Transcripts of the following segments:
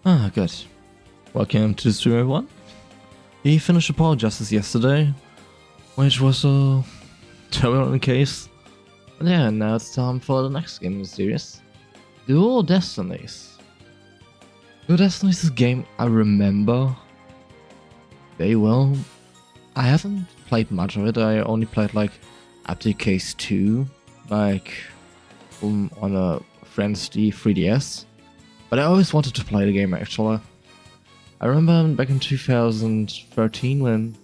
Good. Welcome to the stream, everyone. We finished Apollo Justice yesterday, which was a turbulent case. And yeah, now it's time for the next game in the series. Dual Destinies. Dual Destinies is a game I remember very well. I haven't played much of it. I only played like up to case 2, like on a friend's 3DS. But I always wanted to play the game actually. I remember back in 2013 when,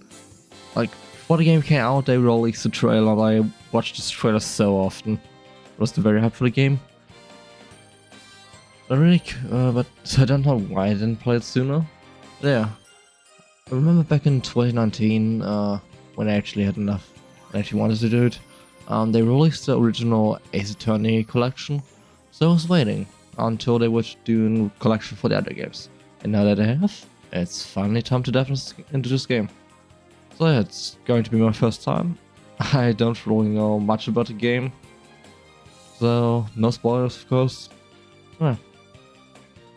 like, before the game came out, they released the trailer. I watched this trailer so often. I was very hyped for the game. But I don't know why I didn't play it sooner. But yeah, I remember back in 2019 when I actually had enough, I actually wanted to do it. They released the original Ace Attorney collection, so I was waiting until they would do a collection for the other games. And now that I have, it's finally time to dive into this game. So yeah, it's going to be my first time. I don't really know much about the game, so no spoilers of course. Yeah.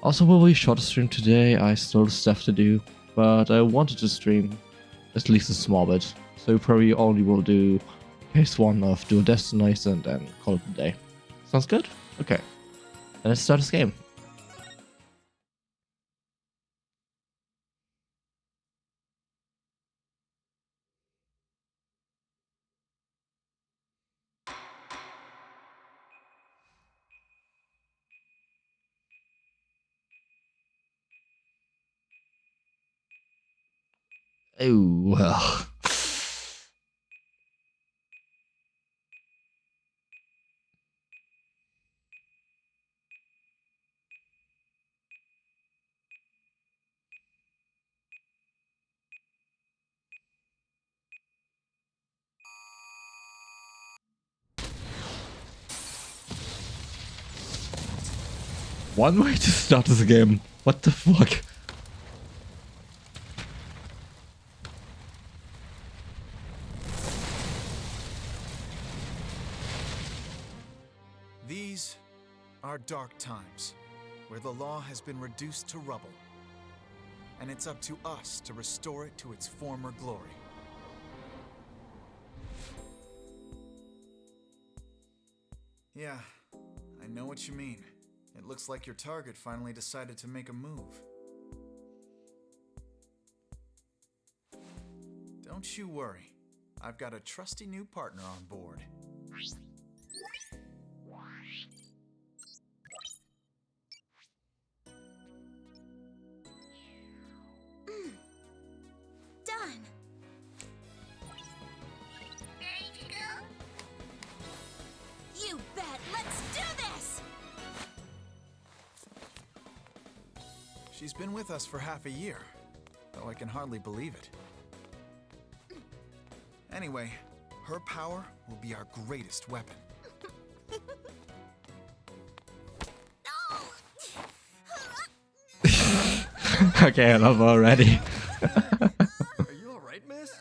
Also will be a shorter stream today. I still have stuff to do, but I wanted to stream at least a small bit. So we probably only will do case 1 of Dual Destinies and then call it a day. Sounds good? Okay. Then let's start this game. Oh, well. One way to start this game. What the fuck? These are dark times, where the law has been reduced to rubble, and it's up to us to restore it to its former glory. Yeah, I know what you mean. It looks like your target finally decided to make a move. Don't you worry. I've got a trusty new partner on board. Done. Ready to go? You bet. Let's do this. She's been with us for half a year, though I can hardly believe it. Anyway, her power will be our greatest weapon. Okay, I love already. Are you alright, miss?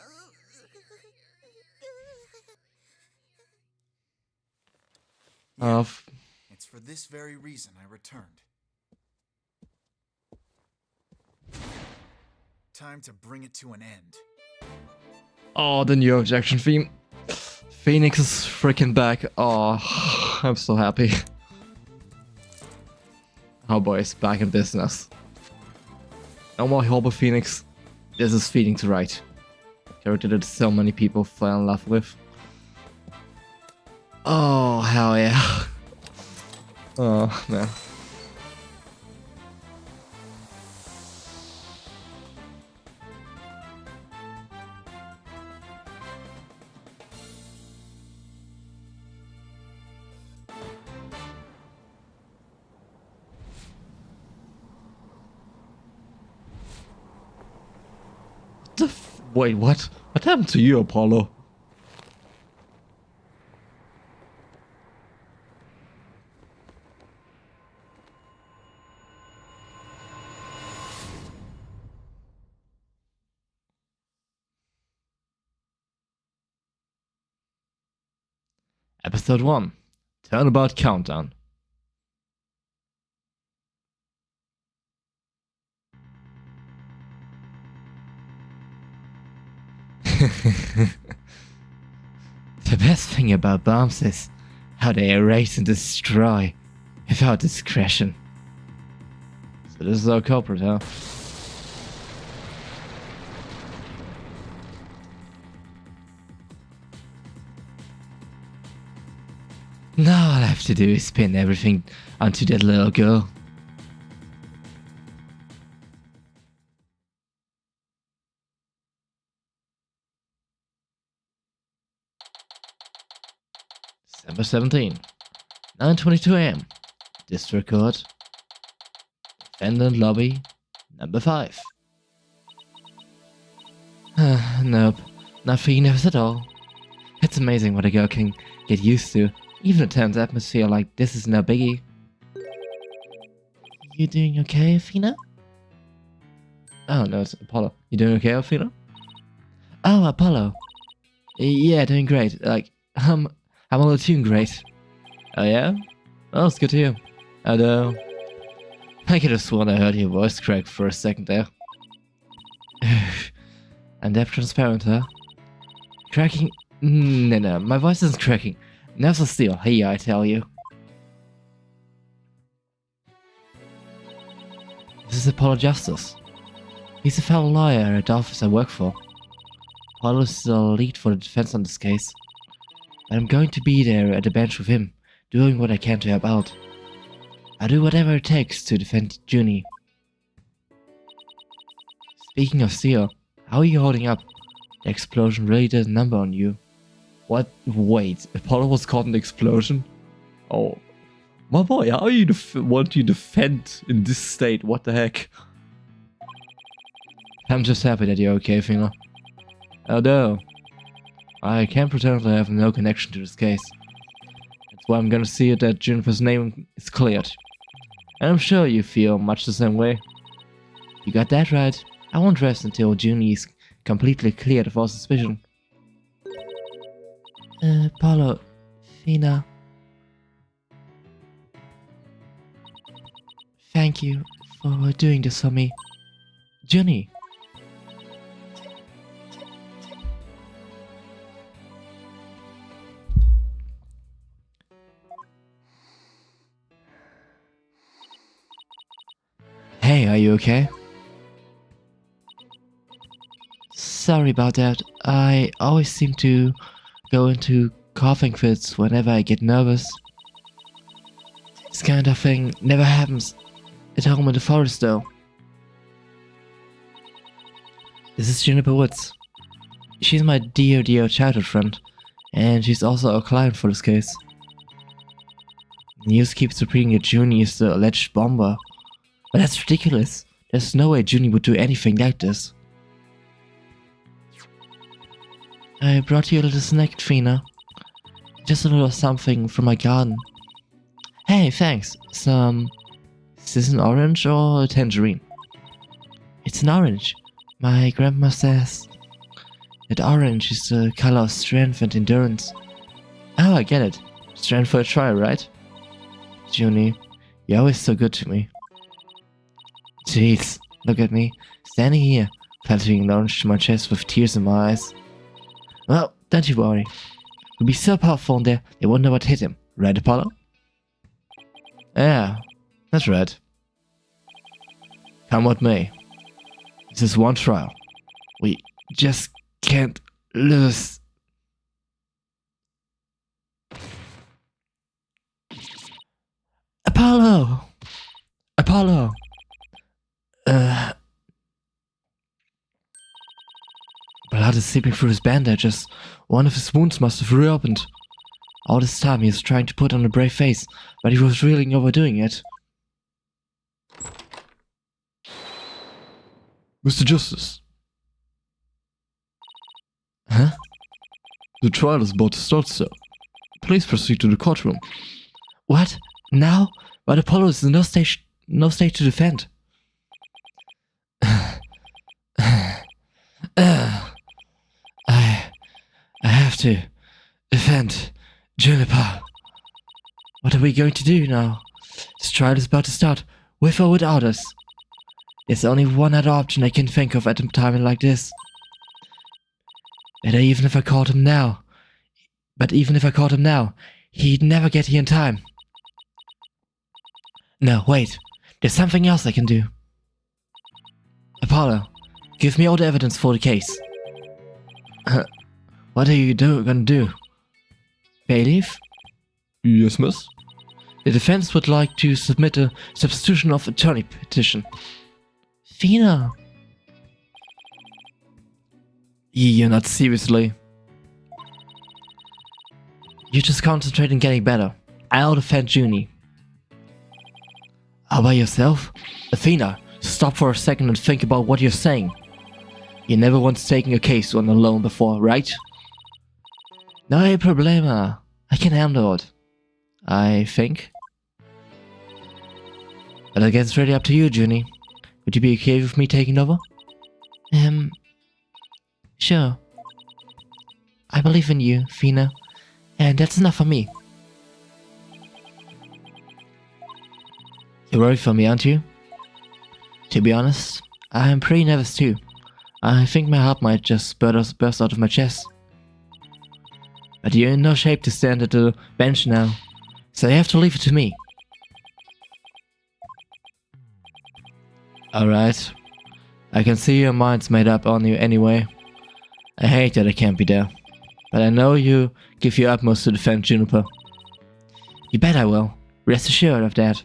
It's for this very reason I returned. Time to bring it to an end. Oh, the new objection theme. Phoenix is freaking back. Oh, I'm so happy. Hellboy is back in business. No more Hellboy Phoenix. This is Phoenix Wright. Character that so many people fell in love with. Oh, hell yeah. Oh, man. Wait, what? What happened to you, Apollo? Episode 1. Turnabout Countdown. The best thing about bombs is how they erase and destroy without discretion. So this is our culprit, huh? Now all I have to do is pin everything onto that little girl. December 17, 9:22 AM. District Court. Defendant Lobby, number 5. Nope, not enough at all. It's amazing what a girl can get used to. Even a tense atmosphere like this is no biggie. You doing okay, Athena? Oh no, it's Apollo. You doing okay, Athena? Oh, Apollo. Yeah, doing great. Like, I'm a little too great. Oh yeah? Oh, it's good to hear. Although, I could have sworn I heard your voice crack for a second there. And that transparent, huh? Cracking? No, my voice isn't cracking. Nerves are still here, I tell you. This is Apollo Justice. He's a fellow lawyer at the office I work for. Apollo is the lead for the defense on this case. And I'm going to be there at the bench with him, doing what I can to help out. I'll do whatever it takes to defend Junie. Speaking of steel, how are you holding up? The explosion really did a number on you. What? Wait, Apollo was caught in the explosion? Oh, my boy, how you want you defend in this state? What the heck? I'm just happy that you're okay, Finger. Although, I can't pretend I have no connection to this case. That's why I'm gonna see it that Jennifer's name is cleared. And I'm sure you feel much the same way. You got that right. I won't rest until Junie is completely cleared of all suspicion. Apollo, Fina. Thank you for doing this for me. Junie. Hey, are you okay? Sorry about that. I always seem to go into coughing fits whenever I get nervous. This kind of thing never happens at home in the forest though. This is Juniper Woods. She's my dear childhood friend, and she's also a client for this case. News keeps repeating that Junie is the alleged bomber, but that's ridiculous. There's no way Junie would do anything like this. I brought you a little snack, Fina. Just a little something from my garden. Hey, thanks. Is this an orange or a tangerine? It's an orange. My grandma says that orange is the color of strength and endurance. Oh, I get it. Strength for a trial, right? Junie, you're always so good to me. Jeez, look at me, standing here, clutching an orange to my chest with tears in my eyes. Well, don't you worry. He'll be so powerful in there, they won't know what hit him. Right, Apollo? Yeah, that's right. Come what may. This is one trial. We just can't lose. Apollo! Apollo! Blood is seeping through his bandages. One of his wounds must have reopened. All this time he was trying to put on a brave face, but he was really overdoing it. Mr. Justice. Huh? The trial is about to start, sir. Please proceed to the courtroom. What? Now? But Apollo is in no state to defend. I have to defend Juniper. What are we going to do now? This trial is about to start, with or without us. There's only one other option I can think of at a time like this. But even if I caught him now, he'd never get here in time. No, wait. There's something else I can do. Apollo, give me all the evidence for the case. What are you gonna do? Bailiff? Yes, miss? The defense would like to submit a substitution of attorney petition. Fina! You're not seriously. You just concentrate on getting better. I'll defend Junie. All by yourself? Athena, stop for a second and think about what you're saying. You never once taken a case on alone before, right? No problema. I can handle it. I think. But I guess it's really up to you, Junie. Would you be okay with me taking over? Sure. I believe in you, Fina. And that's enough for me. You're worried for me, aren't you? To be honest, I'm pretty nervous too. I think my heart might just burst out of my chest. But you're in no shape to stand at the bench now, so you have to leave it to me. Alright. I can see your mind's made up on you anyway. I hate that I can't be there, but I know you give your utmost to defend Juniper. You bet I will. Rest assured of that.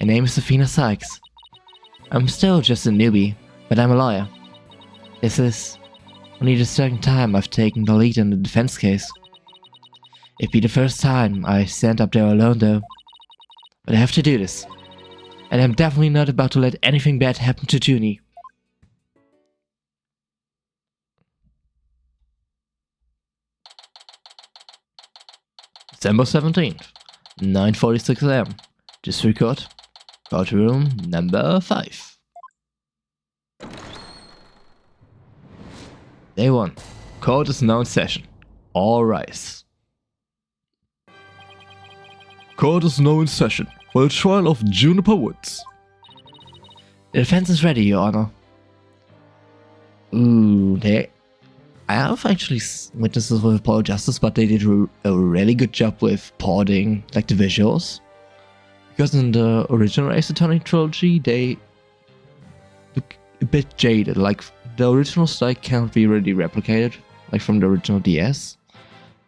My name is Athena Sykes. I'm still just a newbie, but I'm a lawyer. This is only the second time I've taken the lead in the defense case. It'd be the first time I stand up there alone though. But I have to do this. And I'm definitely not about to let anything bad happen to Junie. December 17th, 9:46 AM. District Court, courtroom number 5. Day 1. Court is now in session. All rise. Court is now in session for the trial of Juniper Woods. The defense is ready, Your Honor. I have actually witnessed this with Apollo Justice, but they did a really good job with porting like the visuals. Because in the original Ace Attorney trilogy, they look a bit jaded. Like the original style can't be really replicated, like from the original DS.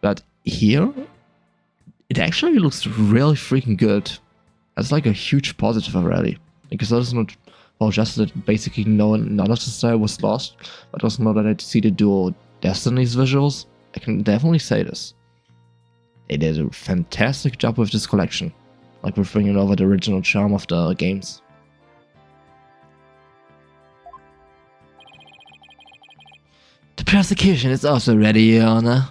But here, it actually looks really freaking good. That's like a huge positive already. Because that is not Apollo Justice that basically none of the style was lost, but also now that I see the dual Destinies visuals, I can definitely say this. They did a fantastic job with this collection, like with bringing over the original charm of the games. The prosecution is also ready, Your Honor.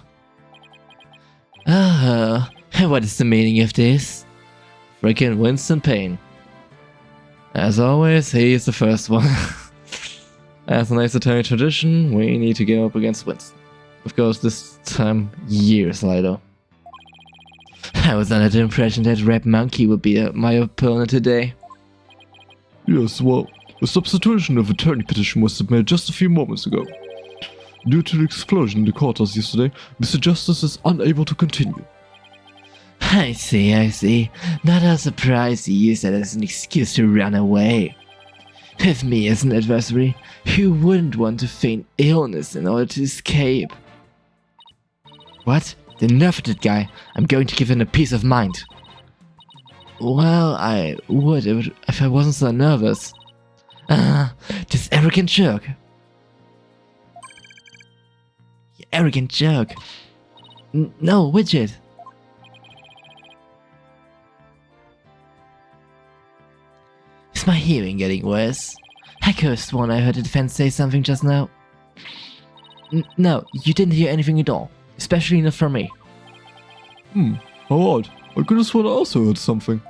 What is the meaning of this? Frickin' Winston Payne. As always, he is the first one. As an Ace Attorney tradition, we need to go up against Winston. Of course, this time years later. I was under the impression that Red Monkey would be my opponent today. Yes, well, a substitution of attorney petition was submitted just a few moments ago. Due to the explosion in the courthouse yesterday, Mr. Justice is unable to continue. I see. Not a surprise you use that as an excuse to run away. With me as an adversary, who wouldn't want to feign illness in order to escape? What? The nerve of that guy. I'm going to give him a peace of mind. Well, I would if I wasn't so nervous. This arrogant jerk. You arrogant jerk. No, Widget. Is my hearing getting worse? I cursed when I heard the defense say something just now. No, you didn't hear anything at all. Especially not from me. How odd. I could have sworn I also heard something.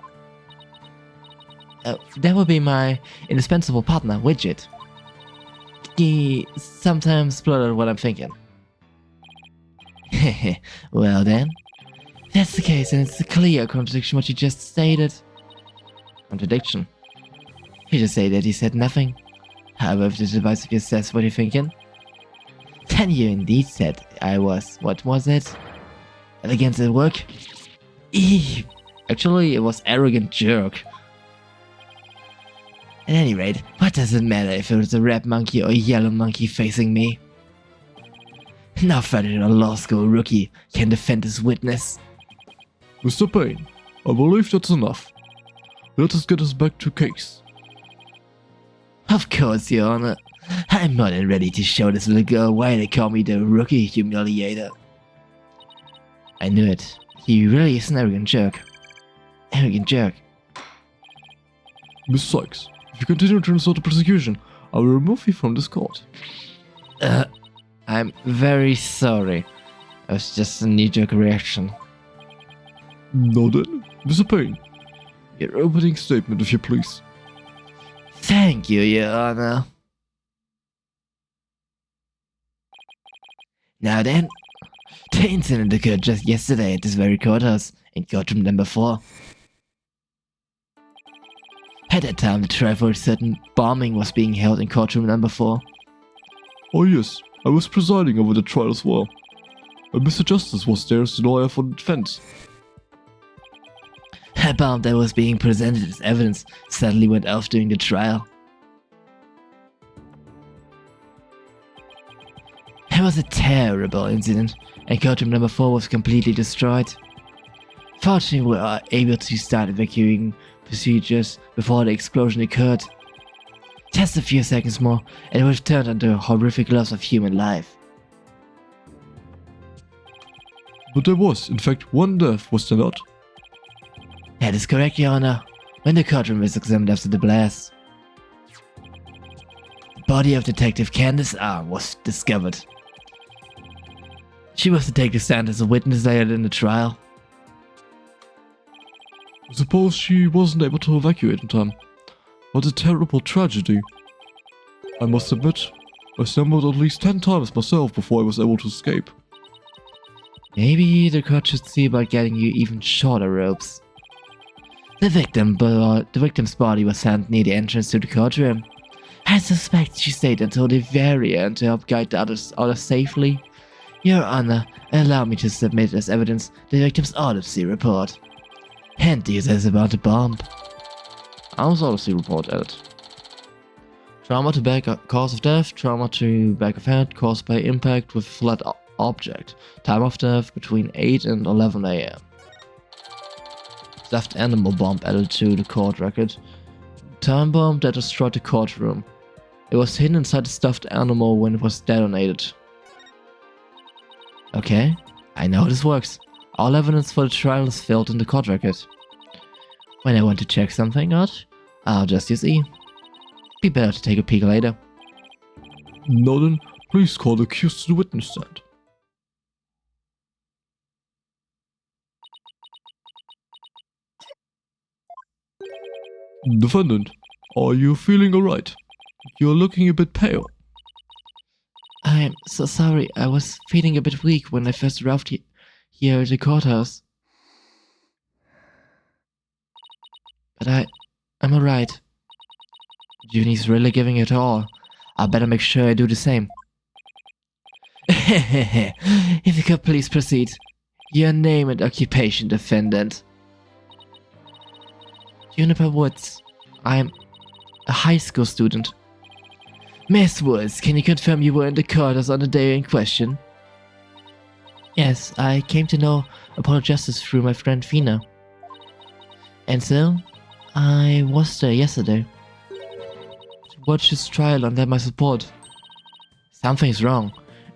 That would be my indispensable partner, Widget. He sometimes blurted what I'm thinking. Well then. If that's the case, and it's a clear contradiction what you just stated. Contradiction? You just say that he said nothing. However, if the device of yours says what you're thinking, then you indeed said I was, what was it? Elegant at work? Eee. Actually, it was arrogant jerk. At any rate, what does it matter if it was a red monkey or a yellow monkey facing me? No federal law school rookie can defend his witness. Mr. Payne, I believe that's enough. Let us get us back to case. Of course, Your Honor. I'm more than ready to show this little girl why they call me the rookie humiliator. I knew it. He really is an arrogant jerk. Arrogant jerk. Miss Sykes, if you continue to insult the prosecution, I will remove you from this court. I'm very sorry. It was just a knee-jerk reaction. Now then, Mr. Payne, your opening statement if you please. Thank you, Your Honor. Now then, the incident occurred just yesterday at this very courthouse, in courtroom number 4. At that time, the trial for a certain bombing was being held in courtroom number 4. Oh yes, I was presiding over the trial as well. And Mr. Justice was there as the lawyer for the defense. A bomb that was being presented as evidence suddenly went off during the trial. It was a terrible incident, and courtroom number 4 was completely destroyed. Fortunately, we were able to start evacuating procedures before the explosion occurred. Just a few seconds more, and it would have turned into a horrific loss of human life. But there was, in fact, one death, was there not? That is correct, Your Honor. When the courtroom was examined after the blast, the body of Detective Candace R. was discovered. She was to take the stand as a witness later in the trial. I suppose she wasn't able to evacuate in time. What a terrible tragedy. I must admit, I stumbled at least 10 times myself before I was able to escape. Maybe the court should see about getting you even shorter ropes. The victim's body was found near the entrance to the courtroom. I suspect she stayed until the very end to help guide the others safely. Your Honor, allow me to submit as evidence the victim's autopsy report. And details about the bomb. Arm's autopsy report added. Trauma to back cause of death, trauma to back of head caused by impact with flat object. Time of death between 8 and 11 AM. Stuffed animal bomb added to the court record. Time bomb that destroyed the courtroom. It was hidden inside the stuffed animal when it was detonated. Okay, I know how this works. All evidence for the trial is filled in the court record. When I want to check something out, I'll just use E. Be better to take a peek later. Now then, please call the accused to the witness stand. Defendant, are you feeling alright? You're looking a bit pale. I'm so sorry, I was feeling a bit weak when I first arrived here at the courthouse. But I'm alright. Junie's really giving it all. I better make sure I do the same. If you could please proceed. Your name and occupation, defendant. Juniper Woods. I'm a high school student. Miss Woods, can you confirm you were in the courthouse on the day in question? Yes, I came to know Apollo Justice through my friend Fina. And so, I was there yesterday. To watch his trial and lend my support. Something's wrong.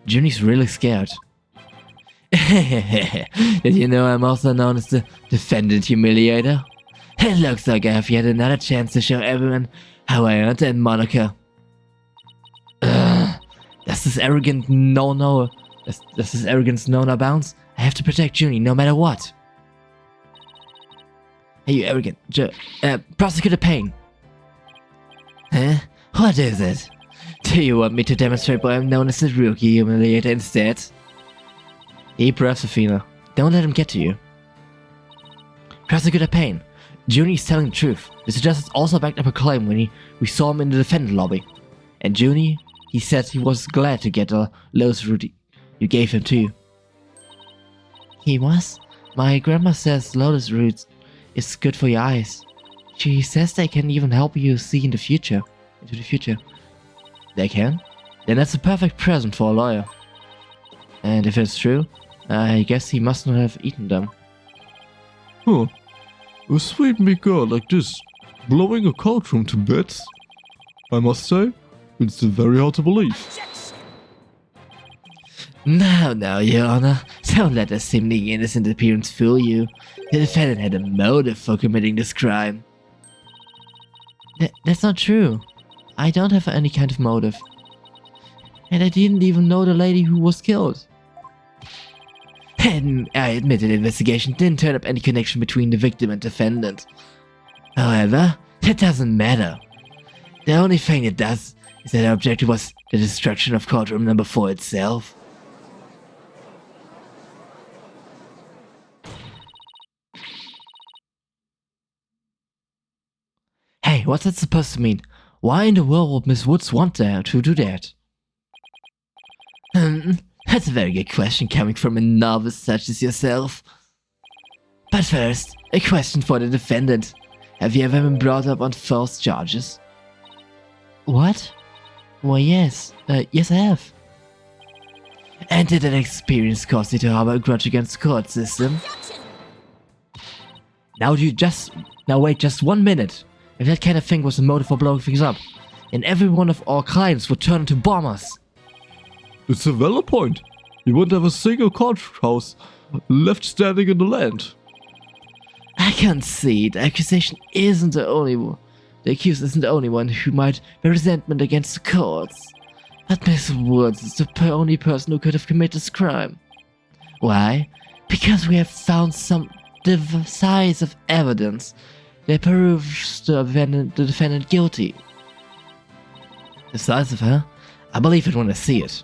Junie's really scared. Did you know I'm also known as the Defendant Humiliator? It looks like I have yet another chance to show everyone how I earned that moniker. Does this arrogance know no bounds? I have to protect Junie no matter what. Hey, you arrogant Prosecutor Payne. Huh? What is it? Do you want me to demonstrate why I'm known as the Rookie Humiliator instead? Deep breaths, Athena. Don't let him get to you. Prosecutor Payne. Junie's telling the truth. Mr. Justice also backed up a claim when we saw him in the defendant lobby. And Junie, he said he was glad to get the lotus root you gave him too. He was? My grandma says lotus root is good for your eyes. She says they can even help you see into the future. They can? Then that's a perfect present for a lawyer. And if it's true, I guess he must not have eaten them. Huh. A sweet meek girl like this, blowing a courtroom to bits? I must say, it's very hard to believe. No, Your Honor. Don't let a seemingly innocent appearance fool you. The defendant had a motive for committing this crime. That's not true. I don't have any kind of motive. And I didn't even know the lady who was killed. And I admit the investigation didn't turn up any connection between the victim and defendant. However, that doesn't matter. The only thing it does is that our objective was the destruction of courtroom number 4 itself. Hey, what's that supposed to mean? Why in the world would Miss Woods want her to do that? That's a very good question coming from a novice such as yourself. But first, a question for the defendant. Have you ever been brought up on false charges? What? Why, yes. Yes, I have. And did that experience cause you to harbor a grudge against the court system? Now wait just 1 minute. If that kind of thing was the motive for blowing things up, and every one of our clients would turn into bombers. It's a valid point. You wouldn't have a single courthouse left standing in the land. I can't see. The accusation isn't the only one. The accused isn't the only one who might bear resentment against the courts. But Miss Woods is the only person who could have committed this crime. Why? Because we have found some decisive evidence that proves the defendant guilty. Decisive, huh? I believe it when I see it.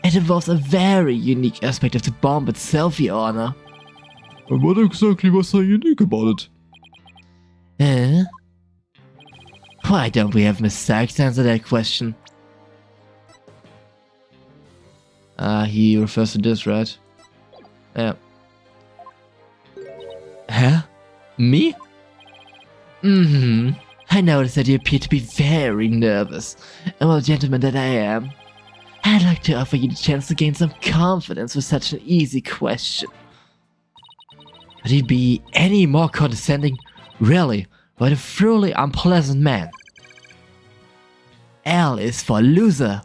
It involves a very unique aspect of the bomb itself, Your Honor. And what exactly was so unique about it? Why don't we have Miss Sykes answer that question? He refers to this, right? Yeah. Huh? Me? I noticed that you appear to be very nervous. And well, gentleman that I am, I'd like to offer you the chance to gain some confidence with such an easy question. Could he be any more condescending? Really, but a truly unpleasant man. L is for loser.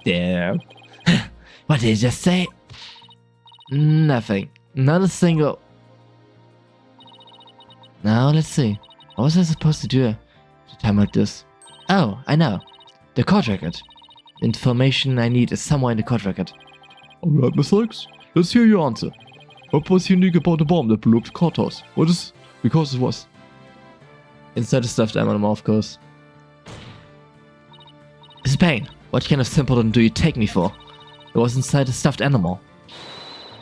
There. What did you just say? Nothing. Not a single... Now, let's see. What was I supposed to do at a time like this? Oh, I know. The court record. The information I need is somewhere in the court record. Alright, Miss Sykes, let's hear your answer. What was unique about the bomb that blew up the courthouse? What is... because it was... Inside the stuffed animal, of course. Miss Payne, what kind of simpleton do you take me for? It was inside a stuffed animal.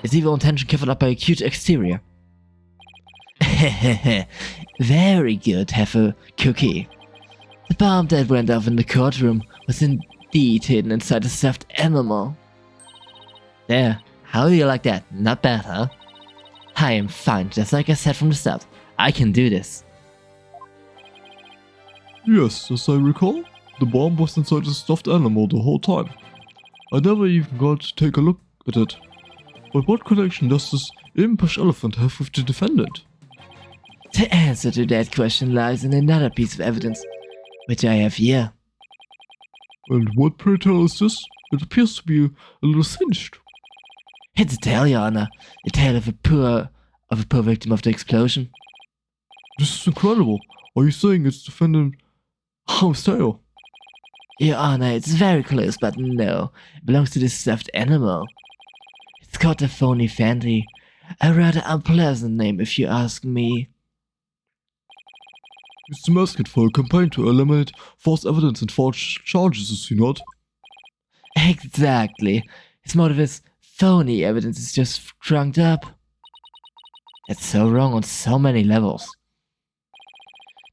Is evil intention covered up by a cute exterior? Very good, Heifer Cookie. The bomb that went off in the courtroom was indeed hidden inside a stuffed animal. There, how do you like that? Not bad, huh? I am fine, just like I said from the start. I can do this. Yes, as I recall, the bomb was inside a stuffed animal the whole time. I never even got to take a look at it. But what connection does this impish elephant have with the defendant? The answer to that question lies in another piece of evidence, which I have here. And what pray tell is this? It appears to be a little singed. It's a tale, Your Honor. A tale of a poor victim of the explosion. This is incredible. Are you saying it's defendant Harm's tale? Your Honor, it's very close, but no. It belongs to this stuffed animal. It's called the Phony Fancy. A rather unpleasant name, if you ask me. It's the mascot for a campaign to eliminate false evidence and false charges, is he not? Exactly. His motive is phony evidence is just trunked up. That's so wrong on so many levels.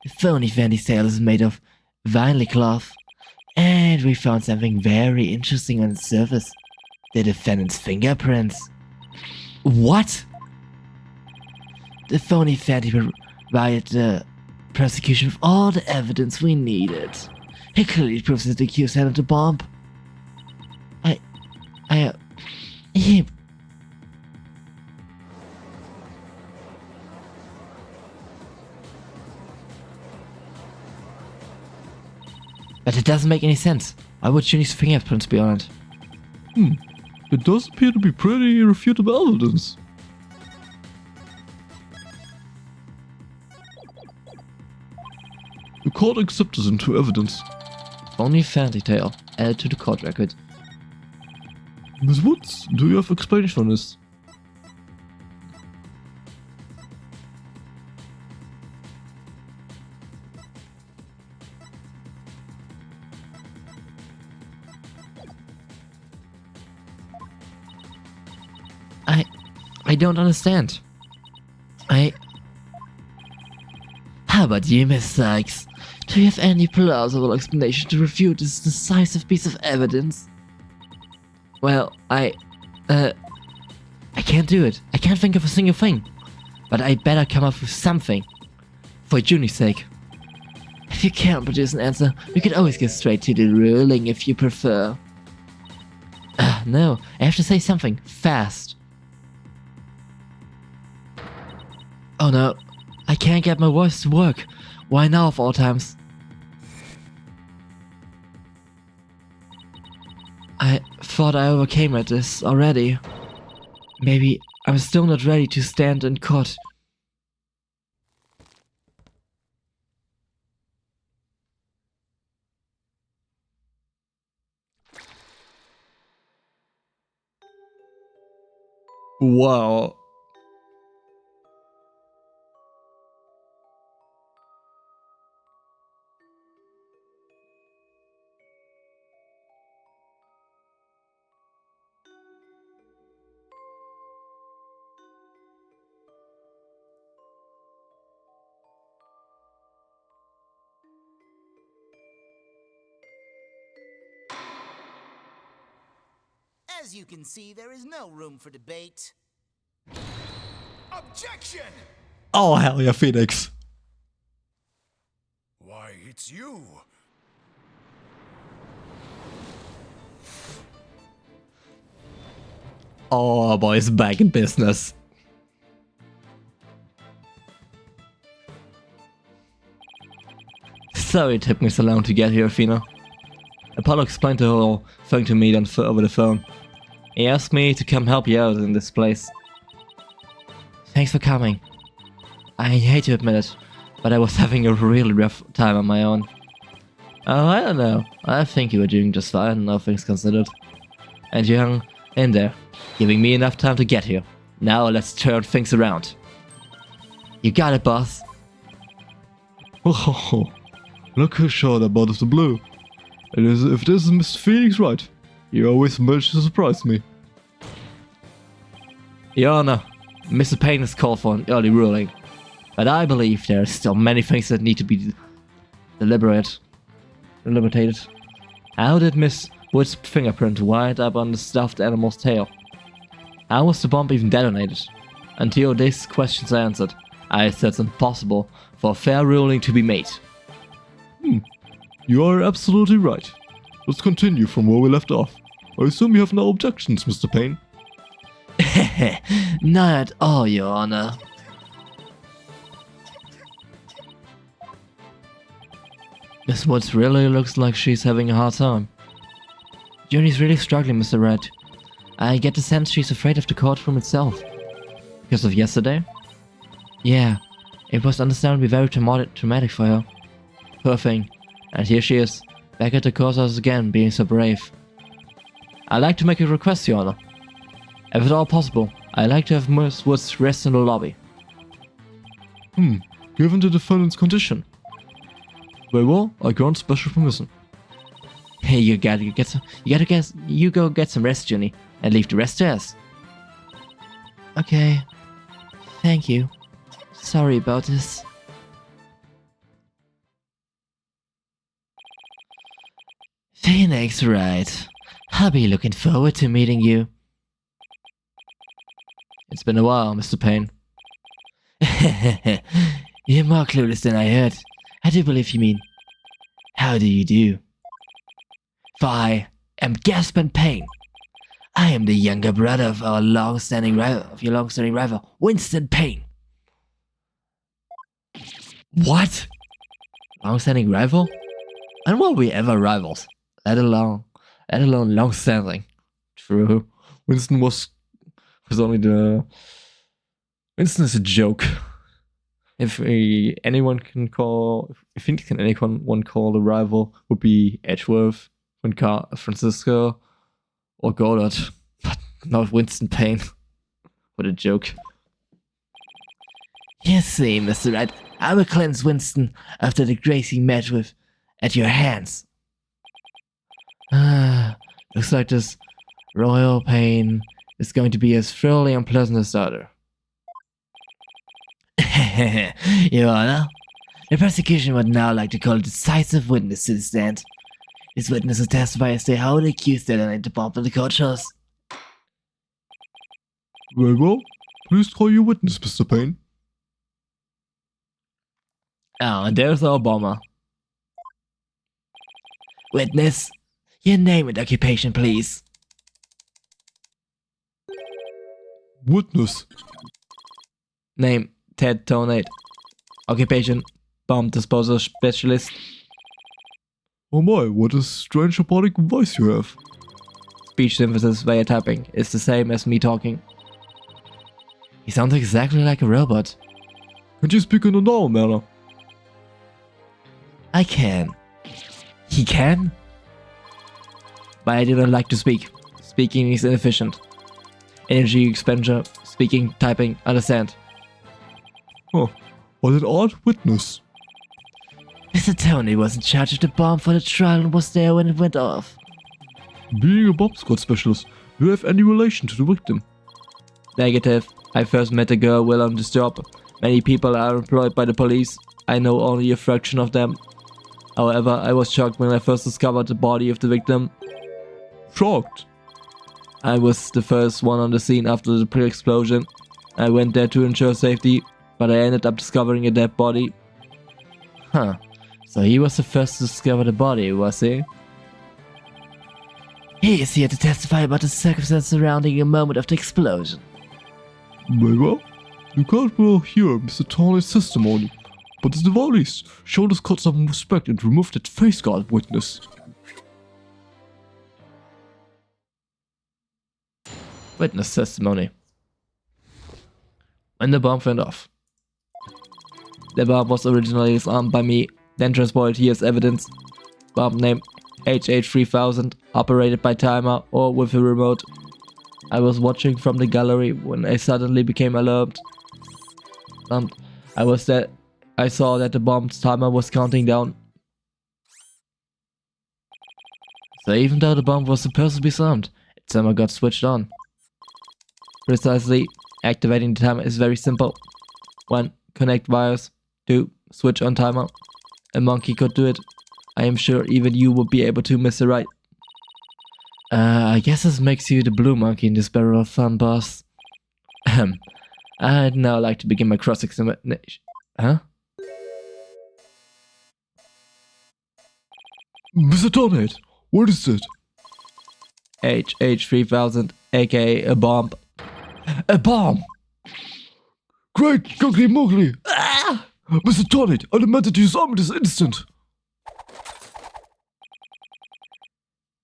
The Phony Fancy tale is made of vinyl cloth, And we found something very interesting on the surface. The defendant's fingerprints. What? The phony fatty provided the prosecution with all the evidence we needed. He clearly proves that the accused had the bomb. He... But it doesn't make any sense. Why would Junie's fingerprints be on it? It does appear to be pretty irrefutable evidence. The court accepts it into evidence. Only fancy tale added to the court record. Miss Woods, do you have explanation on this? I don't understand. How about you, Miss Sykes? Do you have any plausible explanation to refute this decisive piece of evidence? Well, I can't do it. I can't think of a single thing. But I better come up with something. For Junie's sake. If you can't produce an answer, we could always get straight to the ruling if you prefer. No, I have to say something. Fast. Oh no, I can't get my voice to work. Why now of all times? I thought I overcame at this already. Maybe I'm still not ready to stand in court. Wow. As you can see, there is no room for debate. Objection! Oh, hell yeah, Phoenix. Why, it's you. Oh, boy's back in business. Sorry it took me so long to get here, Athena. Apollo explained the whole thing to me over the phone. He asked me to come help you out in this place. Thanks for coming. I hate to admit it, but I was having a really rough time on my own. Oh, I don't know. I think you were doing just fine, all things considered. And you hung in there, giving me enough time to get here. Now let's turn things around. You got it, boss. Oh, look who showed up out of the blue. It is if this is Mr. Phoenix Wright. You always manage to surprise me. Your Honor, Mr. Payne has called for an early ruling, but I believe there are still many things that need to be deliberated. How did Miss Wood's fingerprint wind up on the stuffed animal's tail? How was the bomb even detonated? Until these questions are answered, I said it's impossible for a fair ruling to be made. You are absolutely right. Let's continue from where we left off. I assume you have no objections, Mr. Payne. Not at all, Your Honor. Miss Woods really looks like she's having a hard time. Junie's really struggling, Mr. Wright. I get the sense she's afraid of the courtroom itself. Because of yesterday? Yeah, it was understandably very traumatic for her. Poor thing. And here she is, back at the courthouse again, being so brave. I'd like to make a request, Your Honor. If at all possible, I'd like to have Miss Woods rest in the lobby. Given the defendant's condition. Very well, I grant special permission. Hey, you go get some rest, Junie, and leave the rest to us. Okay. Thank you. Sorry about this. Phoenix, right. I'll be looking forward to meeting you. It's been a while, Mr. Payne. You're more clueless than I heard. I do believe you mean, how do you do? For I am Gaspin Payne. I am the younger brother of your long-standing rival, Winston Payne. What? Long-standing rival? And were we ever rivals? Let alone long-standing. True. Winston was only the... Winston is a joke. If anyone can call a rival, would be Edgeworth, Francisco, or Goddard, but not Winston Payne. What a joke. You see, Mr. Wright, I will cleanse Winston after the grace he met with at your hands. Looks like this royal Payne is going to be as thoroughly unpleasant as the other. Your Honor, the prosecution would now like to call a decisive witness to the stand. This witness will testify as to how the accused detonated the bomb in the court shows. Very well. Please call your witness, Mr. Payne. Oh, and there's our bomber. Witness, your name and occupation, please. Witness. Name, Ted Tonate. Occupation, bomb disposal specialist. Oh my, what a strange robotic voice you have. Speech synthesis via typing is the same as me talking. He sounds exactly like a robot. Can you speak in a normal manner? I can. He can? But I do not like to speak. Speaking is inefficient. Energy expenditure, speaking, typing, understand. Huh. What an odd witness. Mr. Tony was in charge of the bomb for the trial and was there when it went off. Being a bomb squad specialist, do you have any relation to the victim? Negative. I first met the girl while on this job. Many people are employed by the police. I know only a fraction of them. However, I was shocked when I first discovered the body of the victim. Shocked? I was the first one on the scene after the pre-explosion. I went there to ensure safety, but I ended up discovering a dead body. Huh. So he was the first to discover the body, was he? He is here to testify about the circumstances surrounding the moment of the explosion. Very well. You can't well hear Mr. Tony's testimony, but at the very least, show this court some respect and remove that face guard witness. Witness testimony. When the bomb went off. The bomb was originally disarmed by me, then transported here as evidence. Bomb name HH3000, operated by timer or with a remote. I was watching from the gallery when I suddenly became alarmed. I saw that the bomb's timer was counting down. So even though the bomb was supposed to be disarmed, its timer got switched on. Precisely, activating the timer is very simple. 1. Connect wires. 2. Switch on timer. A monkey could do it. I am sure even you would be able to, Mr. Wright. I guess this makes you the blue monkey in this barrel of fun, boss. I'd now like to begin my cross-examination. Huh? Mr. Tornade, what is it? HH3000, aka a bomb. A bomb! Great googly moogly! Ah! Mr. Tornade, I demand that you disarm this instant!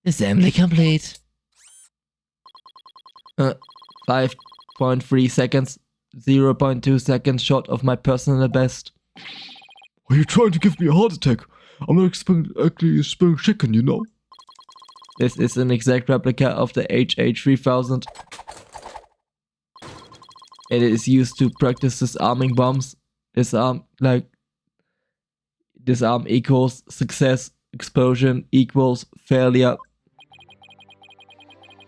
Assembly complete. 5.3 seconds. 0.2 seconds short of my personal best. Are you trying to give me a heart attack? I'm not exactly spring chicken, you know. This is an exact replica of the HH3000. It is used to practice disarming bombs. Disarm equals success. Explosion equals failure.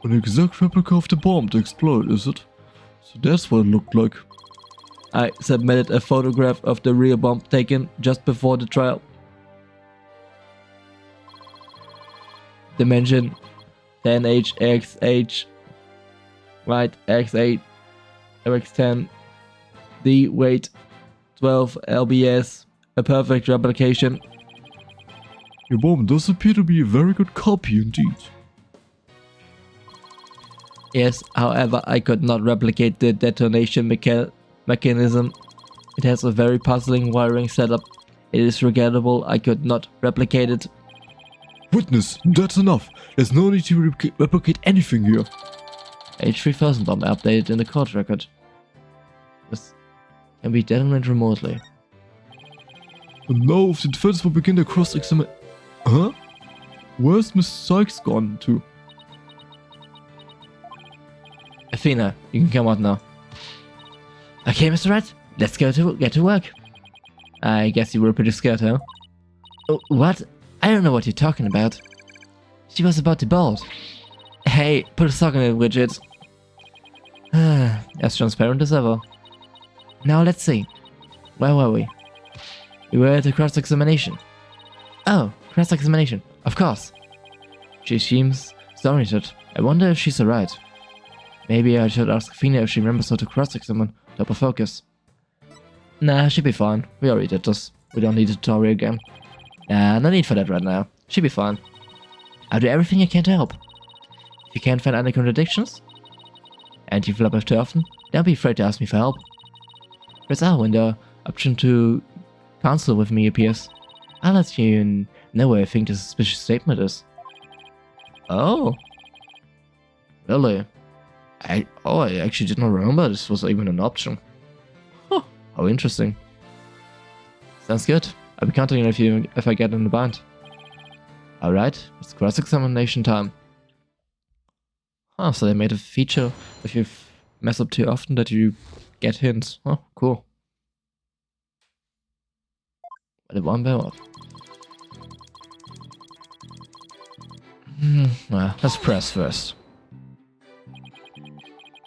An exact replica of the bomb to explode, is it? So that's what it looked like. I submitted a photograph of the real bomb taken just before the trial. dimension 10HXH, Wright X8, X10, D weight 12 lbs, a perfect replication. Your bomb does appear to be a very good copy indeed. Yes, however, I could not replicate the detonation mechanism. It has a very puzzling wiring setup. It is regrettable I could not replicate it. Witness, that's enough. There's no need to replicate anything here. H3000 bomb updated in the court record. This can be detonated remotely. And now if the defense will begin their cross-examination. Huh? Where's Miss Sykes gone to? Athena, you can come out now. Okay, Mr. Wright, let's get to work. I guess you were pretty scared, huh? Oh, what? I don't know what you're talking about. She was about to bolt. Hey, put a sock in it, Widget. As transparent as ever. Now let's see. Where were we? We were at the cross-examination. Oh, cross-examination. Of course. She seems disoriented. I wonder if she's alright. Maybe I should ask Athena if she remembers how to cross-examine to help her focus. Nah, she'll be fine. We already did this. We don't need a tutorial again. Nah, no need for that right now. She'll be fine. I'll do everything I can to help. If you can't find any contradictions, and you flop off too often, don't be afraid to ask me for help. Press R when the option to counsel with me appears. I'll let you know where I think the suspicious statement is. Oh. Really? I actually did not remember this was even an option. Huh, how interesting. Sounds good. I'll be contacting you if I get in the bind. Alright, it's cross-examination time. Oh, so they made a feature if you mess up too often that you get hints. Oh, cool. But one by one. Well, let's press first.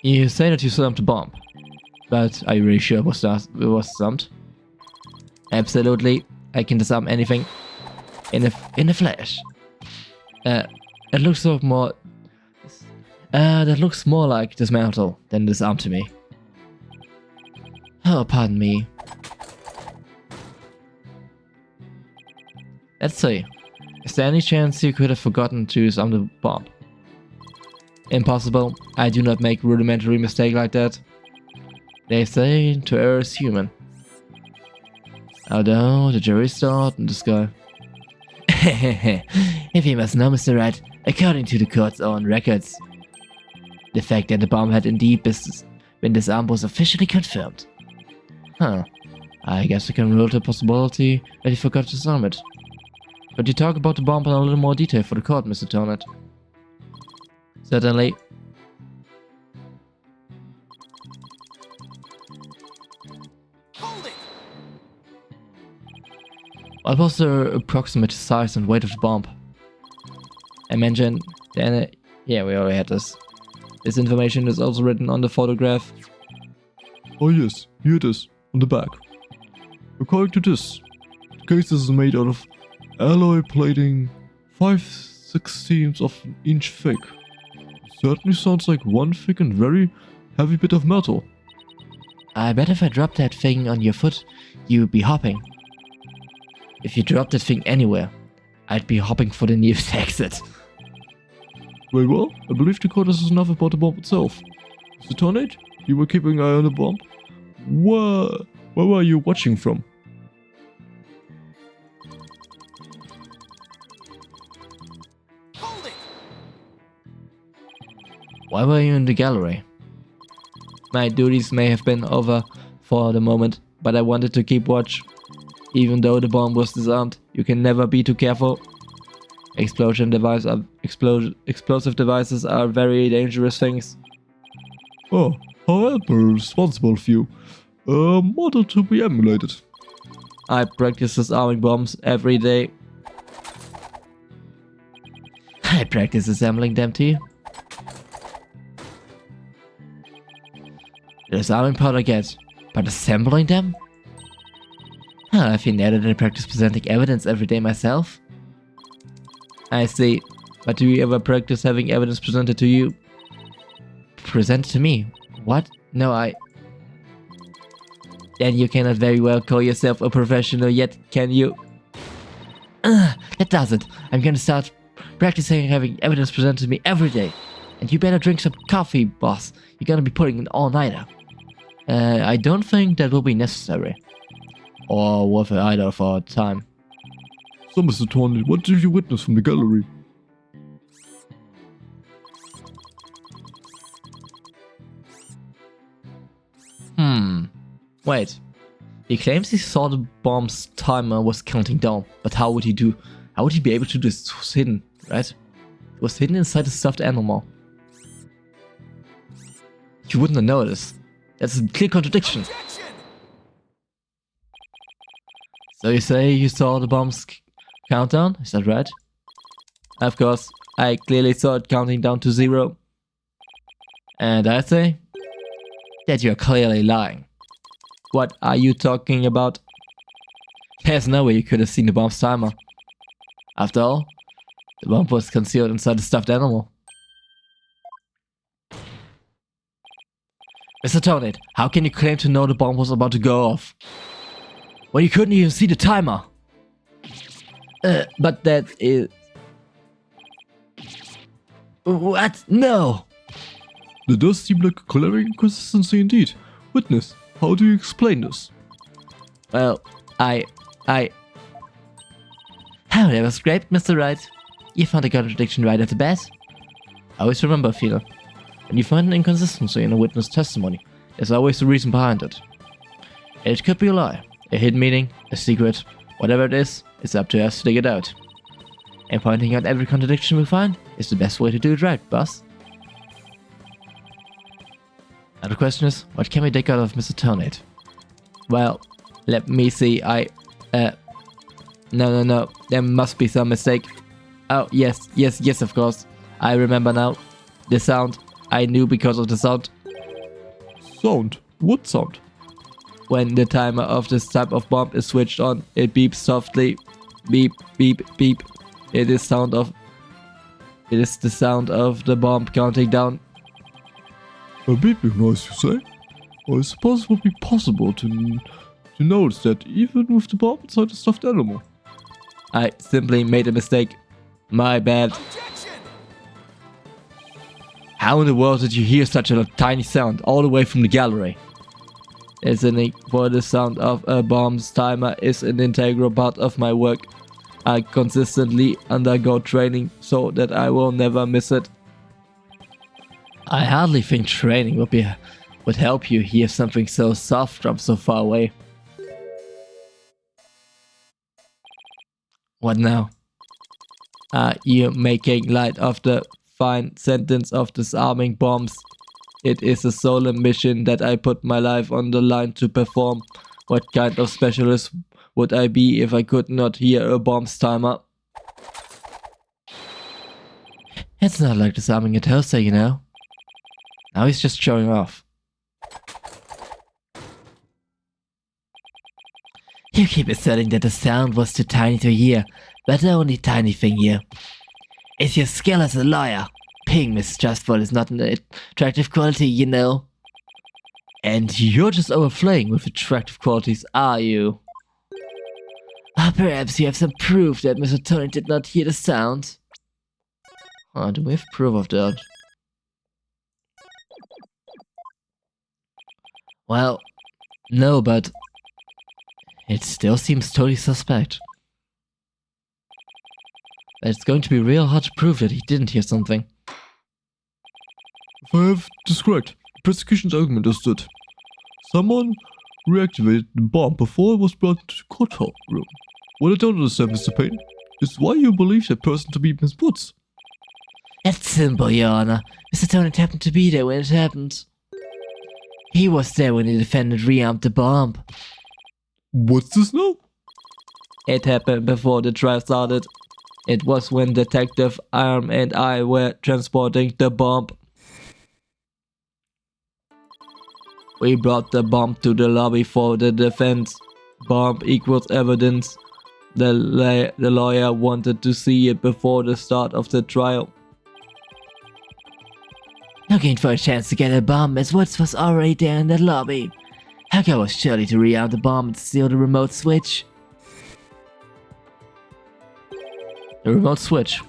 You say that you slammed the bomb, but are you really sure it was slammed? Absolutely, I can disarm anything in a flash. It looks more. That looks more like dismantle than disarm to me. Oh, pardon me. Let's see. Is there any chance you could have forgotten to disarm the bomb? Impossible. I do not make rudimentary mistake like that. They say to err is human. Although the jury's still out in the sky. If you must know, Mr. Wright, according to the court's own records, the fact that the bomb had indeed been disarmed was officially confirmed. Huh. I guess we can rule the possibility that he forgot to disarm it. Could you talk about the bomb in a little more detail for the court, Mr. Tonet? Certainly. Hold it! What was the approximate size and weight of the bomb? I mentioned, then, yeah, we already had this. This information is also written on the photograph. Oh yes, here it is, on the back. According to this, the case is made out of alloy plating 5/16 of an inch thick. Certainly sounds like one thick and very heavy bit of metal. I bet if I dropped that thing on your foot, you'd be hopping. If you dropped that thing anywhere, I'd be hopping for the nearest exit. Very well, I believe the court is enough about the bomb itself. Mr. Tornade, you were keeping an eye on the bomb? Where were you watching from? Hold it! Why were you in the gallery? My duties may have been over for the moment, but I wanted to keep watch. Even though the bomb was disarmed, you can never be too careful. Explosive devices are very dangerous things. Oh, how responsible of you. A model to be emulated. I practice disarming bombs every day. I practice assembling them too. The disarming part I get, but assembling them? I feel now that I practice presenting evidence every day myself. I see. But do you ever practice having evidence presented to you? Presented to me? What? No, Then you cannot very well call yourself a professional yet, can you? That does it. I'm gonna start practicing having evidence presented to me every day. And you better drink some coffee, boss. You're gonna be putting an all-nighter. I don't think that will be necessary. Or worth it either for our time. So, Mr. Tawny, what did you witness from the gallery? Wait. He claims he saw the bomb's timer was counting down, but how would he be able to do this? It was hidden, right? It was hidden inside a stuffed animal. You wouldn't have noticed. That's a clear contradiction. Objection! So you say you saw the bomb's countdown? Is that right? Of course, I clearly saw it counting down to 0. And I say that you're clearly lying. What are you talking about? There's no way you could have seen the bomb's timer. After all, the bomb was concealed inside a stuffed animal. Mr. Tonate, how can you claim to know the bomb was about to go off when you couldn't even see the timer? But that is... What? No! That does seem like a glaring inconsistency indeed. Witness, how do you explain this? Well, Oh, that was great, Mr. Wright. You found a contradiction right at the bat. Always remember, Feeler. When you find an inconsistency in a witness testimony, there's always a reason behind it. It could be a lie, a hidden meaning, a secret, whatever it is, it's up to us to dig it out. And pointing out every contradiction we find is the best way to do it right, boss. Now the question is, what can we dig out of Mr. Tonate? Well, let me see, No, there must be some mistake. Oh, yes, of course. I remember now. The sound. I knew because of the sound. Sound? What sound? When the timer of this type of bomb is switched on, it beeps softly. Beep, beep, beep. It is the sound of the bomb counting down. A beeping noise, you say? Or I suppose it would be possible to notice that even with the bomb inside a stuffed animal. I simply made a mistake. My bad. Objection! How in the world did you hear such a tiny sound all the way from the gallery? Listening for the sound of a bomb's timer is an integral part of my work. I consistently undergo training so that I will never miss it. I hardly think training would help you hear something so soft from so far away. What now? Are you making light of the fine sentence of disarming bombs? It is a solemn mission that I put my life on the line to perform. What kind of specialist would I be if I could not hear a bomb's timer? It's not like disarming a toaster, you know. Now he's just showing off. You keep asserting that the sound was too tiny to hear, but the only tiny thing here is your skill as a lawyer. Being mistrustful is not an attractive quality, you know. And you're just overflowing with attractive qualities, are you? Or perhaps you have some proof that Mr. Tony did not hear the sound? Do we have proof of that? Well, no, but it still seems totally suspect. It's going to be real hard to prove that he didn't hear something. If I have this correct, the prosecution's argument is that someone reactivated the bomb before it was brought to the courtroom. What I don't understand, Mr. Payne, is why you believe that person to be Miss Woods. It's simple, Your Honor. Mr. Tony happened to be there when it happened. He was there when the defendant rearmed the bomb. What's this now? It happened before the trial started. It was when Detective Arm and I were transporting the bomb. We brought the bomb to the lobby for the defense. Bomb equals evidence. The lawyer wanted to see it before the start of the trial. Looking for a chance to get a bomb as Woods was already there in the lobby. Hacker was surely to rearm the bomb and steal the remote switch. The remote switch.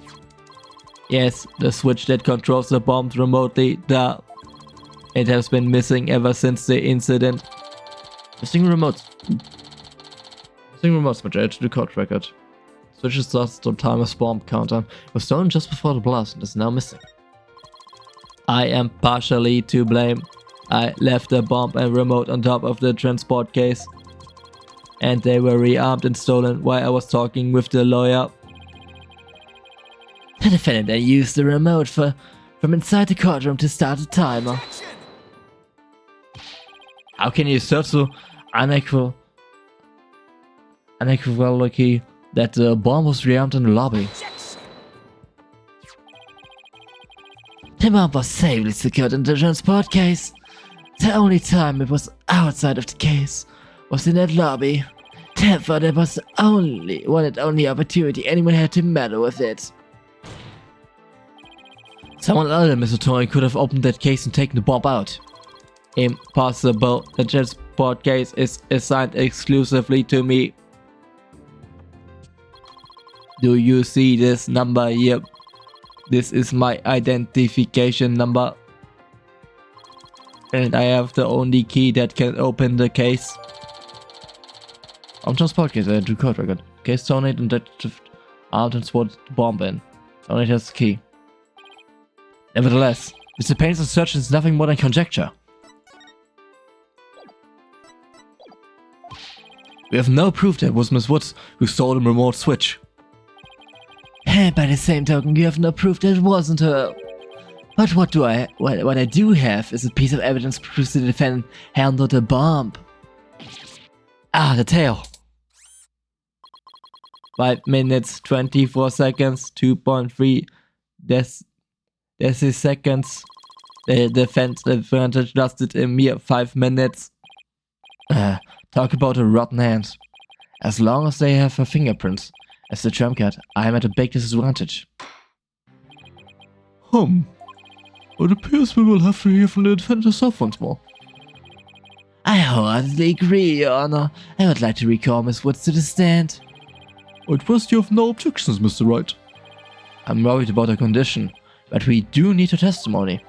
Yes, the switch that controls the bomb remotely. Duh. It has been missing ever since the incident. Missing remote. Missing remote switch added to the court record. Switch starts the timer's bomb countdown. Was stolen just before the blast and is now missing. I am partially to blame. I left the bomb and remote on top of the transport case. And they were rearmed and stolen while I was talking with the lawyer. The defendant then used the remote from inside the courtroom to start the timer. Action! How can you assert so unequivocally that the bomb was rearmed in the lobby? Objection! The bomb was safely secured in the transport case. The only time it was outside of the case was in that lobby. Therefore, there was only one and only opportunity anyone had to meddle with it. Someone other than Mr. Tony could have opened that case and taken the bomb out. Impossible. The transport case is assigned exclusively to me. Do you see this number here? This is my identification number. And I have the only key that can open the case. On transport case, I do court record. Case donate and detective armed and swat the bomb in. Donate has the key. Nevertheless, Mr. Payne's search is nothing more than conjecture. We have no proof that it was Miss Woods who stole the remote switch. And by the same token, you have no proof that it wasn't her. But what I do have is a piece of evidence proves the defendant handled the bomb. Ah, the tail. 5 minutes, 24 seconds, 2.3 deciseconds. The defense advantage lasted a mere 5 minutes. Talk about a rotten hand. As long as they have her fingerprints as the trump card, I am at a big disadvantage. It appears we will have to hear from the defendant herself once more. I wholeheartedly agree, Your Honor. I would like to recall Miss Woods to the stand. I trust you have no objections, Mr. Wright. I'm worried about her condition, but we do need her testimony.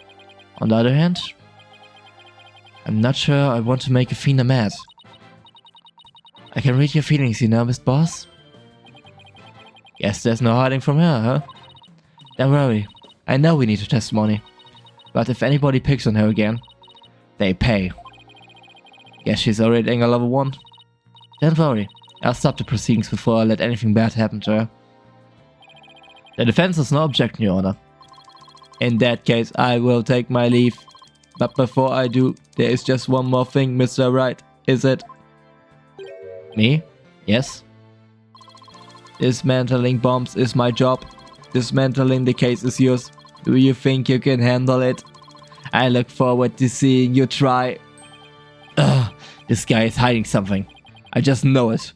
On the other hand, I'm not sure I want to make Athena mad. I can read your feelings, you know, Miss Boss. Guess there's no hiding from her, huh? Don't worry, I know we need her testimony. But if anybody picks on her again, they pay. Guess she's already anger level 1. Don't worry, I'll stop the proceedings before I let anything bad happen to her. The defense has no objection, Your Honor. In that case, I will take my leave. But before I do, there is just one more thing, Mr. Wright, is it? Me? Yes? Dismantling bombs is my job. Dismantling the case is yours. Do you think you can handle it? I look forward to seeing you try. Ugh, this guy is hiding something. I just know it.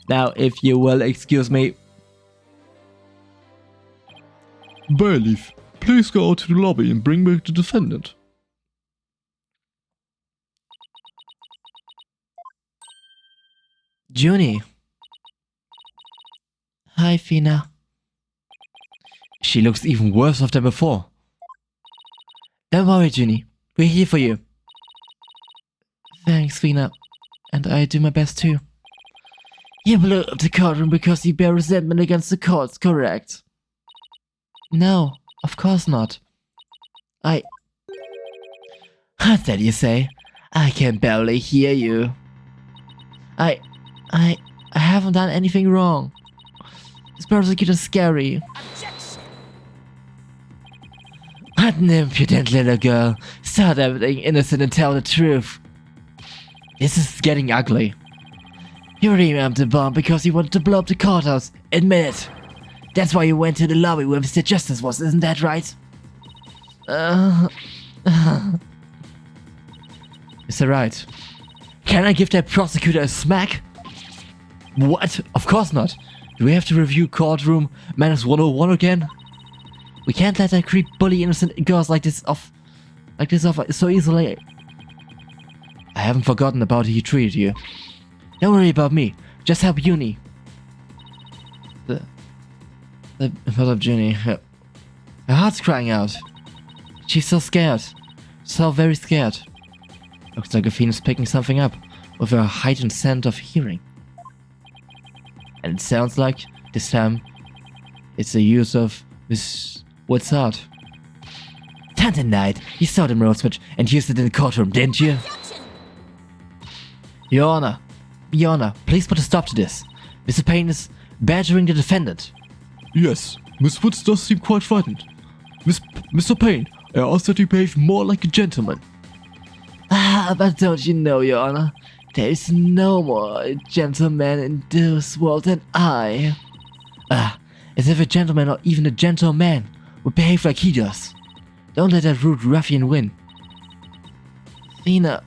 Now, if you will excuse me. Bailiff, please go out to the lobby and bring back the defendant. Junie. Hi, Fina. She looks even worse off than before. Don't worry, Junie. We're here for you. Thanks, Fina. And I do my best too. You blew up the courtroom because you bear resentment against the courts, correct? No, of course not. What's that you say? I can barely hear you. I haven't done anything wrong. This prosecutor's scary. Objection! What an impudent little girl. Start everything innocent and tell the truth. This is getting ugly. You revamped the bomb because you wanted to blow up the courthouse. Admit it. That's why you went to the lobby where Mr. Justice was, isn't that right? Mr. Wright, can I give that prosecutor a smack? What? Of course not. Do we have to review Courtroom Manners 101 again? We can't let that creep bully innocent girls like this off so easily. I haven't forgotten about how he treated you. Don't worry about me. Just help Uni. The mother of Junie. Her heart's crying out. She's so scared. So very scared. Looks like Athena's picking something up with her heightened sense of hearing. And it sounds like, this time, it's the use of Miss Wood's heart. Tante Knight, you saw the road switch and used it in the courtroom, didn't you? Your Honor, please put a stop to this. Mr. Payne is badgering the defendant. Yes, Miss Woods does seem quite frightened. Mr. Payne, I ask that you behave more like a gentleman. Ah, but don't you know, Your Honor, there is no more gentleman in this world than I. As if a gentleman or even a gentleman would behave like he does. Don't let that rude ruffian win. Athena,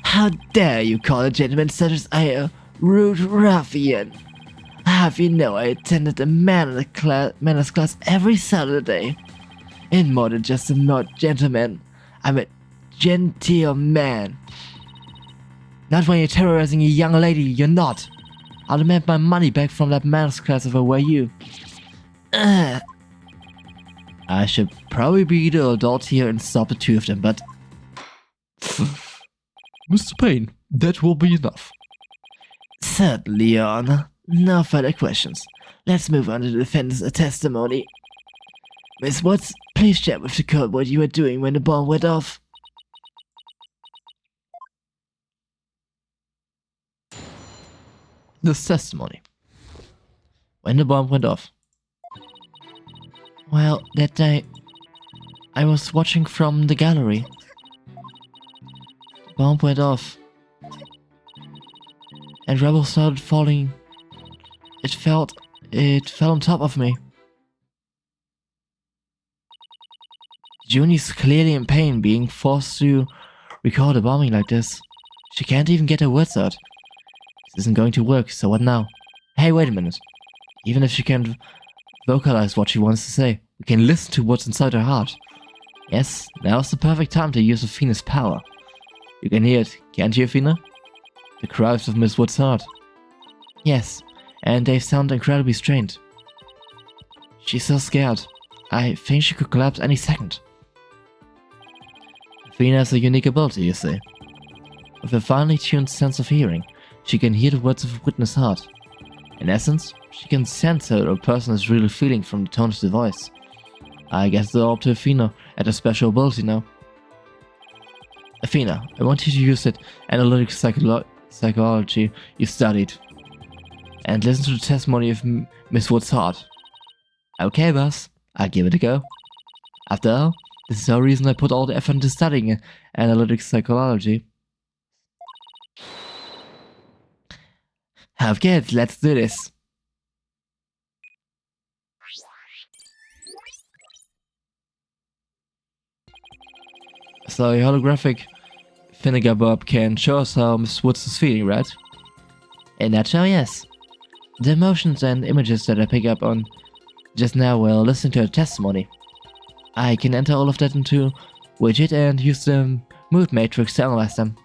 how dare you call a gentleman such as I a rude ruffian? Have you know I attended a manners class every Saturday? And more than just a not gentleman, I'm a genteel man. Not when you're terrorizing a young lady, you're not. I'll demand my money back from that manners class if I were you. I should probably be the adult here and stop the two of them, but... Mr. Payne, that will be enough. Certainly, Your Honor. No further questions. Let's move on to the defendant's testimony. Miss Watts, please share with the court what you were doing when the bomb went off. This testimony. When the bomb went off. Well, that day, I was watching from the gallery. The bomb went off. And rubble started falling. It fell on top of me. Junie's clearly in pain being forced to record a bombing like this. She can't even get her words out. This isn't going to work, so what now? Hey, wait a minute. Even if she can't vocalize what she wants to say, we can listen to what's inside her heart. Yes, now's the perfect time to use Athena's power. You can hear it, can't you, Athena? The cries of Miss Wood's heart. Yes, and they sound incredibly strained. She's so scared. I think she could collapse any second. Athena has a unique ability, you see. With a finely tuned sense of hearing, she can hear the words of a witness' heart. In essence, she can sense how a person is really feeling from the tone of the voice. I guess it's all up to Athena and her special ability now. Athena, I want you to use that analytic psychology you studied. And listen to the testimony of Miss Wood's heart. Okay, boss. I'll give it a go. After all, this is the reason I put all the effort into studying analytic psychology. Okay, let's do this. So your holographic vinegar bob can show us how Miss Woods is feeling, right? In a nutshell, yes. The emotions and images that I pick up on just now while listening to her testimony. I can enter all of that into widget and use the mood matrix to analyze them.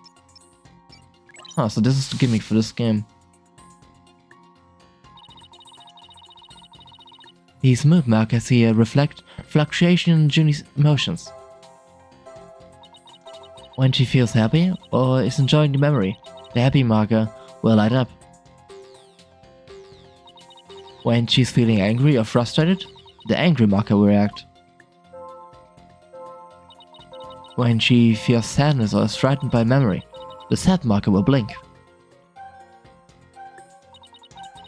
Oh, so this is the gimmick for this game. These mood markers here reflect fluctuation in Junie's emotions. When she feels happy or is enjoying the memory, the happy marker will light up. When she's feeling angry or frustrated, the angry marker will react. When she feels sadness or is frightened by memory, the sad marker will blink.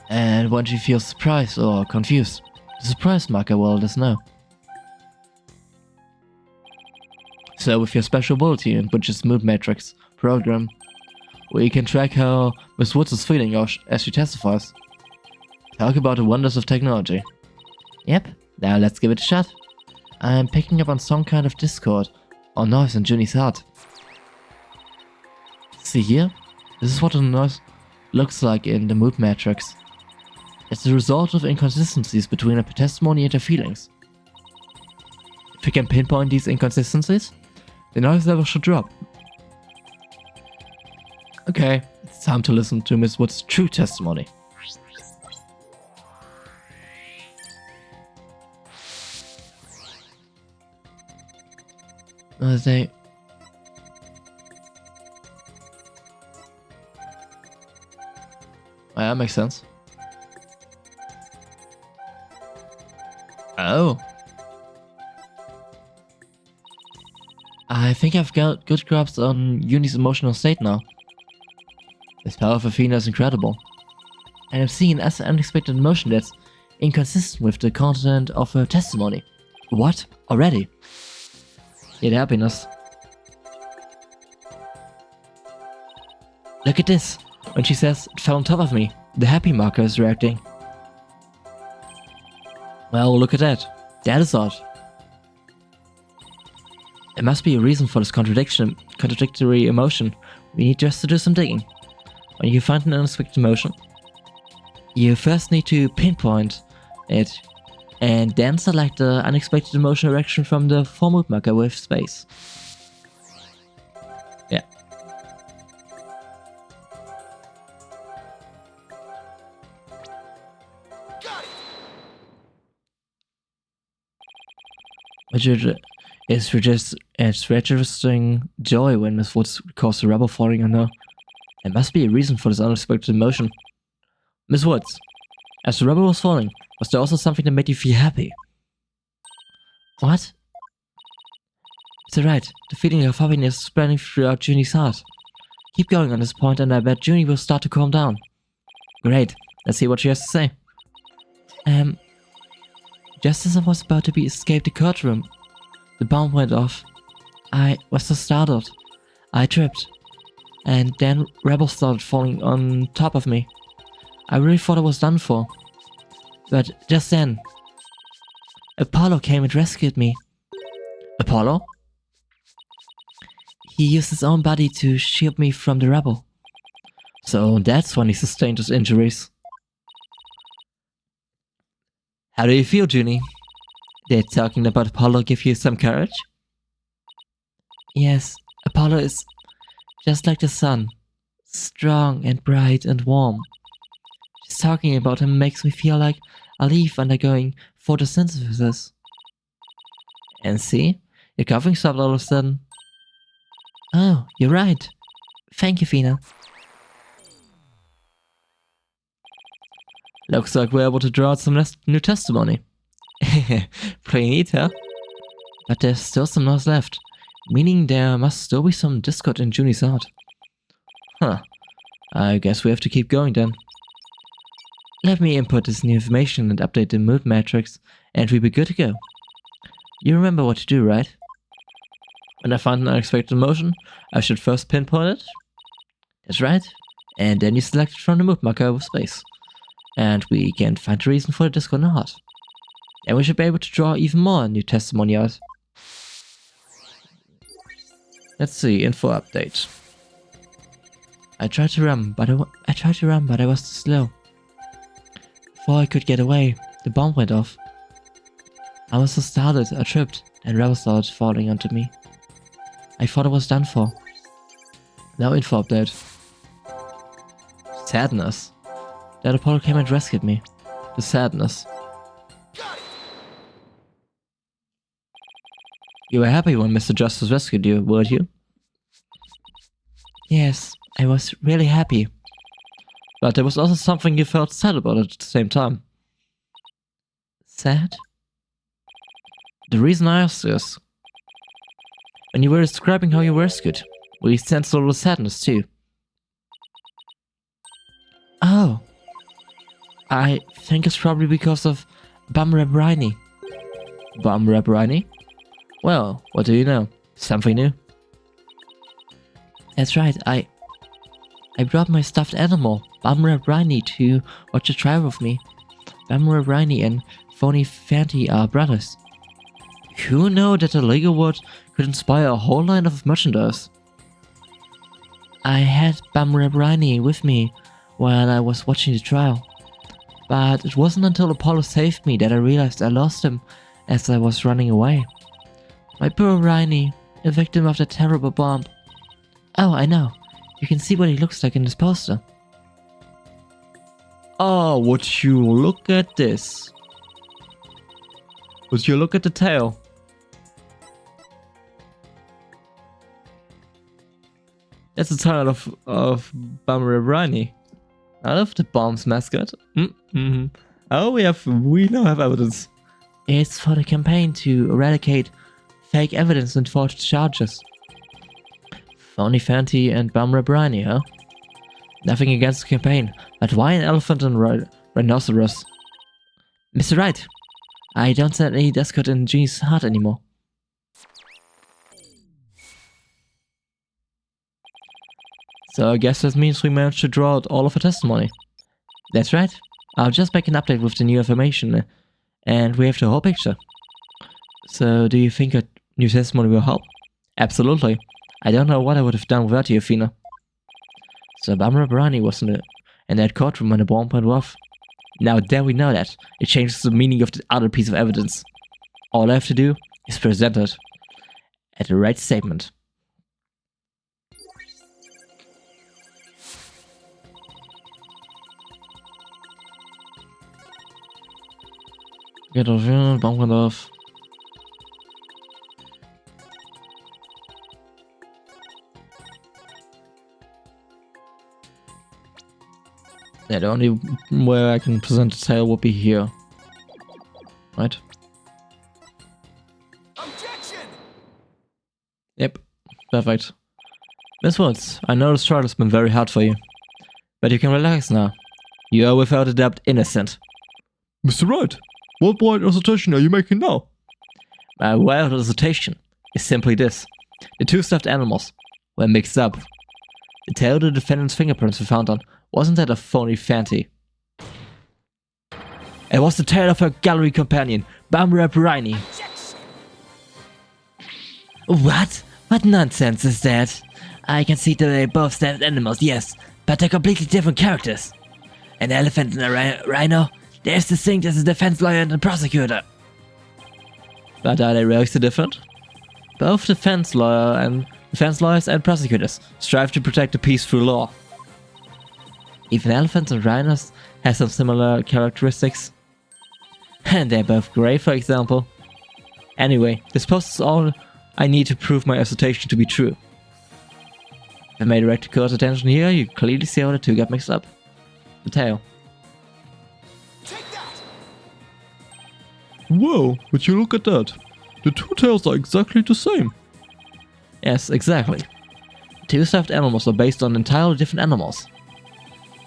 And when she feels surprised or confused, the surprise marker will let us know. So with your special ability, which is Mood Matrix program, we can track how Miss Woods is feeling as she testifies. Talk about the wonders of technology. Yep, now let's give it a shot. I'm picking up on some kind of discord or noise in Junie's heart. See here? This is what the noise looks like in the mood matrix. It's the result of inconsistencies between her testimony and her feelings. If we can pinpoint these inconsistencies, the noise level should drop. Okay, it's time to listen to Miss Wood's true testimony. They... Oh, that makes sense. Oh. I think I've got good grasp on Uni's emotional state now. This power of Athena is incredible. And I'm seeing an unexpected emotion that's inconsistent with the content of her testimony. What? Already? Yeah, the happiness. Look at this. When she says it fell on top of me, the happy marker is reacting. Well, look at that. That is odd. There must be a reason for this contradictory emotion. We need just to do some digging. When you find an unexpected emotion, you first need to pinpoint it, and then select the unexpected emotional reaction from the mood marker with space. Yeah. It's registering joy when Miss Woods caused the rubble falling on her. There must be a reason for this unexpected emotion. Miss Woods, as the rubble was falling, was there also something that made you feel happy? What? It's alright, the feeling of happiness is spreading throughout Junie's heart. Keep going on this point and I bet Junie will start to calm down. Great, let's see what she has to say. Just as I was about to escape the courtroom, the bomb went off. I was so startled. I tripped. And then rebels started falling on top of me. I really thought I was done for. But just then, Apollo came and rescued me. Apollo? He used his own body to shield me from the rubble. So that's when he sustained his injuries. How do you feel, Junie? Did talking about Apollo give you some courage? Yes, Apollo is just like the sun, strong and bright and warm. Just talking about him makes me feel like a leaf undergoing photosynthesis. And see, your coughing stopped all of a sudden. Oh, you're right. Thank you, Fina. Looks like we're able to draw out some new testimony. Pretty neat, huh? But there's still some noise left, meaning there must still be some discord in Junie's heart. Huh. I guess we have to keep going then. Let me input this new information and update the mood matrix, and we'll be good to go. You remember what to do, right? When I find an unexpected emotion, I should first pinpoint it. That's right. And then you select it from the mood marker with space. And we can find the reason for the discord in the heart. And we should be able to draw even more new testimony out. Let's see, info update. I tried to run, but I was too slow. Before I could get away, the bomb went off. I was so startled, I tripped, and rebels started falling onto me. I thought I was done for. Now info update. Sadness. That Apollo came and rescued me. The sadness. You were happy when Mr. Justice rescued you, weren't you? Yes, I was really happy. But there was also something you felt sad about at the same time. Sad? The reason I asked is, when you were describing how you were rescued, we sensed a little sadness too. Oh. I think it's probably because of Bumrabrini. Bumrabrini? Well, what do you know? Something new? That's right, I brought my stuffed animal, Bumrabrini, to watch a trial with me. Bumrabrini and Phony Fanti are brothers. Who knew that a Lego world could inspire a whole line of merchandise? I had Bumrabrini with me while I was watching the trial. But it wasn't until Apollo saved me that I realized I lost him as I was running away. My poor Riney, a victim of that terrible bomb. Oh, I know. You can see what he looks like in this poster. Oh, would you look at this? Would you look at the tail? That's the tail of Bummer Riney. I love the bomb's mascot. Oh, we now have evidence. It's for the campaign to eradicate fake evidence and forged charges. Phony Fanty and Bummer Riney, huh? Nothing against the campaign, but why an elephant and rhinoceros? Mr. Wright, I don't send any discord in Genie's heart anymore. So I guess that means we managed to draw out all of her testimony. That's right. I'll just make an update with the new information, and we have the whole picture. So do you think a new testimony will help? Absolutely. I don't know what I would have done without you, Athena. So Bummer Riney was in that courtroom when the bomb went off. Now that we know that, it changes the meaning of the other piece of evidence. All I have to do is present it at the right statement. Get off here, bomb went off. Yeah, the only way I can present the tail would be here. Right? Objection! Yep, perfect. Miss Woods, I know this trial has been very hard for you. But you can relax now. You are without a doubt innocent. Mr. Wright, what wild assertion are you making now? My wild assertion is simply this. The two stuffed animals were mixed up. The tail the defendant's fingerprints were found on wasn't that a phony Fanty. It was the tail of her gallery companion, Bummer Riney. What? What nonsense is that? I can see that they're both stuffed animals, yes, but they're completely different characters. An elephant and a rhino, they're as distinct as a defense lawyer and a prosecutor. But are they really so different? Both defense lawyers and prosecutors strive to protect the peace through law. Even elephants and rhinos have some similar characteristics. And they're both grey, for example. Anyway, this post is all I need to prove my assertion to be true. If I may direct the court's attention here, you clearly see how the two got mixed up. The tail. Take that! Whoa, would you look at that? The two tails are exactly the same. Yes, exactly. The two stuffed animals are based on entirely different animals.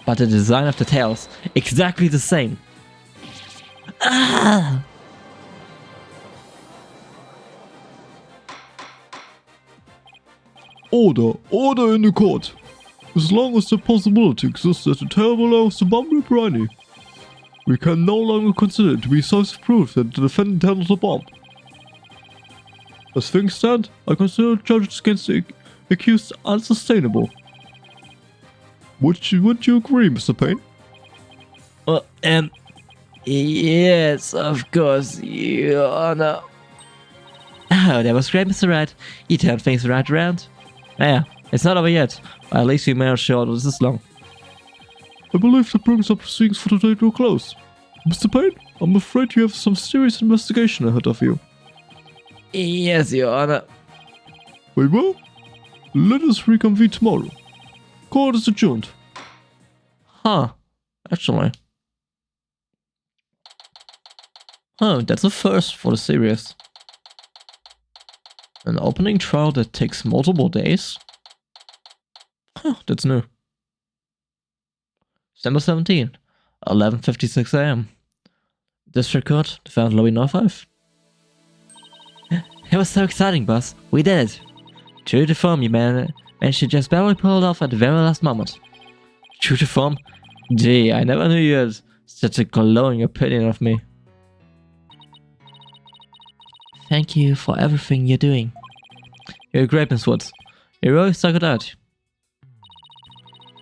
But the design of the tails, exactly the same. Ah! Order, order in the court. As long as the possibility exists that the tail belongs to Bummer Riney, we can no longer consider it to be decisive proof that the defendant handled the bomb. As things stand, I consider charges against the accused unsustainable. Would you agree, Mr. Payne? Yes, of course, Your Honor. Oh, that was great, Mr. Wright. You turned things right around. Yeah, it's not over yet, but at least we managed to order this long. I believe that brings our proceedings for today to a close. Mr. Payne, I'm afraid you have some serious investigation ahead of you. Yes, Your Honor. Very well. Let us reconvene tomorrow. Court is adjourned. Huh, actually. Oh, that's a first for the series. An opening trial that takes multiple days? Huh, that's new. December 17, 11:56 AM. District Court, defendant Louis 05. It was so exciting, boss. We did it. True to form, you man. And she just barely pulled off at the very last moment. True to form? Gee, I never knew you had such a glowing opinion of me. Thank you for everything you're doing. You're great, Miss Woods. You really stuck it out.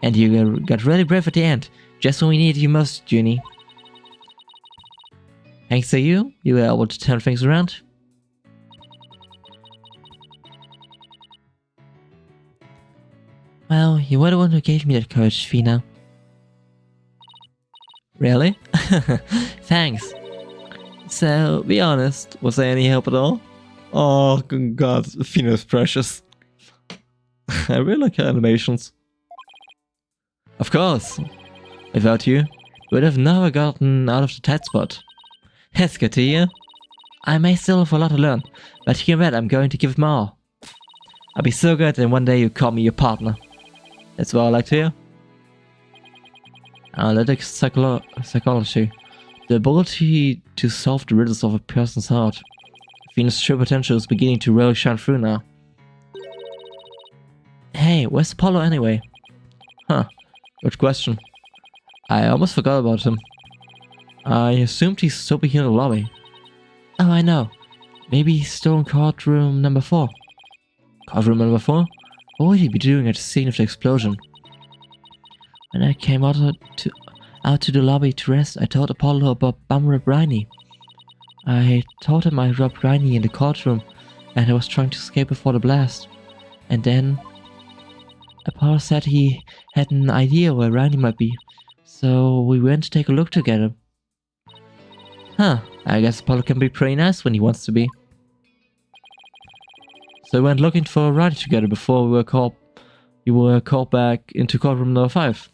And you got really brave at the end, just when we needed you most, Junie. Thanks to you, you were able to turn things around. Well, you were the one who gave me that courage, Fina. Really? Thanks. So, be honest, was there any help at all? Oh, god, Fina's precious. I really like her animations. Of course. Without you, we would have never gotten out of the tight spot. That's good to hear. I may still have a lot to learn, but hear that I'm going to give it my all. I'll be so good and one day you call me your partner. That's what I like to hear. Analytic psychology. The ability to solve the riddles of a person's heart. Fina's true potential is beginning to really shine through now. Hey, where's Apollo anyway? Huh, good question. I almost forgot about him. I assumed he's still here in the lobby. Oh, I know. Maybe he's still in courtroom number 4. Courtroom number 4? What would he be doing at the scene of the explosion? When I came out to the lobby to rest, I told Apollo about Bummer Briny. I told him I robbed Briny in the courtroom and I was trying to escape before the blast. And then Apollo said he had an idea where Briny might be, so we went to take a look together. Huh, I guess Apollo can be pretty nice when he wants to be. So we went looking for Wright together before you were called back into courtroom number 5.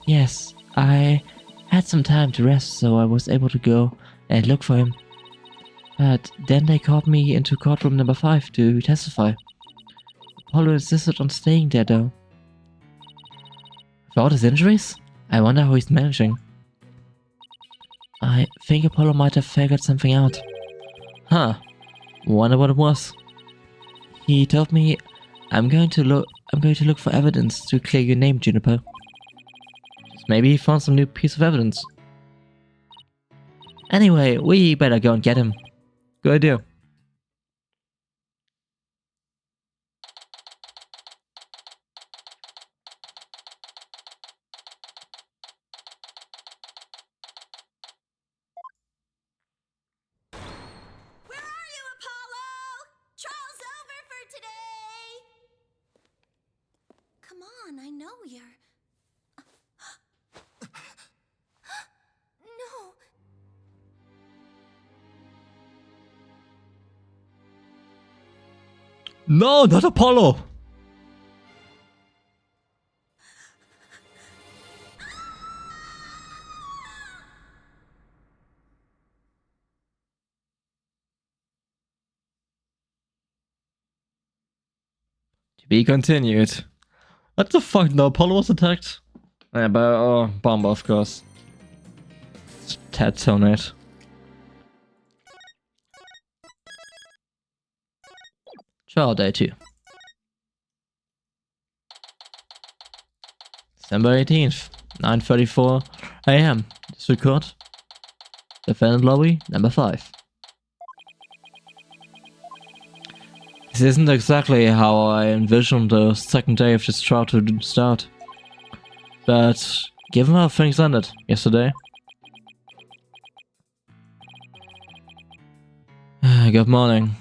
Yes, I had some time to rest, so I was able to go and look for him. But then they called me into courtroom number 5 to testify. Apollo insisted on staying there though. For all his injuries, I wonder how he's managing. I think Apollo might have figured something out. Huh, wonder what it was. He told me I'm going to look for evidence to clear your name, Juniper. Maybe he found some new piece of evidence. Anyway, we better go and get him. Good idea. Where are you, Apollo? Trial's over for today. Come on, I know you're... No. No, not Apollo! To be continued. What the fuck? No, Apollo was attacked? Yeah, by Bomber, of course. It's Ted Sonate. Trial day 2. December 18th, 9:34 AM. District Court. Defendant lobby, number 5. This isn't exactly how I envisioned the second day of this trial to start. But given how things ended yesterday... Good morning.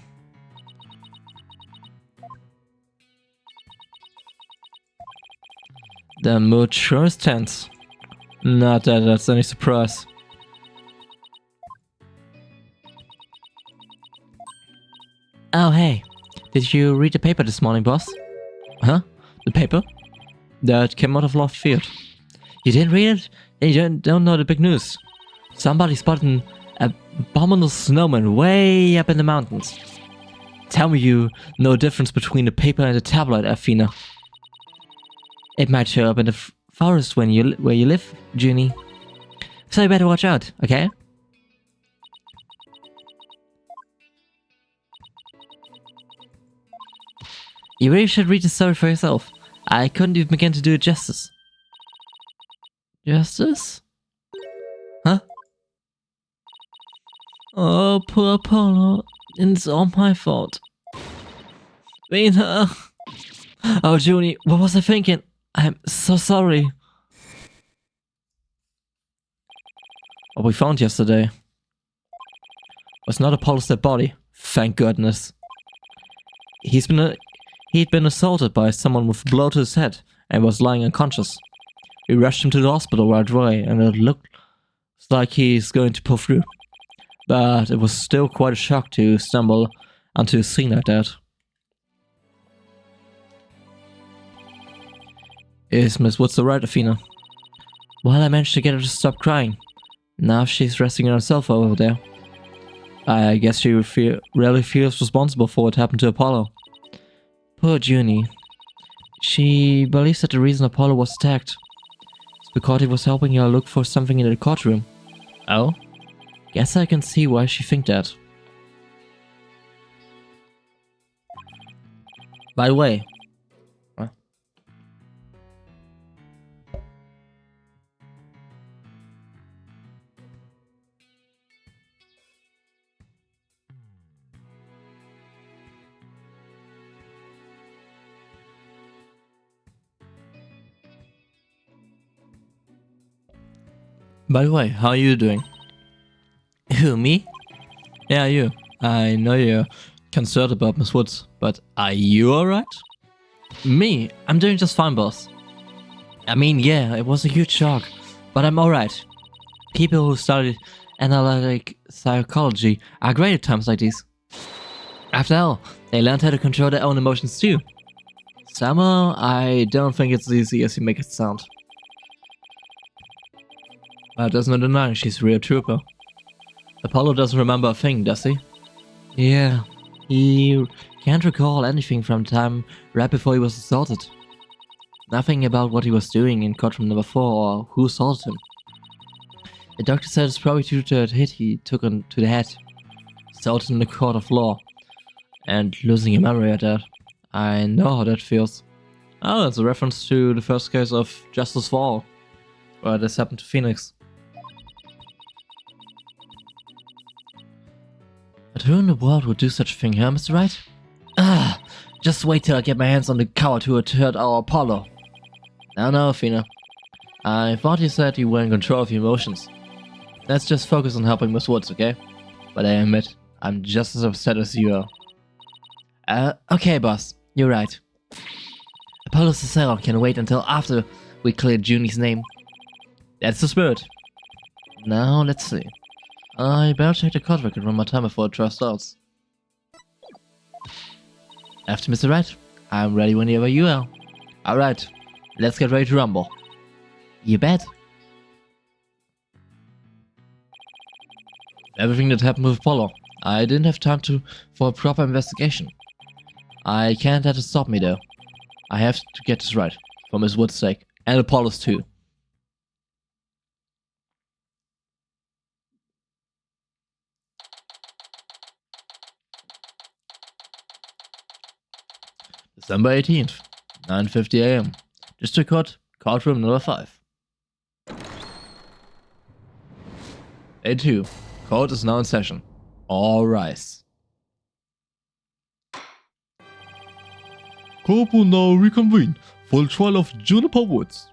The mood sure is tense. Not that that's any surprise. Oh hey, did you read the paper this morning, boss? Huh? The paper? That came out of left field. You didn't read it? Then you don't know the big news. Somebody spotted an abominable snowman way up in the mountains. Tell me you know the difference between the paper and the tabloid, Athena. It might show up in the forest where you live, Junie. So you better watch out, okay? You really should read the story for yourself. I couldn't even begin to do it justice. Justice? Huh? Oh, poor Apollo. It's all my fault. Vina. Oh, Junie, what was I thinking? I'm so sorry. What we found yesterday was not Apollo's dead body, thank goodness. He'd been assaulted by someone with a blow to his head and was lying unconscious. We rushed him to the hospital right away, and it looked like he's going to pull through. But it was still quite a shock to stumble onto a scene like that. Is Miss Woods alright, Athena? Well, I managed to get her to stop crying. Now she's resting on her sofa over there. I guess she really feels responsible for what happened to Apollo. Poor Junie. She believes that the reason Apollo was attacked is because he was helping her look for something in the courtroom. Oh? Guess I can see why she thinks that. By the way... What? By the way, how are you doing? Who, me? Yeah, you. I know you're concerned about Miss Woods, but are you alright? Me? I'm doing just fine, boss. I mean, yeah, it was a huge shock, but I'm alright. People who study analytic psychology are great at times like these. After all, they learned how to control their own emotions too. Somehow, I don't think it's as easy as you make it sound. But there's no denying she's a real trooper. Apollo doesn't remember a thing, does he? Yeah, he can't recall anything from the time right before he was assaulted. Nothing about what he was doing in courtroom number 4 or who assaulted him. The doctor said it's probably due to the hit he took to the head. Assaulted in the court of law. And losing your memory at that. I know how that feels. Oh, that's a reference to the first case of Justice for All, where this happened to Phoenix. But who in the world would do such a thing, huh, Mr. Wright? Ah, just wait till I get my hands on the coward who had hurt our Apollo. No, Athena. I thought you said you were in control of your emotions. Let's just focus on helping Miss Woods, okay? But I admit, I'm just as upset as you are. Okay, boss. You're right. Apollo's asylum can wait until after we clear Junie's name. That's the spirit. Now, let's see. I better check the court record one more time before I try starts. After Mr. Wright, I'm ready whenever you are. Alright, let's get ready to rumble. You bet. Everything that happened with Apollo, I didn't have time for a proper investigation. I can't let it stop me though. I have to get this right, for Miss Wood's sake, and Apollo's too. December 18th, 9:50 AM. District Court, courtroom number 5. Day 2. Court is now in session. All rise. Court will now reconvene for the trial of Juniper Woods.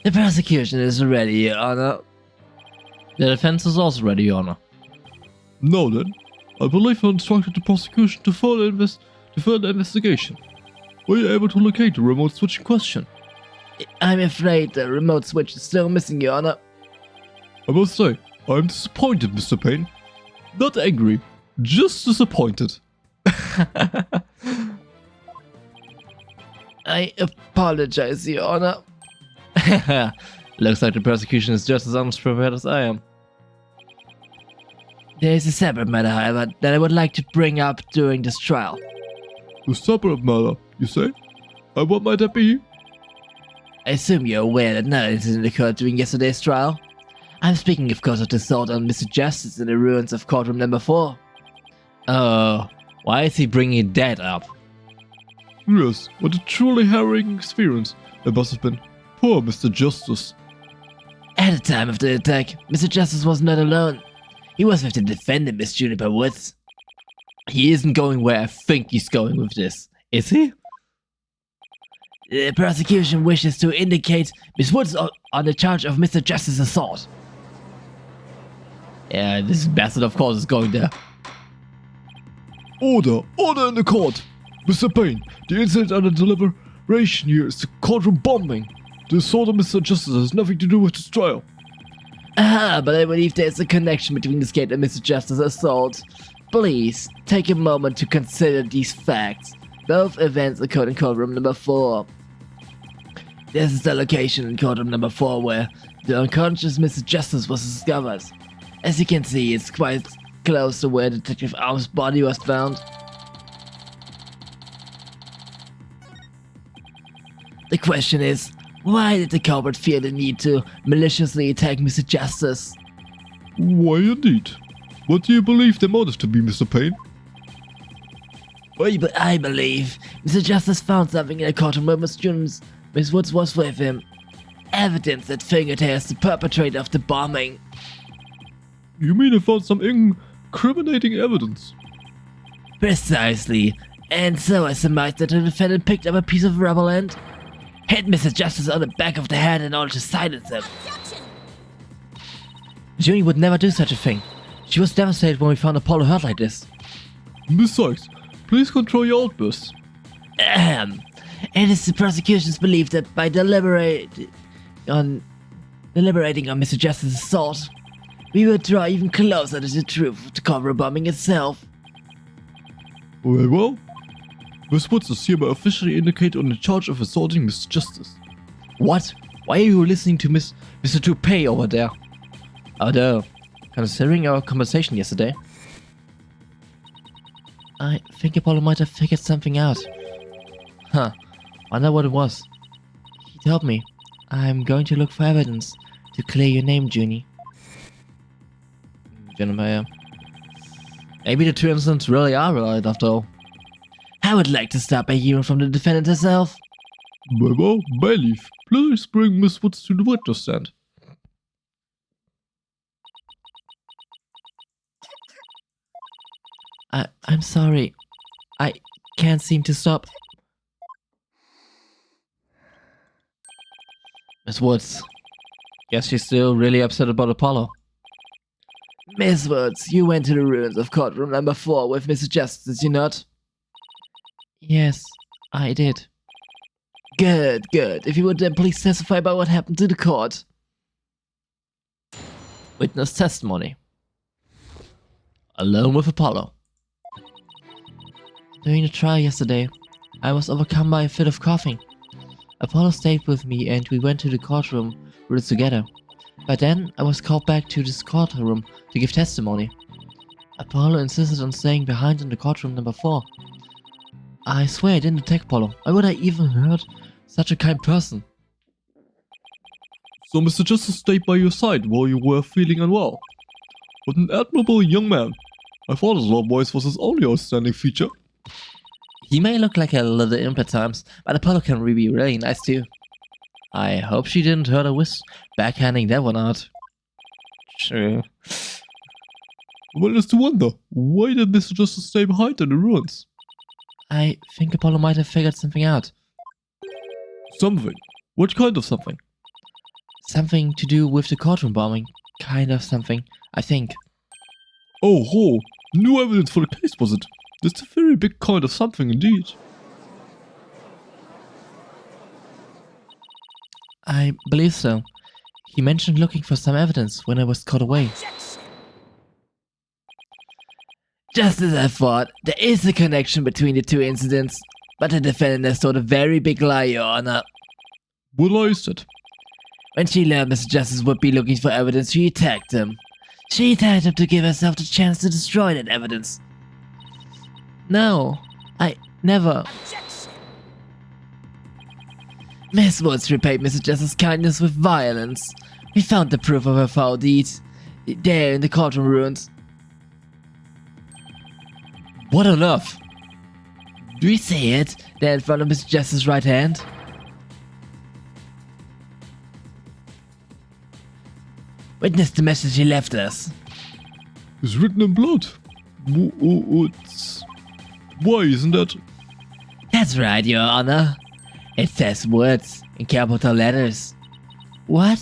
The prosecution is ready, Your Honor. The defense is also ready, Your Honor. Now then, I believe I instructed the prosecution to further investigation. Were you able to locate the remote switch in question? I'm afraid the remote switch is still missing, Your Honor. I must say, I am disappointed, Mr. Payne. Not angry, just disappointed. I apologize, Your Honor. Looks like the prosecution is just as unprepared as I am. There is a separate matter, however, that I would like to bring up during this trial. A separate matter, you say? And what might that be? I assume you're aware that another incident occurred during yesterday's trial. I'm speaking, of course, of the assault on Mr. Justice in the ruins of courtroom number 4. Oh, why is he bringing that up? Yes, what a truly harrowing experience it must have been. Poor Mr. Justice. At the time of the attack, Mr. Justice was not alone. He was with the defendant, Miss Juniper Woods. He isn't going where I think he's going with this, is he? The prosecution wishes to indicate Miss Woods on the charge of Mr. Justice assault. Yeah, this bastard of course is going there. Order! Order in the court! Mr. Payne, the incident under deliberation here is the courtroom bombing. The assault of Mr. Justice has nothing to do with this trial. Aha, but I believe there's a connection between this case and Mr. Justice's assault. Please, take a moment to consider these facts. Both events occurred in courtroom number 4. This is the location in courtroom number 4 where the unconscious Mr. Justice was discovered. As you can see, it's quite close to where Detective Arm's body was found. The question is, why did the culprit feel the need to maliciously attack Mr. Justice? Why indeed? What do you believe the motive to be, Mr. Payne? I believe Mr. Justice found something in the courtroom where Miss Woods was with him. Evidence that fingered her as the perpetrator of the bombing. You mean I found some incriminating evidence? Precisely. And so I surmised that the defendant picked up a piece of rubber and hit Mr. Justice on the back of the head in order to silence him. Objection! Junie would never do such a thing. She was devastated when we found Apollo hurt like this. Besides, please control your outbursts. Ahem. It is the prosecution's belief that by deliberating on Mr. Justice's assault, we would draw even closer to the truth of the cover bombing itself. Very well. Miss Woods is hereby officially indicated on the charge of assaulting Mr. Justice. What? Why are you listening to Mr. Toupee over there? Although, considering our conversation yesterday, I think Apollo might have figured something out. Huh. Wonder what it was. He told me, I'm going to look for evidence to clear your name, Junie. Jennifer, maybe the two incidents really are related after all. I would like to start by hearing from the defendant herself. Very well, bailiff, please bring Miss Woods to the witness stand. I'm sorry. I can't seem to stop. Miss Woods. Guess she's still really upset about Apollo. Miss Woods, you went to the ruins of courtroom number 4 with Mr. Justice, did you not? Yes, I did. Good, good. If you would then please testify about what happened to the court. Witness testimony. Alone with Apollo. During the trial yesterday, I was overcome by a fit of coughing. Apollo stayed with me and we went to the courtroom together. By then, I was called back to this courtroom to give testimony. Apollo insisted on staying behind in the courtroom number 4. I swear I didn't attack Apollo. Why would I even hurt such a kind person? So Mr. Justice stayed by your side while you were feeling unwell. What an admirable young man. My father's law voice was his only outstanding feature. He may look like a little imp at times, but Apollo can be really nice too. I hope she didn't hurt her with backhanding that one out. True. Well, it's to wonder, why did Mr. Justice stay behind in the ruins? I think Apollo might have figured something out. Something? What kind of something? Something to do with the courtroom bombing. Kind of something, I think. Oh ho! New evidence for the case, was it? That's a very big kind of something indeed. I believe so. He mentioned looking for some evidence when I was caught away. Just as I thought, there is a connection between the two incidents, but the defendant has told a very big lie, Your Honor. What lie is that? When she learned Mr. Justice would be looking for evidence, she attacked him. She attacked him to give herself the chance to destroy that evidence. No, I never. Miss Woods repaid Mr. Justice's kindness with violence. We found the proof of her foul deed there in the courtroom ruins. What on earth? Do you see it there in front of Mr. Justice's right hand? Witness the message he left us. It's written in blood. Why isn't that? That's right, Your Honor. It says words in capital letters. What?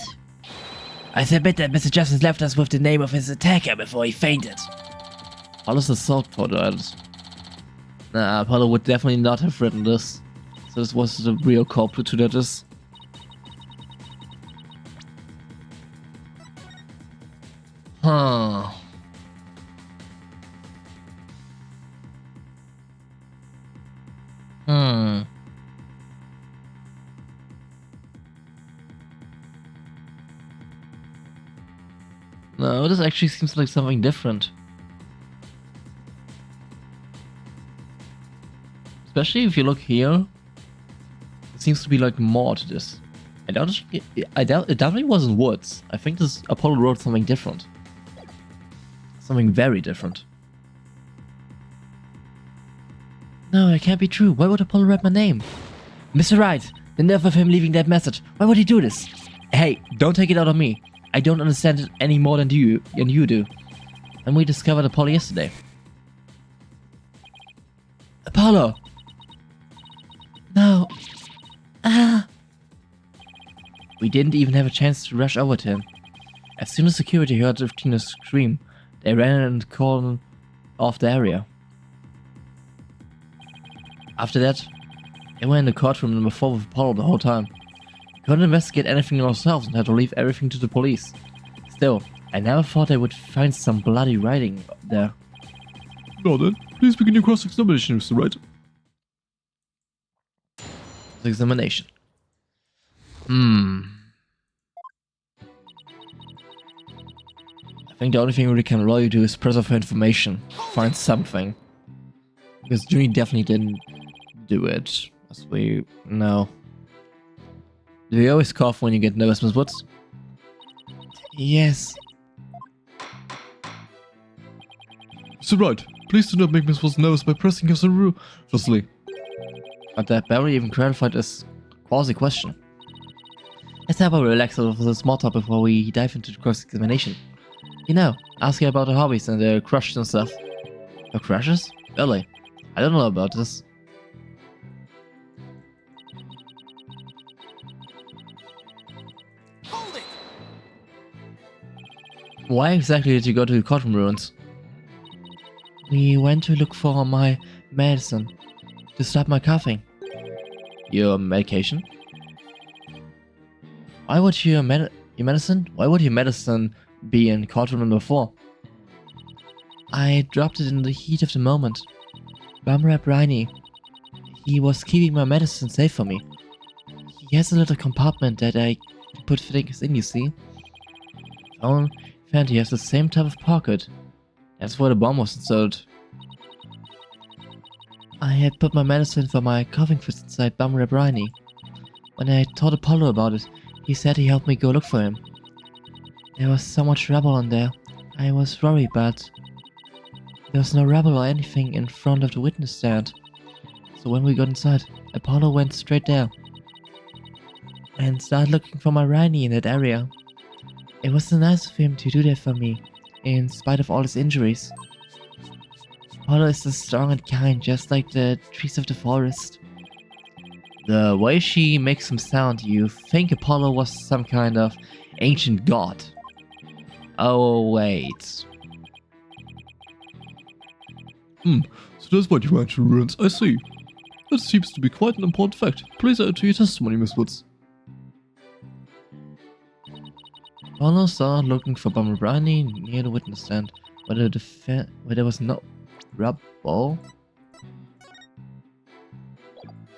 I submit that Mr. Justice left us with the name of his attacker before he fainted. Apollo's assault photo edit. Nah, Apollo would definitely not have written this. So this was the real culprit to that. Huh. No, this actually seems like something different. Especially if you look here, it seems to be like more to this. I doubt it definitely wasn't Woods. I think this Apollo wrote something different. Something very different. No, it can't be true. Why would Apollo write my name? Mr. Wright, the nerve of him leaving that message. Why would he do this? Hey, don't take it out on me. I don't understand it any more than you do. And we discovered Apollo yesterday. Apollo! No. Ah! We didn't even have a chance to rush over to him. As soon as security heard Tina's scream, they ran and called off the area. After that, they were in the courtroom number 4 with Apollo the whole time. Couldn't investigate anything ourselves and had to leave everything to the police. Still, I never thought they would find some bloody writing there. Now then, please begin your cross-examination, Mr. Wright. Examination. I think the only thing we can really do is preserve her information. Find something. Because Junie definitely didn't do it, as we know. Do you always cough when you get nervous, Miss Woods? Yes. Mr. Wright, please do not make Miss Woods nervous by pressing her so ruthlessly. But that barely even clarified this quasi-question. Let's have a relax over the small talk before we dive into the cross-examination. You know, ask her about her hobbies and their crushes and stuff. Her crushes? Really? I don't know about this. Hold it! Why exactly did you go to the courtroom ruins? We went to look for my medicine to stop my coughing. Your medication? Why would your medicine? Why would your medicine be in courtroom number 4? I dropped it in the heat of the moment. Bumrap Riney. He was keeping my medicine safe for me. He has a little compartment that I put things in, you see. Found he has the same type of pocket. That's where the bomb was inserted. I had put my medicine for my coughing fits inside Bumrap Riney. When I told Apollo about it, he said he helped me go look for him. There was so much rubble on there. I was worried, but there was no rubble or anything in front of the witness stand. So when we got inside, Apollo went straight there and started looking for my Riney in that area. It was so nice of him to do that for me, in spite of all his injuries. Apollo is so strong and kind, just like the trees of the forest. The way she makes him sound, you think Apollo was some kind of ancient god. Oh wait. So that's why you went to ruins, I see. That seems to be quite an important fact. Please add to your testimony, Miss Woods. Apollo started looking for Bummer Briny near the witness stand, where there was no rubble.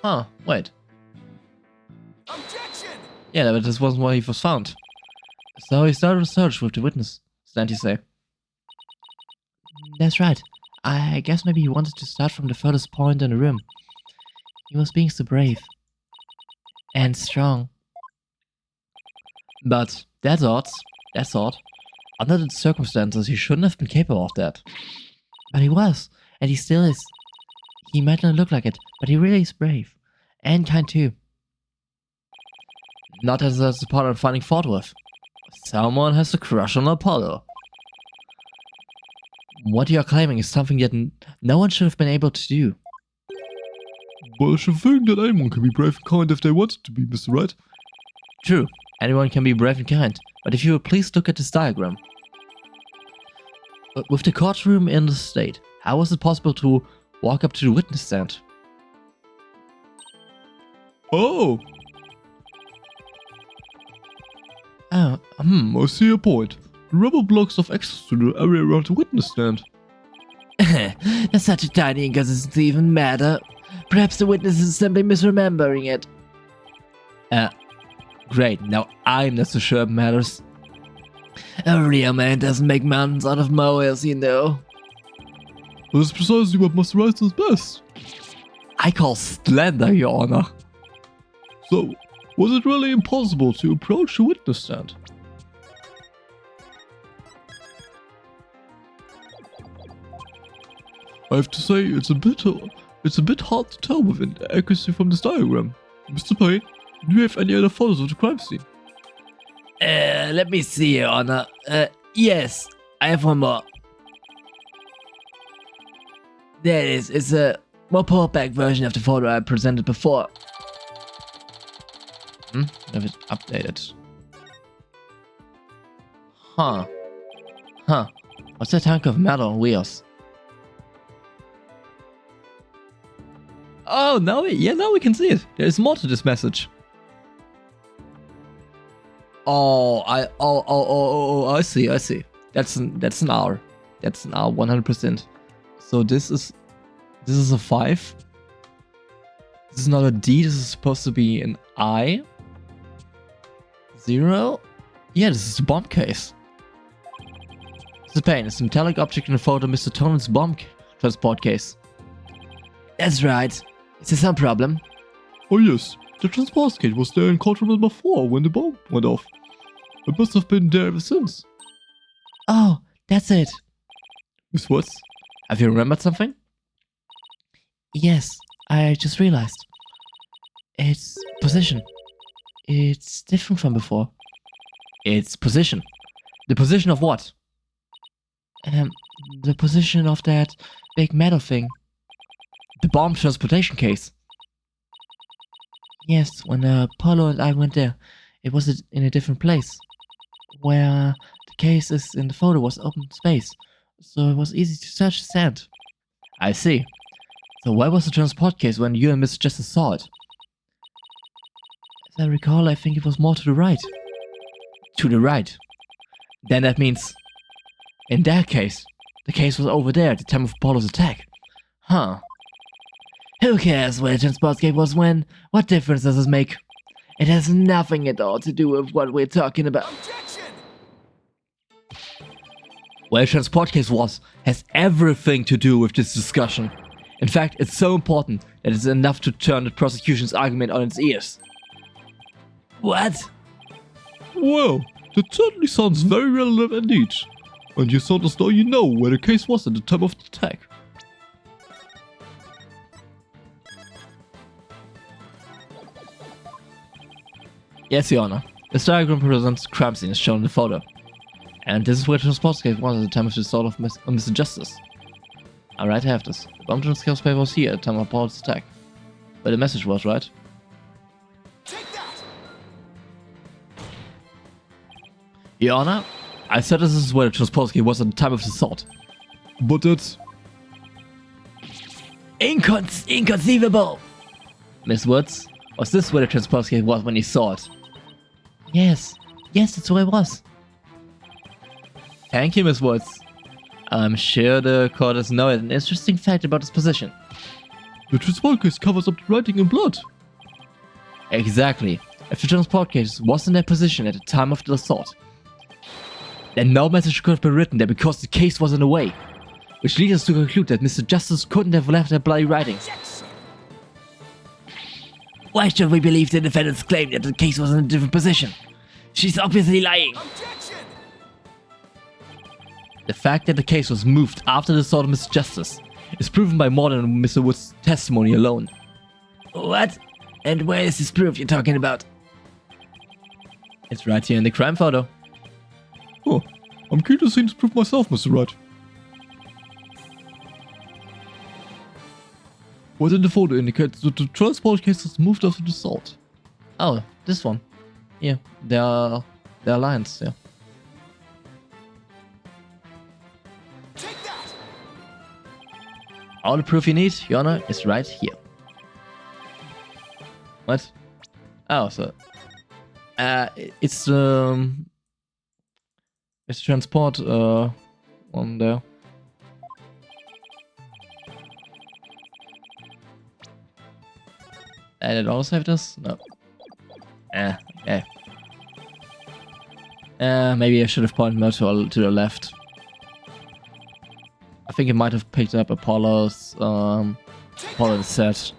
Huh, wait. Objection! Yeah, but this wasn't where he was found. So he started a search with the witness stand, you say? That's right. I guess maybe he wanted to start from the furthest point in the room. He was being so brave. And strong. But that's odd. That's odd. Under the circumstances, he shouldn't have been capable of that. But he was. And he still is. He might not look like it, but he really is brave. And kind too. Not as a part I'm finding fault with. Someone has a crush on Apollo. What you are claiming is something that no one should have been able to do. But I should think that anyone can be brave and kind if they wanted to be, Mr. Wright. True, anyone can be brave and kind, but if you would please look at this diagram. With the courtroom in the state, how was it possible to walk up to the witness stand? Oh! Oh, I see your point. The rubble blocks off access to the area around the witness stand. That's such a tiny ink, doesn't even matter. Perhaps the witness is simply misremembering it. Great, now I'm not so sure it matters. A real man doesn't make mountains out of molehills, you know. That's precisely what Mr. Wright does best. I call slender, Your Honor. So, was it really impossible to approach the witness stand? I have to say, it's a bit hard to tell with accuracy from this diagram. Mr. Payne, do you have any other photos of the crime scene? Let me see, Your Honor. Yes, I have one more. There it is. It's a more pulled back version of the photo I presented before. Have it updated. Huh. What's that hunk of metal on wheels? Oh, now we can see it. There's more to this message. Oh, I see. That's an R. That's an R 100%. So this is a 5. This is not a D, this is supposed to be an I. 0? Yeah, this is a bomb case. Mr. Payne, it's a metallic object in the photo of Mr. Tonan's bomb transport case. That's right. Is there some problem? Oh yes, the transport case was there in courtroom number 4 when the bomb went off. It must have been there ever since. Oh, that's it. Miss Watts? Have you remembered something? Yes, I just realized. Its position. It's different from before. Its position. The position of what? The position of that big metal thing. The bomb transportation case. Yes, when Apollo and I went there, it was in a different place. Where the case is in the photo was open space, so it was easy to search the sand. I see. So where was the transport case when you and Mr. Justice saw it? As I recall, I think it was more to the right. To the right? Then that means... in that case, the case was over there at the time of Apollo's attack. Huh. Who cares where the transport case was when? What difference does it make? It has nothing at all to do with what we're talking about. Objection! Where the transport case was has everything to do with this discussion. In fact, it's so important that it's enough to turn the prosecution's argument on its ears. What? Well, that certainly sounds very relevant indeed. And you sound as though you know where the case was at the time of the attack. Yes, Your Honor. This diagram represents the crime scene as shown in the photo. And this is where the transport case was at the time of the assault of Mr. Justice. Alright, I have this. The bomb transport case was here at the time of Apollo's attack. But the message was, right? Take that! Your Honor, I said this is where the transport case was at the time of the assault. But that's... Inconceivable! Miss Woods, was this where the transport case was when you saw it? Yes, that's where it was. Thank you, Miss Woods. I'm sure the court has known an interesting fact about its position. the transport case covers up the writing in blood. Exactly. If the transport case was in their position at the time of the assault, then no message could have been written there because the case was in the way. Which leads us to conclude that Mr. Justice couldn't have left their bloody writings. Why should we believe the defendant's claim that the case was in a different position? She's obviously lying. Objection! The fact that the case was moved after the assault of Mr. Justice is proven by more than Mr. Wood's testimony alone. What? And where is this proof you're talking about? It's right here in the crime photo. Oh, I'm keen to see this proof myself, Mr. Wright. What in the photo indicates that the transport case is moved off to the south. Oh, this one. Yeah, they're lines, yeah. Take that! All the proof you need, Your Honor, is right here. What? Oh, so... it's transport, one there. Did it also have this? No. Yeah. Maybe I should have pointed more to the left. I think it might have picked up Apollo's set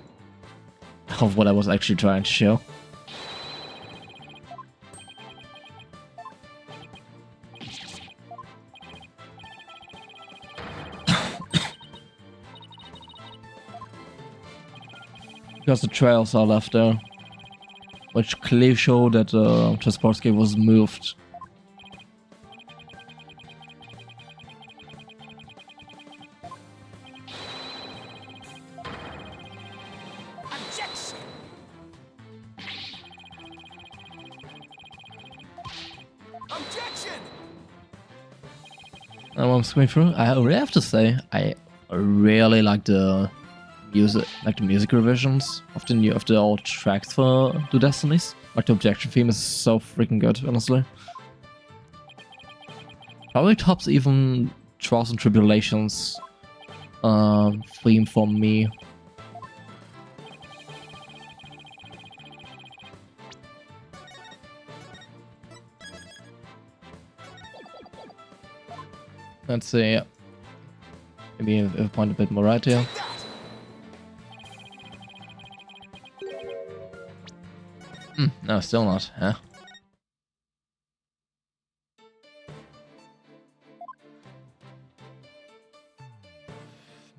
of what I was actually trying to show. Because the trails are left there, which clearly show that the transport cave was moved. Objection! Objection! And I'm scrolling through. I really have to say, I really like the music revisions of the old tracks for the Destinies. Like the objection theme is so freaking good, honestly. Probably tops even Trials and Tribulations theme for me. Let's see. Maybe if I point a bit more right here. No, still not, huh?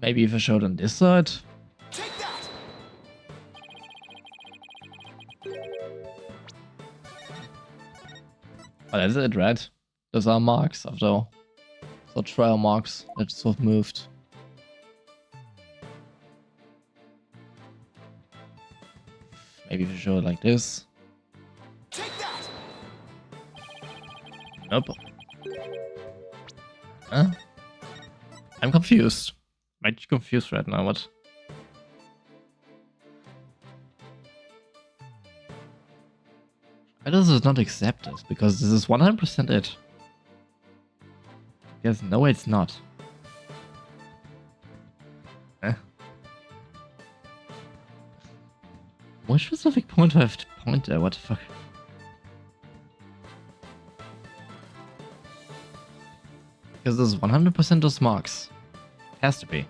Maybe if I showed on this side? Take that! Oh, that's it, right? Those are marks, after all. So trail marks that sort of moved. Maybe if I show it like this. Take that! Nope. Huh? I'm confused. Might be confused right now, what? Why does it not accept this? Because this is 100% it. Yes, no, it's not. Huh? What specific point do I have to point there? What the fuck? Because this is 100% those marks. Has to be.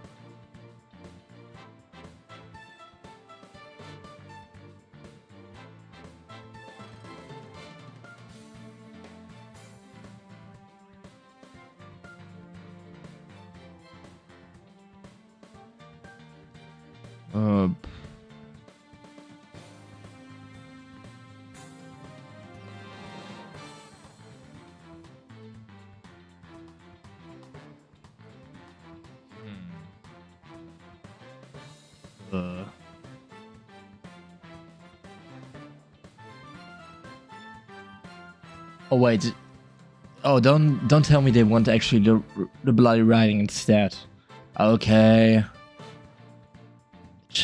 Uh, uh, oh wait. Oh, don't tell me they want actually the bloody writing instead. Okay.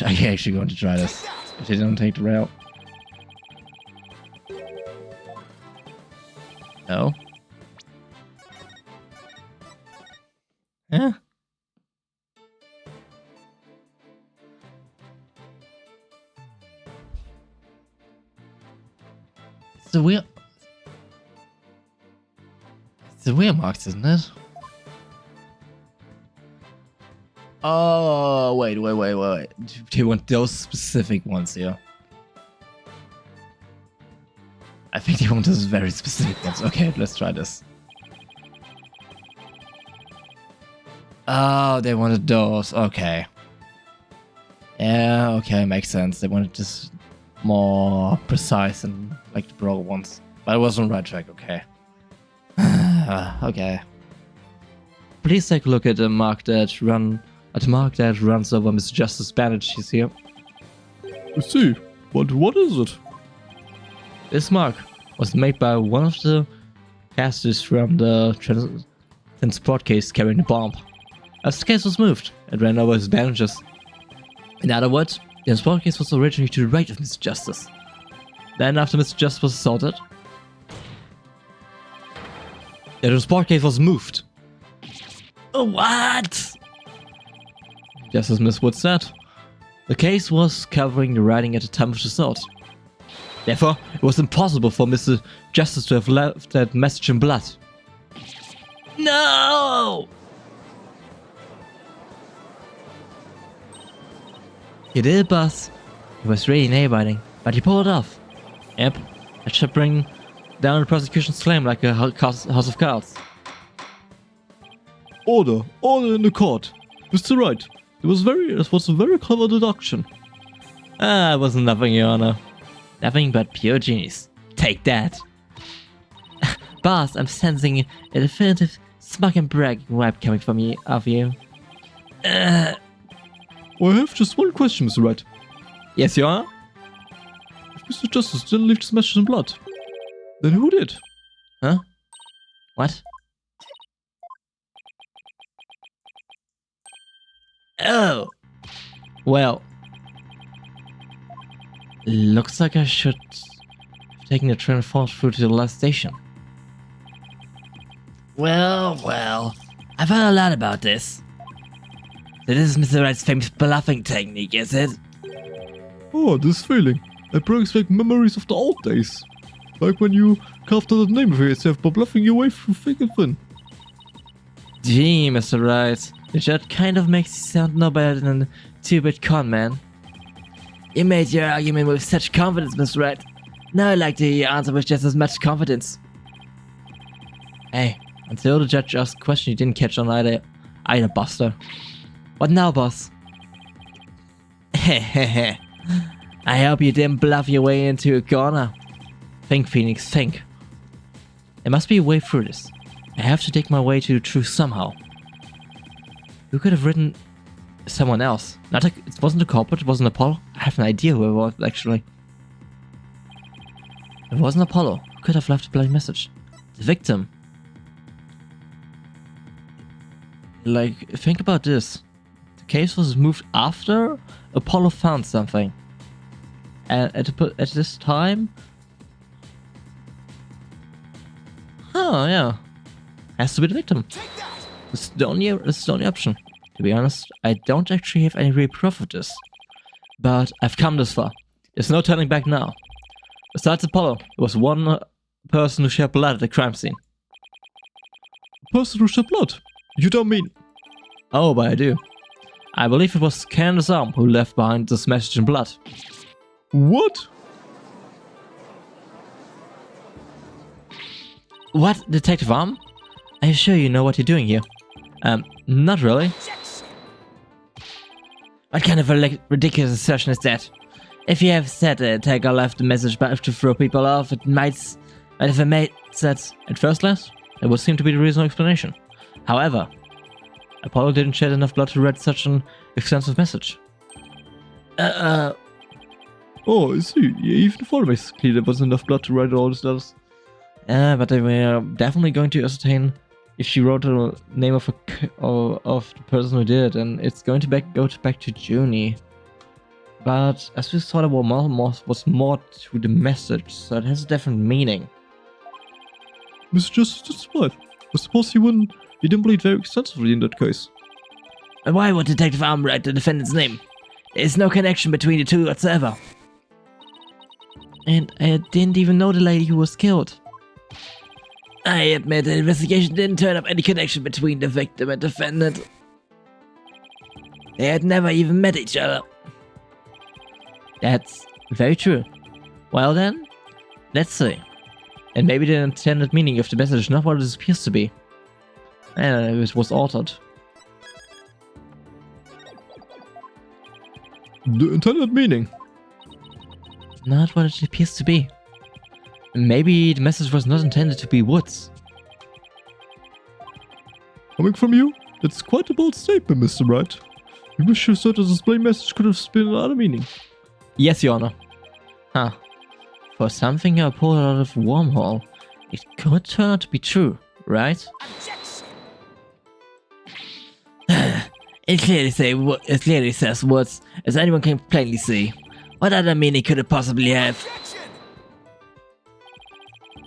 I'm actually going to try this. If they don't take the route. No. Yeah. It's the wheel. It's the wheel marks, isn't it? Oh, wait. They want those specific ones here. I think they want those very specific ones. Okay, let's try this. Oh, they wanted those. Okay. Yeah, okay, makes sense. They wanted just more precise and like the broad ones. But I was on the right track, okay. Okay. Please take a look at the mark that run A mark that runs over Mr. Justice's bandage is here. I see. But what is it? This mark was made by one of the casters from the transport case carrying the bomb. As the case was moved, it ran over his bandages. In other words, the transport case was originally to the right of Mr. Justice. Then, after Mr. Justice was assaulted, the transport case was moved. What? Just as Miss Wood said, the case was covering the writing at the time of the assault. Therefore, it was impossible for Mr. Justice to have left that message in blood. No! You did, boss. It was really nail-biting, but you pulled it off. Yep, that should bring down the prosecution's claim like a house of cards. Order! Order in the court! Mr. Wright, it was a very clever deduction. Ah, it wasn't nothing, Your Honor. Nothing but pure genius. Take that. Boss, I'm sensing a definitive smug and bragging vibe coming from you, of you. I have just one question, Mr. Wright. Yes, Your Honor? If Mr. Justice didn't leave this message in blood, then who did? Huh? What? Oh! Well... Looks like I should have taken the train forward through to the last station. Well, I've heard a lot about this. So this is Mr. Wright's famous bluffing technique, is it? Oh, this feeling. It brings back memories of the old days. Like when you carved out the name of yourself by bluffing your way through thick and thin. Gee, Mr. Wright, the judge kind of makes you sound no better than a two-bit con man. You made your argument with such confidence, Mr. Wright. Now I'd like to hear your answer with just as much confidence. Hey, until the judge asked a question you didn't catch on either, Buster. What now, boss? Hehehe. I hope you didn't bluff your way into a corner. Think, Phoenix, think. There must be a way through this. I have to dig my way to the truth somehow. You could have written someone else. It wasn't a corporate, it wasn't Apollo. I have an idea who it was, actually. It wasn't Apollo. Who could have left a bloody message? The victim. Like, think about this. The case was moved after Apollo found something. And at this time... Oh, yeah. Has to be the victim. This is the only option. To be honest, I don't actually have any real proof of this. But I've come this far. There's no turning back now. Besides Apollo, there was one person who shed blood at the crime scene. A person who shed blood? You don't mean... Oh, but I do. I believe it was Candace Arm who left behind this message in blood. What? What, Detective Arm? Are you sure you know what you're doing here? Not really. What kind of a ridiculous assertion is that? If you have said the attacker left a message to throw people off, it might have made sense. At first glance, it would seem to be the reasonable explanation. However, Apollo didn't shed enough blood to write such an extensive message. Oh, I see. Yeah, even for basically there wasn't enough blood to write all these letters. But they were definitely going to ascertain if she wrote the name of the person who did it, and it's going to go back to Junie. But as we saw, there was more to the message, so it has a different meaning. Mr. Justice is right. I suppose he didn't bleed very extensively in that case. And why would Detective Arm write the defendant's name? There's no connection between the two whatsoever. And I didn't even know the lady who was killed. I admit the investigation didn't turn up any connection between the victim and defendant. They had never even met each other. That's very true. Well then, let's see. And maybe the intended meaning of the message is not what it appears to be. And it was altered. The intended meaning? Not what it appears to be. Maybe the message was not intended to be Woods. Coming from you, that's quite a bold statement, Mr. Wright. You wish you thought the display message could have been another meaning. Yes, Your Honor. Huh. For something I pulled out of wormhole, it could turn out to be true, right? Objection! It clearly says words, as anyone can plainly see. What other meaning could it possibly have? Objection!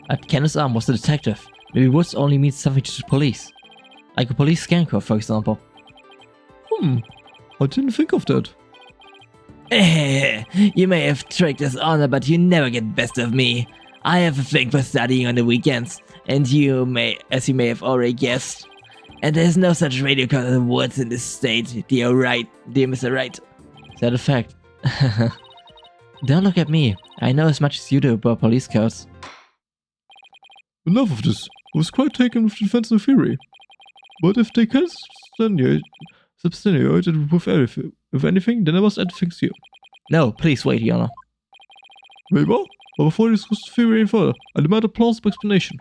At Kenneth's arm was the detective. Maybe words only means something to the police. Like a police scan code, for example. I didn't think of that. You may have tricked us, Honor, but you never get the best of me. I have a thing for studying on the weekends, and as you may have already guessed. And there's no such radio code as words in this state, dear Wright, dear Mr. Wright. Is that a fact? Don't look at me. I know as much as you do about police codes. Enough of this. I was quite taken with the defensive theory. But if they can't substantiate it with anything, then I must add things here. No, please wait, Your Honor. Maybe, but before I discuss the theory any further, I demand a plausible explanation.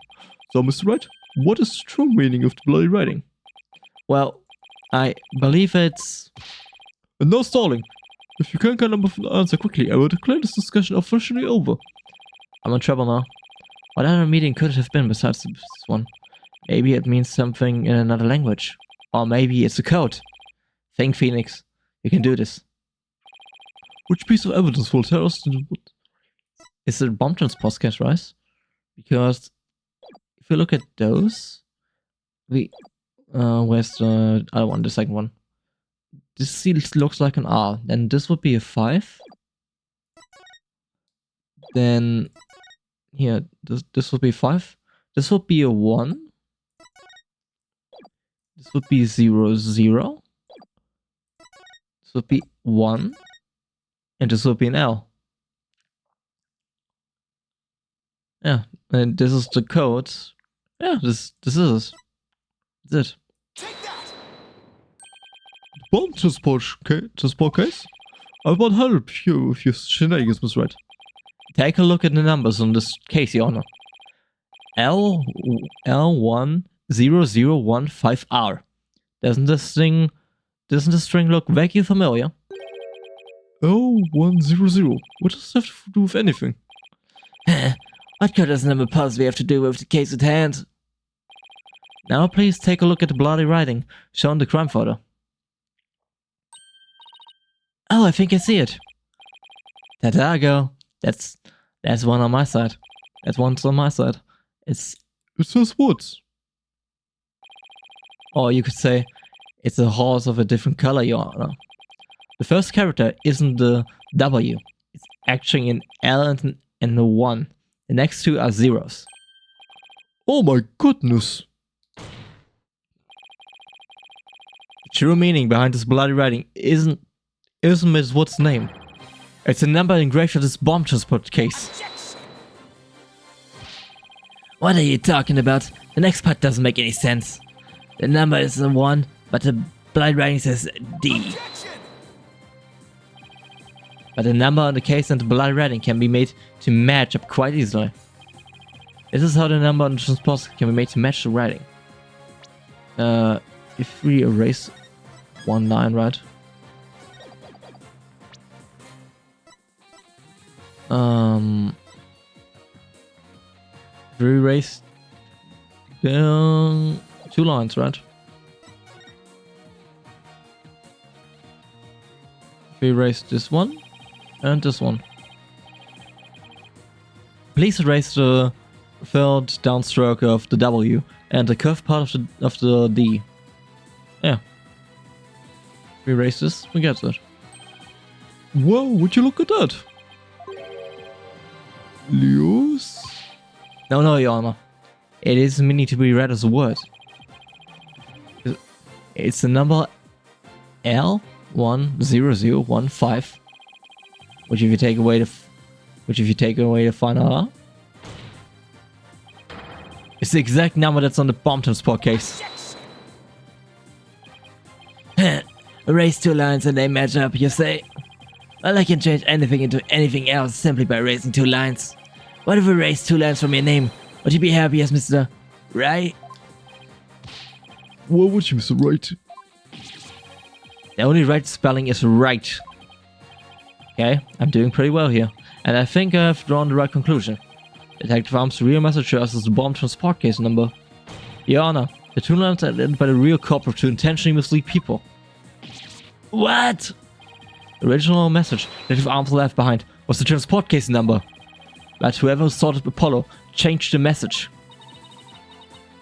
So, Mr. Wright, what is the true meaning of the bloody writing? Well, I believe it's... And no stalling. If you can't get an answer quickly, I will declare this discussion officially over. I'm in trouble now. What other meaning could it have been besides this one? Maybe it means something in another language. Or maybe it's a code. Think, Phoenix. You can do this. Which piece of evidence will tell us what? Is it bomb transport case, right? Because if you look at those, where's the other one, the second one? This looks like an R. Then this would be a 5. Then here, this would be 5. This would be a 1. This would be 0, 0. This would be 1. And this would be an L. Yeah, and this is the code. Yeah, this is it. That's it. Take that! Bomb transport case? I won't help you with your shenanigans, Miss Wright. Take a look at the numbers on this case, Your Honor. L100115R. Doesn't this string look vaguely familiar? L100. What does that have to do with anything? What could this number possibly have to do with the case at hand? Now please take a look at the bloody writing shown in the crime photo. Oh, I think I see it. There I go. That's one on my side. That's one on my side. It says what? Or you could say it's a horse of a different color, Your Honor. The first character isn't the W. It's actually an L and a 1. The next two are zeros. Oh my goodness! The true meaning behind this bloody writing isn't Miss Wood's name. It's a number engraved on this bomb transport case. Objection! What are you talking about? The next part doesn't make any sense. The number is a 1, but the bloody writing says D. Objection! But the number on the case and the bloody writing can be made to match up quite easily. This is how the number on the transport can be made to match the writing. If we erase 1 line, right? If we erase down 2 lines, right? If we erase this one and this one. Please erase the third downstroke of the W and the curved part of the D. Yeah. If we erase this, we get that. Whoa, would you look at that? Leos? No, Your Honor. It is meaning to be read as a word. It's the number L10015. Which if you take away the final R, it's the exact number that's on the bomb transport case. Erase 2 lines and they match up, you say? Well, I can change anything into anything else simply by erasing 2 lines. What if we erase 2 lines from your name? Would you be happy as Mr. Wright? What would you, Mr. Wright? The only right spelling is Wright. Okay, I'm doing pretty well here. And I think I've drawn the right conclusion. Detective Arm's real message shows us the bomb transport case number. Your Honor, the two lines are edited by the real culprit to intentionally mislead people. What? The original message Detective Arms left behind was the transport case number. But whoever sorted Apollo changed the message.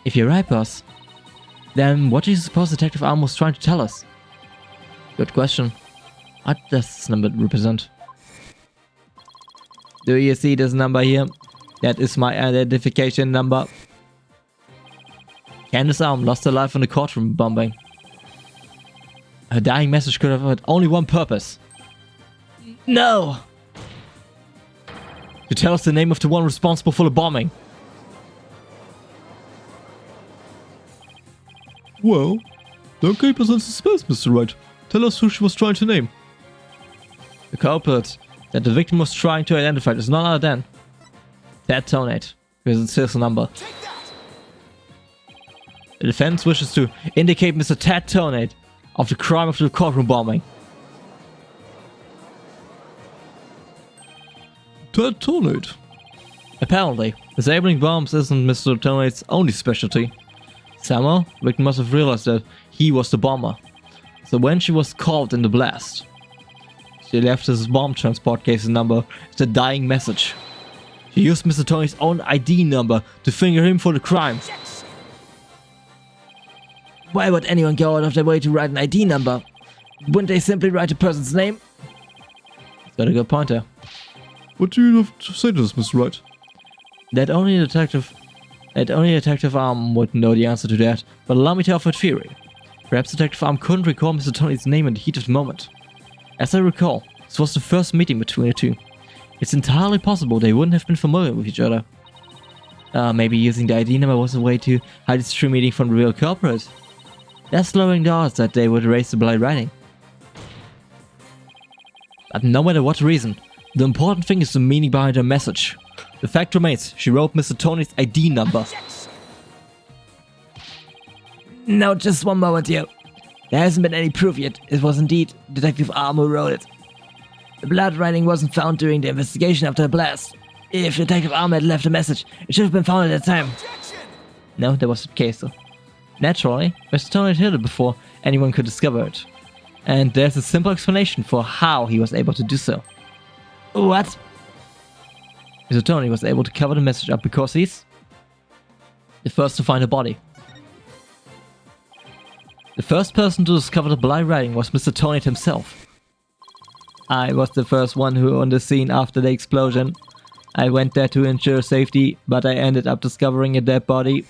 If you're right, boss, then what do you suppose Detective Arm was trying to tell us? Good question. What does this number represent? Do you see this number here? That is my identification number. Candace Arm lost her life in the courtroom bombing. Her dying message could have had only one purpose. No! To tell us the name of the one responsible for the bombing. Well, don't keep us in suspense, Mr. Wright. Tell us who she was trying to name. The culprit that the victim was trying to identify is none other than Ted Tonate, because it's his number. Take that! The defense wishes to indicate Mr. Ted Tonate of the crime of the courtroom bombing. Ted Tonate. Apparently, disabling bombs isn't Mr. Tonate's only specialty. Somehow, the victim must have realized that he was the bomber. So when she was caught in the blast, she left his bomb transport case number as a dying message. She used Mr. Tony's own ID number to finger him for the crime. Why would anyone go out of their way to write an ID number? Wouldn't they simply write a person's name? Got a good point there. What do you have to say to this, Mr. Wright? That only Detective Arm would know the answer to that, but allow me to offer a theory. Perhaps Detective Arm couldn't recall Mr. Tony's name in the heat of the moment. As I recall, this was the first meeting between the two. It's entirely possible they wouldn't have been familiar with each other. Maybe using the ID number was a way to hide this true meeting from the real culprit. That's lowering the odds that they would erase the bloody writing. But no matter what the reason, the important thing is the meaning behind her message. The fact remains, she wrote Mr. Tony's ID number. No, just one moment here. There hasn't been any proof yet. It was indeed Detective Arm who wrote it. The blood writing wasn't found during the investigation after the blast. If Detective Arm had left a message, it should have been found at that time. Objection! No, that was the case though. Naturally, Mr. Tony had hid it before anyone could discover it. And there's a simple explanation for how he was able to do so. What? Mr. Tony was able to cover the message up because he's the first to find a body. The first person to discover the bloody writing was Mr. Tony himself. I was the first one who on the scene after the explosion. I went there to ensure safety, but I ended up discovering a dead body.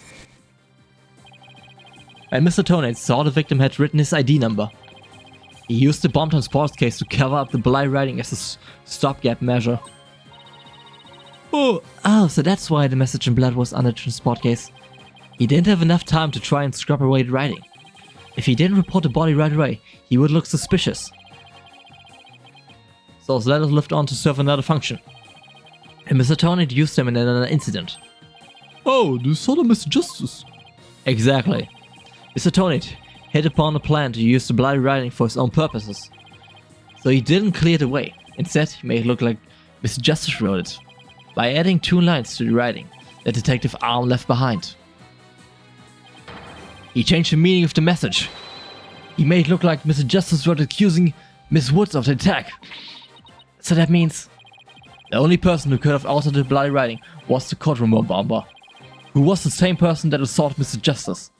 And Mr. Tony saw the victim had written his ID number. He used the bomb transport case to cover up the bloody writing as a stopgap measure. Oh, so that's why the message in blood was under the transport case. He didn't have enough time to try and scrub away the writing. If he didn't report the body right away, he would look suspicious. So his letters lived on to serve another function. And Mr. Tony used them in another incident. Oh, you saw the Mr. Justice. Exactly. Mr. Tony hit upon a plan to use the bloody writing for his own purposes. So he didn't clear it away. Instead, he made it look like Mr. Justice wrote it, by adding 2 lines to the writing that Detective Arm left behind. He changed the meaning of the message. He made it look like Mr. Justice wrote accusing Miss Woods of the attack. So that means the only person who could have altered the bloody writing was the courtroom bomber, who was the same person that assaulted Mr. Justice.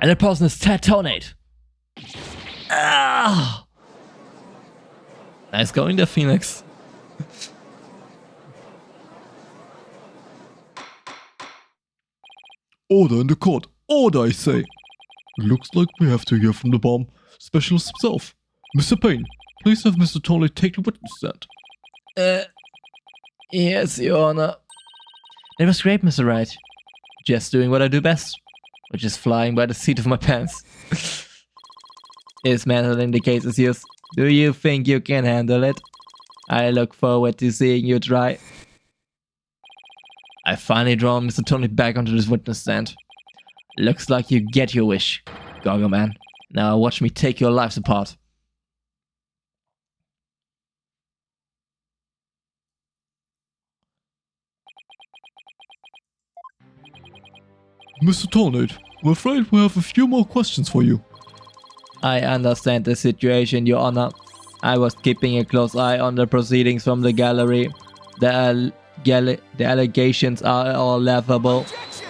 And that person is Ted Tonate. Ah! Nice going there, Phoenix. Order in the court. Order, I say. It looks like we have to hear from the bomb specialist himself. Mr. Payne, please have Mr. Tonley take the witness stand. Yes, Your Honor. That was great, Mr. Wright. Just doing what I do best, which is flying by the seat of my pants. Is handling the case is yours. Do you think you can handle it? I look forward to seeing you try. I finally drawn Mr. Tony back onto this witness stand. Looks like you get your wish, Goggle Man. Now watch me take your lives apart. Mr. Tornado, I'm afraid we have a few more questions for you. I understand the situation, Your Honor. I was keeping a close eye on the proceedings from the gallery. The allegations are all laughable. Objection!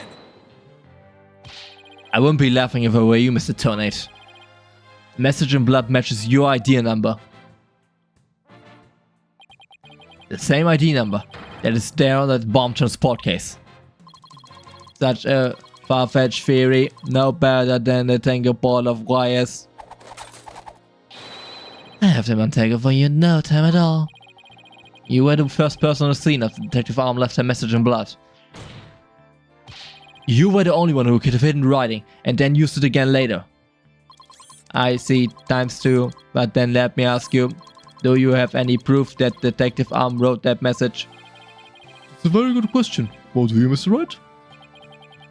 I wouldn't be laughing if I were you, Mr. Tornado. Message in blood matches your ID number. The same ID number that is there on that bomb transport case. Such a far-fetched theory, no better than the tangle ball of wires. I have them on tangle for you in no time at all. You were the first person on the scene after Detective Arm left her message in blood. You were the only one who could have hidden writing and then used it again later. I see, ×2, but then let me ask you, do you have any proof that Detective Arm wrote that message? It's a very good question. What do you, Mr. Wright?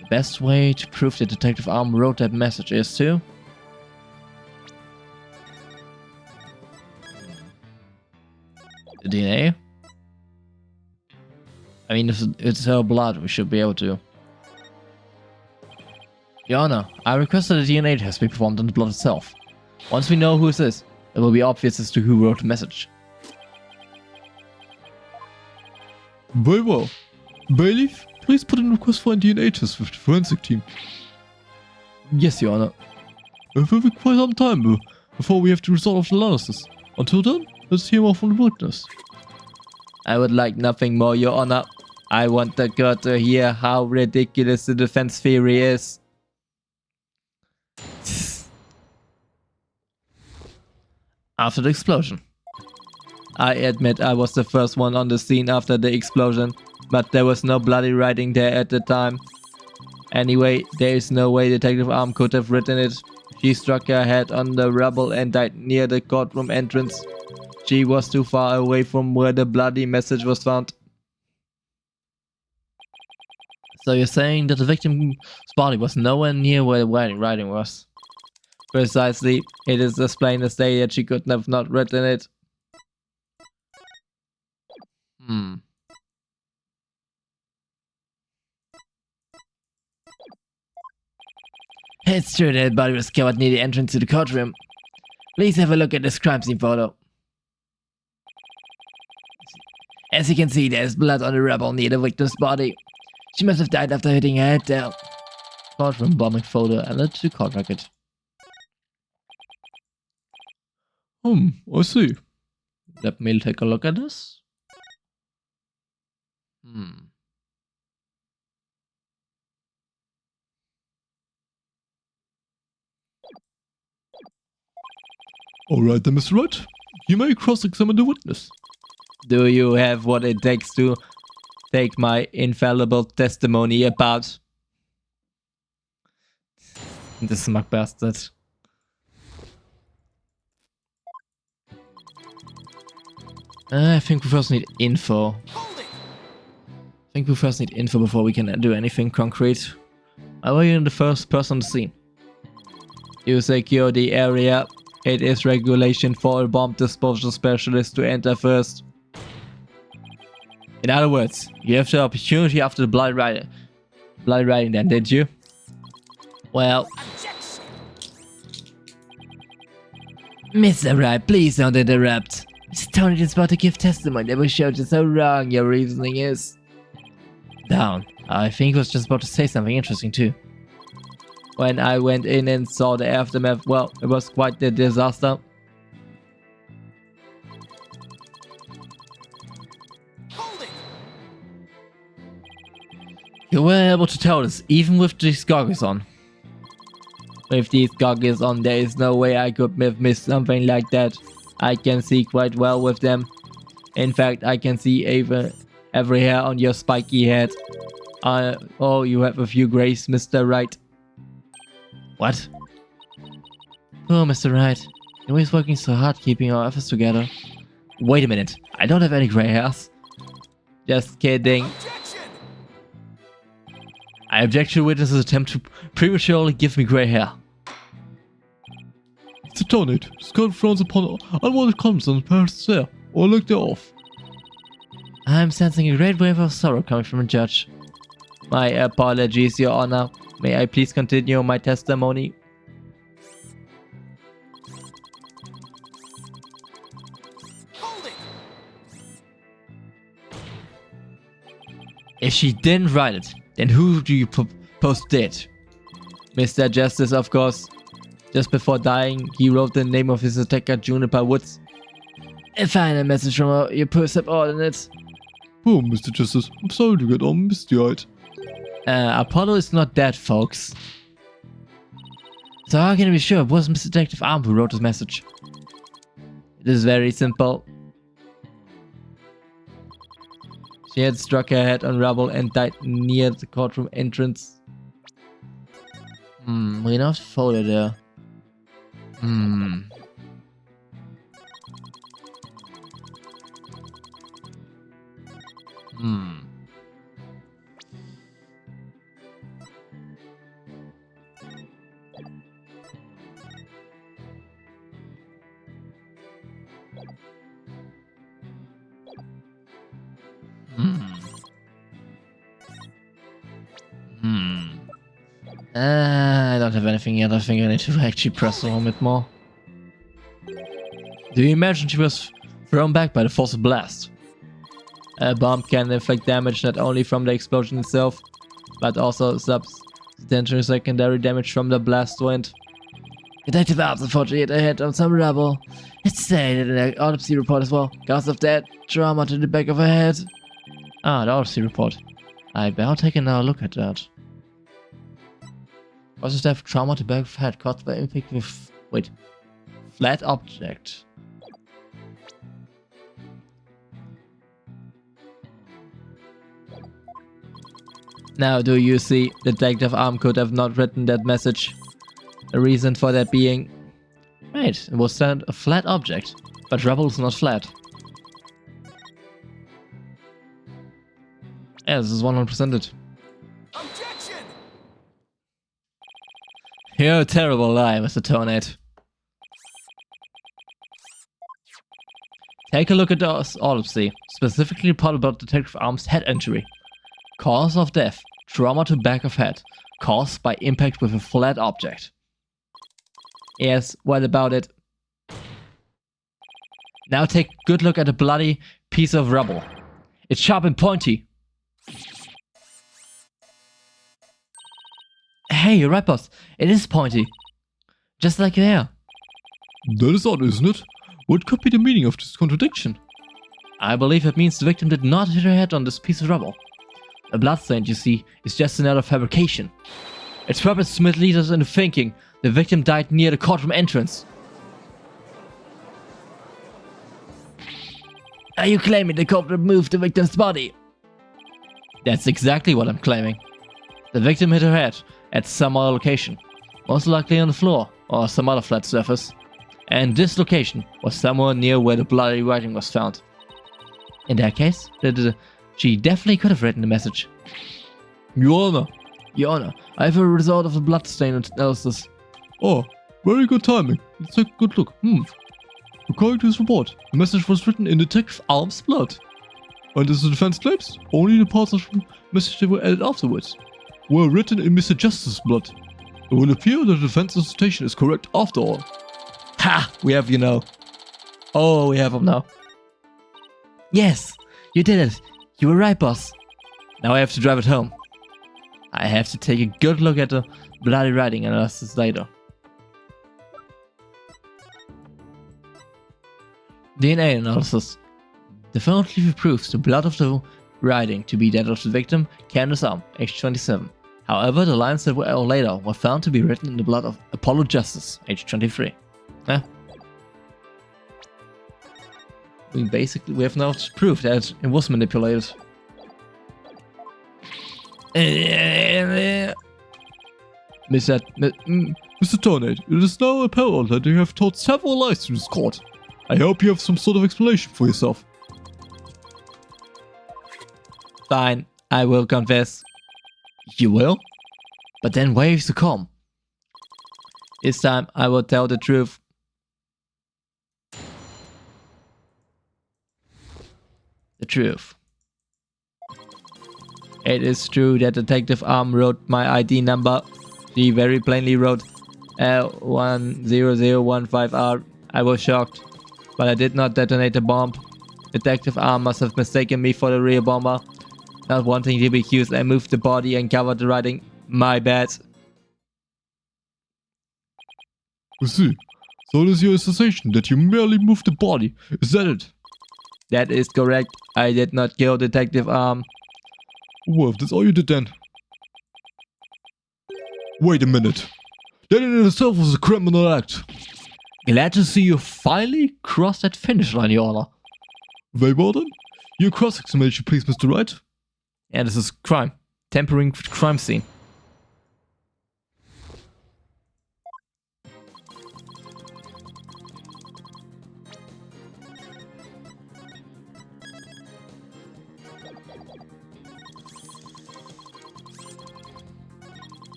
The best way to prove that Detective Arm wrote that message is to... the DNA? I mean, if it's her blood, we should be able to. Your Honor, I request that a DNA test be performed on the blood itself. Once we know who this is, it will be obvious as to who wrote the message. Very well. Bailiff, please put in a request for a DNA test with the forensic team. Yes, Your Honor. It will be quite some time before we have to resolve the analysis. Until then, let's hear more from the witness. I would like nothing more, Your Honor. I want the girl to hear how ridiculous the defense theory is. After the explosion. I admit I was the first one on the scene after the explosion, but there was no bloody writing there at the time. Anyway, there is no way Detective Arm could have written it. She struck her head on the rubble and died near the courtroom entrance. She was too far away from where the bloody message was found. So you're saying that the victim's body was nowhere near where the writing was? Precisely. It is as plain as day that she could have not written it. It's true that the body was covered near the entrance to the courtroom. Please have a look at this crime scene photo. As you can see, there is blood on the rubble near the victim's body. She must have died after hitting her head down. Courtroom bombing photo added to court record. I see. Let me take a look at this. Alright then, Mr. Wright. You may cross-examine the witness. Do you have what it takes to take my infallible testimony about? The smug bastard. I think we first need info. I think we first need info before we can do anything concrete. Why were you the first person on the scene? You secure the area. It is regulation for a bomb disposal specialist to enter first. In other words, you have the opportunity after the blood writing then, did you? Well... Mr. Wright, please don't interrupt. Mr. Tony is about to give testimony that will show just how wrong your reasoning is. Down. I think he was just about to say something interesting too. When I went in and saw the aftermath, well, it was quite the disaster. You were able to tell this, even with these goggles on. With these goggles on, there is no way I could have missed something like that. I can see quite well with them. In fact, I can see even every hair on your spiky head. Oh, you have a few grays, Mr. Wright. What? Oh, Mr. Wright. You're always working so hard keeping our efforts together. Wait a minute. I don't have any gray hairs. Just kidding. I object to the witness's attempt to prematurely give me gray hair. Tornado, this code frowns upon unwanted comments on the parents there, or look they're off. I'm sensing a great wave of sorrow coming from a judge. My apologies, Your Honor. May I please continue my testimony? Hold it! If she didn't write it, then who do you propose did? Mr. Justice, of course. Just before dying, he wrote the name of his attacker, Juniper Woods. A final message from your subordinate. Oh, Mr. Justice, I'm sorry to get all misty-eyed. Apollo is not dead, folks. So how can we be sure it was Mr. Detective Arm who wrote this message? It is very simple. She had struck her head on rubble and died near the courtroom entrance. We not folded her. I don't have anything yet. I think I need to actually press on a bit more. Do you imagine she was thrown back by the force of blast? A bomb can inflict damage not only from the explosion itself, but also substantial secondary damage from the blast wind. Detective Arms unfortunately hit her head on some rubble. It's stated in the autopsy report as well. Cause of death, trauma to the back of her head. Ah, the autopsy report. I better take another look at that. Cause of death, trauma to the back of her head caused by impact with... wait. Flat object. Now, do you see? Detective Arm could have not written that message. The reason for that being... Right, it was sent a flat object, but rubble is not flat. Yeah, this is 100% it. Objection! You're a terrible lie, Mr. Tornado. Take a look at the autopsy, specifically report about Detective Arm's head injury. Cause of death, trauma to back of head, caused by impact with a flat object. Yes, what about it? Now take a good look at a bloody piece of rubble. It's sharp and pointy. Hey, you're right, boss. It is pointy. Just like your hair. That is odd, isn't it? What could be the meaning of this contradiction? I believe it means the victim did not hit her head on this piece of rubble. The bloodstain, you see, is just another fabrication. Its purpose is to mislead us into thinking the victim died near the courtroom entrance. Are you claiming the culprit moved the victim's body? That's exactly what I'm claiming. The victim hit her head at some other location, most likely on the floor or some other flat surface, and this location was somewhere near where the bloody writing was found. In that case, she definitely could have written the message. Your Honor. Your Honor, I have a result of the bloodstain analysis. Oh, very good timing. Let's take a good look. According to his report, the message was written in Detective Arm's blood. And as the defense claims, only the parts of the message that were added afterwards were written in Mr. Justice's blood. It will appear that the defense citation is correct after all. Ha! We have you now. Oh, we have him now. Yes, you did it. You were right, boss. Now I have to drive it home. I have to take a good look at the bloody writing analysis later. DNA analysis definitively proves the blood of the writing to be that of the victim, Candace Arm, age 27. However, the lines that were later were found to be written in the blood of Apollo Justice, age 23. We have now proof that it was manipulated. Mr. Tornado, it is now apparent that you have told several lies to this court. I hope you have some sort of explanation for yourself. Fine, I will confess. You will? But then where is the calm? This time I will tell the truth. the truth. It is true that Detective Arm wrote my ID number. He very plainly wrote 10015R. I was shocked, but I did not detonate the bomb. Detective Arm must have mistaken me for the real bomber. Not wanting to be accused, I moved the body and covered the writing. My bad. I see. So it is your assertion that you merely moved the body. Is that it? That is correct. I did not kill Detective Arm. Well, if that's all you did then. Wait a minute. That in itself was a criminal act. Glad to see you finally crossed that finish line, Your Honor. Very well then. Your cross-examination please, Mr. Wright. Yeah, this is crime. Tampering with crime scene.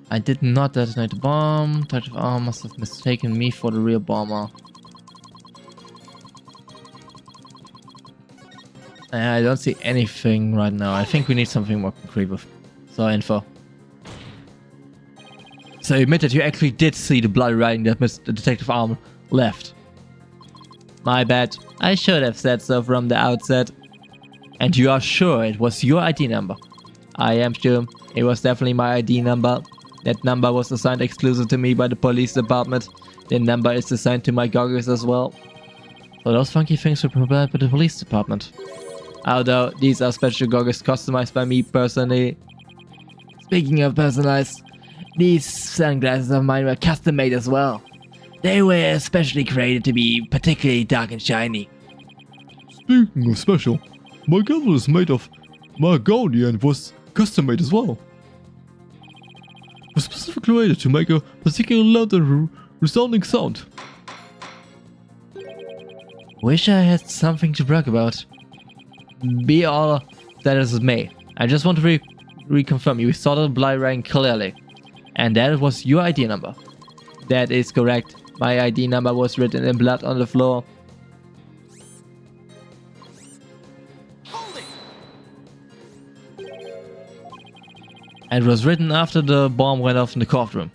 I did not detonate the bomb. Detective Arm must have mistaken me for the real bomber. I don't see anything right now. I think we need something more concrete with info. So you admit that you actually did see the bloody writing that the Detective Arm left. My bad. I should have said so from the outset. And you are sure it was your ID number? I am sure. It was definitely my ID number. That number was assigned exclusive to me by the police department. The number is assigned to my goggles as well. So those funky things were provided by the police department. Although these are special goggles customized by me personally. Speaking of personalized, these sunglasses of mine were custom made as well. They were especially created to be particularly dark and shiny. Speaking of special, my gavel is made of mahogany and was custom made as well. It was specifically created to make a particularly loud and resounding sound. Wish I had something to brag about. Be all that as it may, I just want to reconfirm you saw the blood writing clearly, and that was your ID number. That is correct. My ID number was written in blood on the floor. Hold it! And it was written after the bomb went off in the courtroom.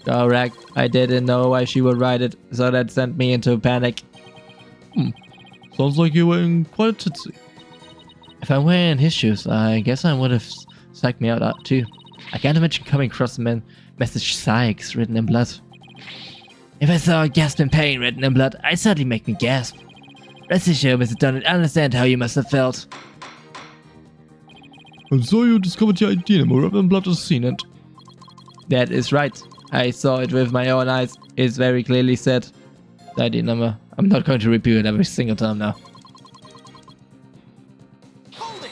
Correct. I didn't know why she would write it, so that sent me into a panic. Sounds like you were in quite a titsy. If I were in his shoes, I guess I would have psyched me out too. I can't imagine coming across the message "Psychs" written in blood. If I saw a gasp in pain written in blood, I'd certainly make me gasp. Rest assured, Mr. Donald, I understand how you must have felt. And so you discovered your ID number wrapped in blood as seen it. That is right. I saw it with my own eyes. It's very clearly said. The ID number. I'm not going to repeat it every single time now. Hold it!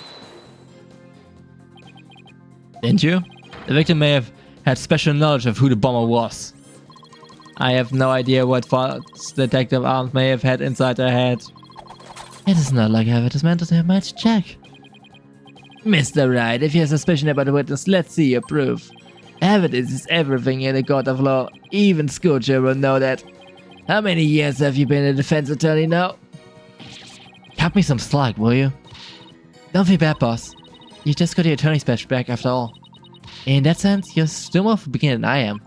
Didn't you? The victim may have had special knowledge of who the bomber was. I have no idea what thoughts Detective Arms may have had inside her head. It is not like advertisement that I might check. Mr. Wright, if you have suspicion about a witness, let's see your proof. Evidence is everything in a court of law. Even school children know that. How many years have you been a defense attorney now? Cut me some slack, will you? Don't feel bad, boss. You just got your attorney's badge back after all. In that sense, you're still more of a beginner than I am.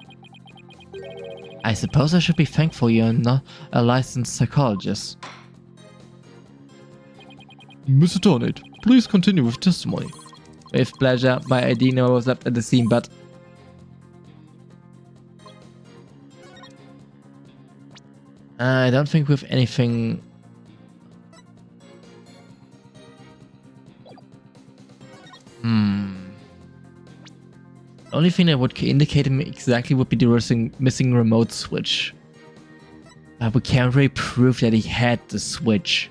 I suppose I should be thankful you're not a licensed psychologist. Mr. Tornade, please continue with testimony. With pleasure, my ID number was left at the scene, but... I don't think with anything... The only thing that would indicate him exactly would be the missing remote switch. But we can't really prove that he had the switch.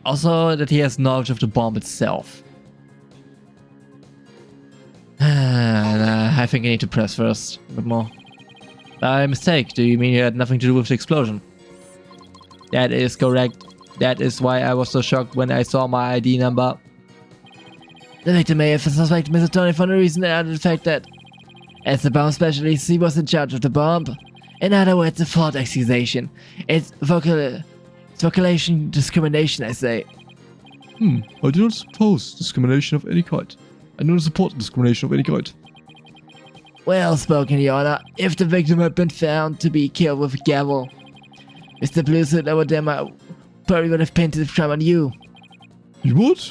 Also, that he has knowledge of the bomb itself. I think I need to press first a bit more. By mistake, do you mean you had nothing to do with the explosion? That is correct. That is why I was so shocked when I saw my ID number. The victim may have suspected Mr. Tony for no reason other than the fact that, as the bomb specialist, he was in charge of the bomb. In other words, a false accusation. It's Circulation discrimination, I say. I do not suppose discrimination of any kind. I do not support discrimination of any kind. Well spoken, Your Honor. If the victim had been found to be killed with a gavel, Mr. Bluesuit over there probably would have painted the crime on you. You would?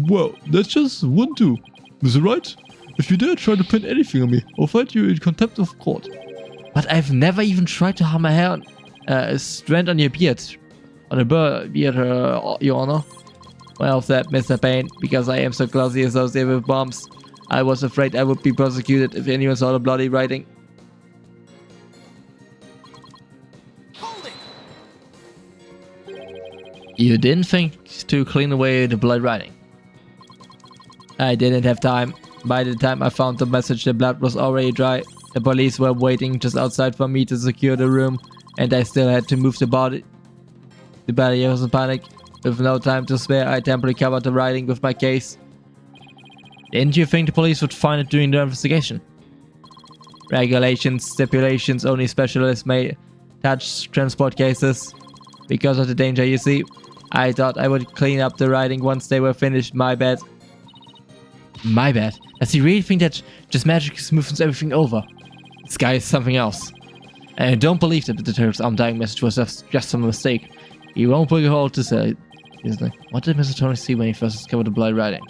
Well, that's just wouldn't do. Mr. Wright, if you dare try to pin anything on me, I'll find you in contempt of court. But I've never even tried to harm a hair, strand on your beard. On a beard, Your Honor. Well said, Mr. Payne, because I am so closely associated with bombs. I was afraid I would be prosecuted if anyone saw the bloody writing. Hold it! You didn't think to clean away the blood writing? I didn't have time. By the time I found the message, the blood was already dry. The police were waiting just outside for me to secure the room, and I still had to move the body. The body was in panic. With no time to spare, I temporarily covered the writing with my case. Didn't you think the police would find it during their investigation? Regulations, stipulations, only specialists may touch transport cases. Because of the danger, you see. I thought I would clean up the writing once they were finished. My bad. My bad? Does he really think that just magic smooths everything over? This guy is something else. And I don't believe that the detective's undying message was just a mistake. He won't put a hole to say. What did Mr. Tony see when he first discovered the blood writing?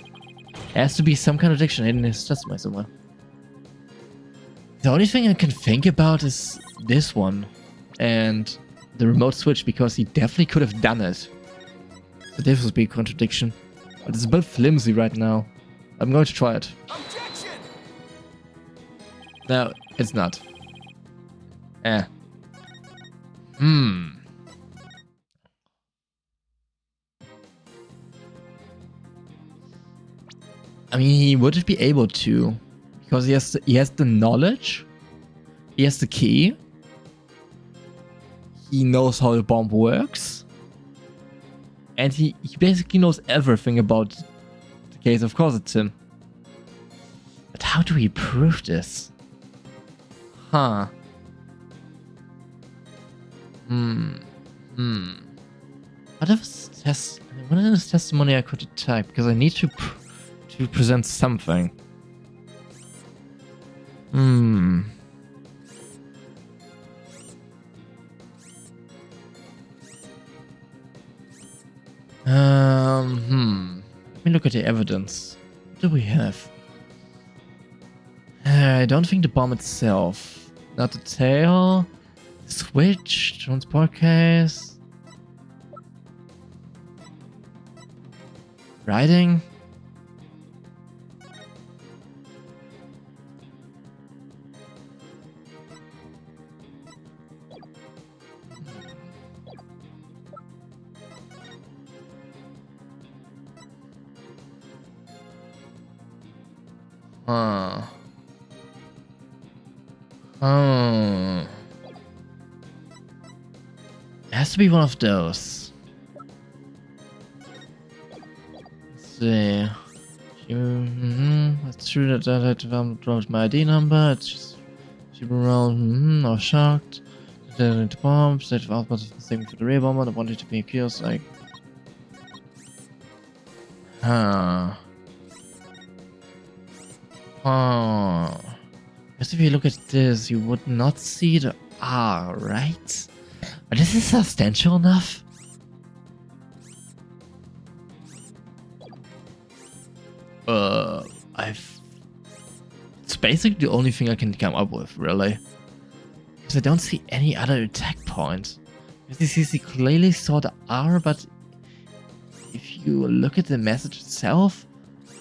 There has to be some contradiction hidden in his testimony somewhere. The only thing I can think about is this one. And the remote switch, because he definitely could have done it. So this would be a contradiction. But it's a bit flimsy right now. I'm going to try it. Objection! No, it's not. I mean, he would be able to, because he has the knowledge, he has the key, he knows how the bomb works, and he basically knows everything about the case. Of course, it's him. But how do we prove this? Huh. What is testimony I could attack? Because I need to present something. Let me look at the evidence. What do we have? I don't think the bomb itself. Not the tail. Switch. Transport case. Writing. It has to be one of those. Let's see. It's true that I dropped my ID number. It's just around. I was shocked. The bomb. State of output is the same for the rear bomber. I wanted to be curious. Like, Because if you look at this, you would not see the R, right? But this is substantial enough. It's basically the only thing I can come up with, really. Because I don't see any other attack point. Because he clearly saw the R, but if you look at the message itself,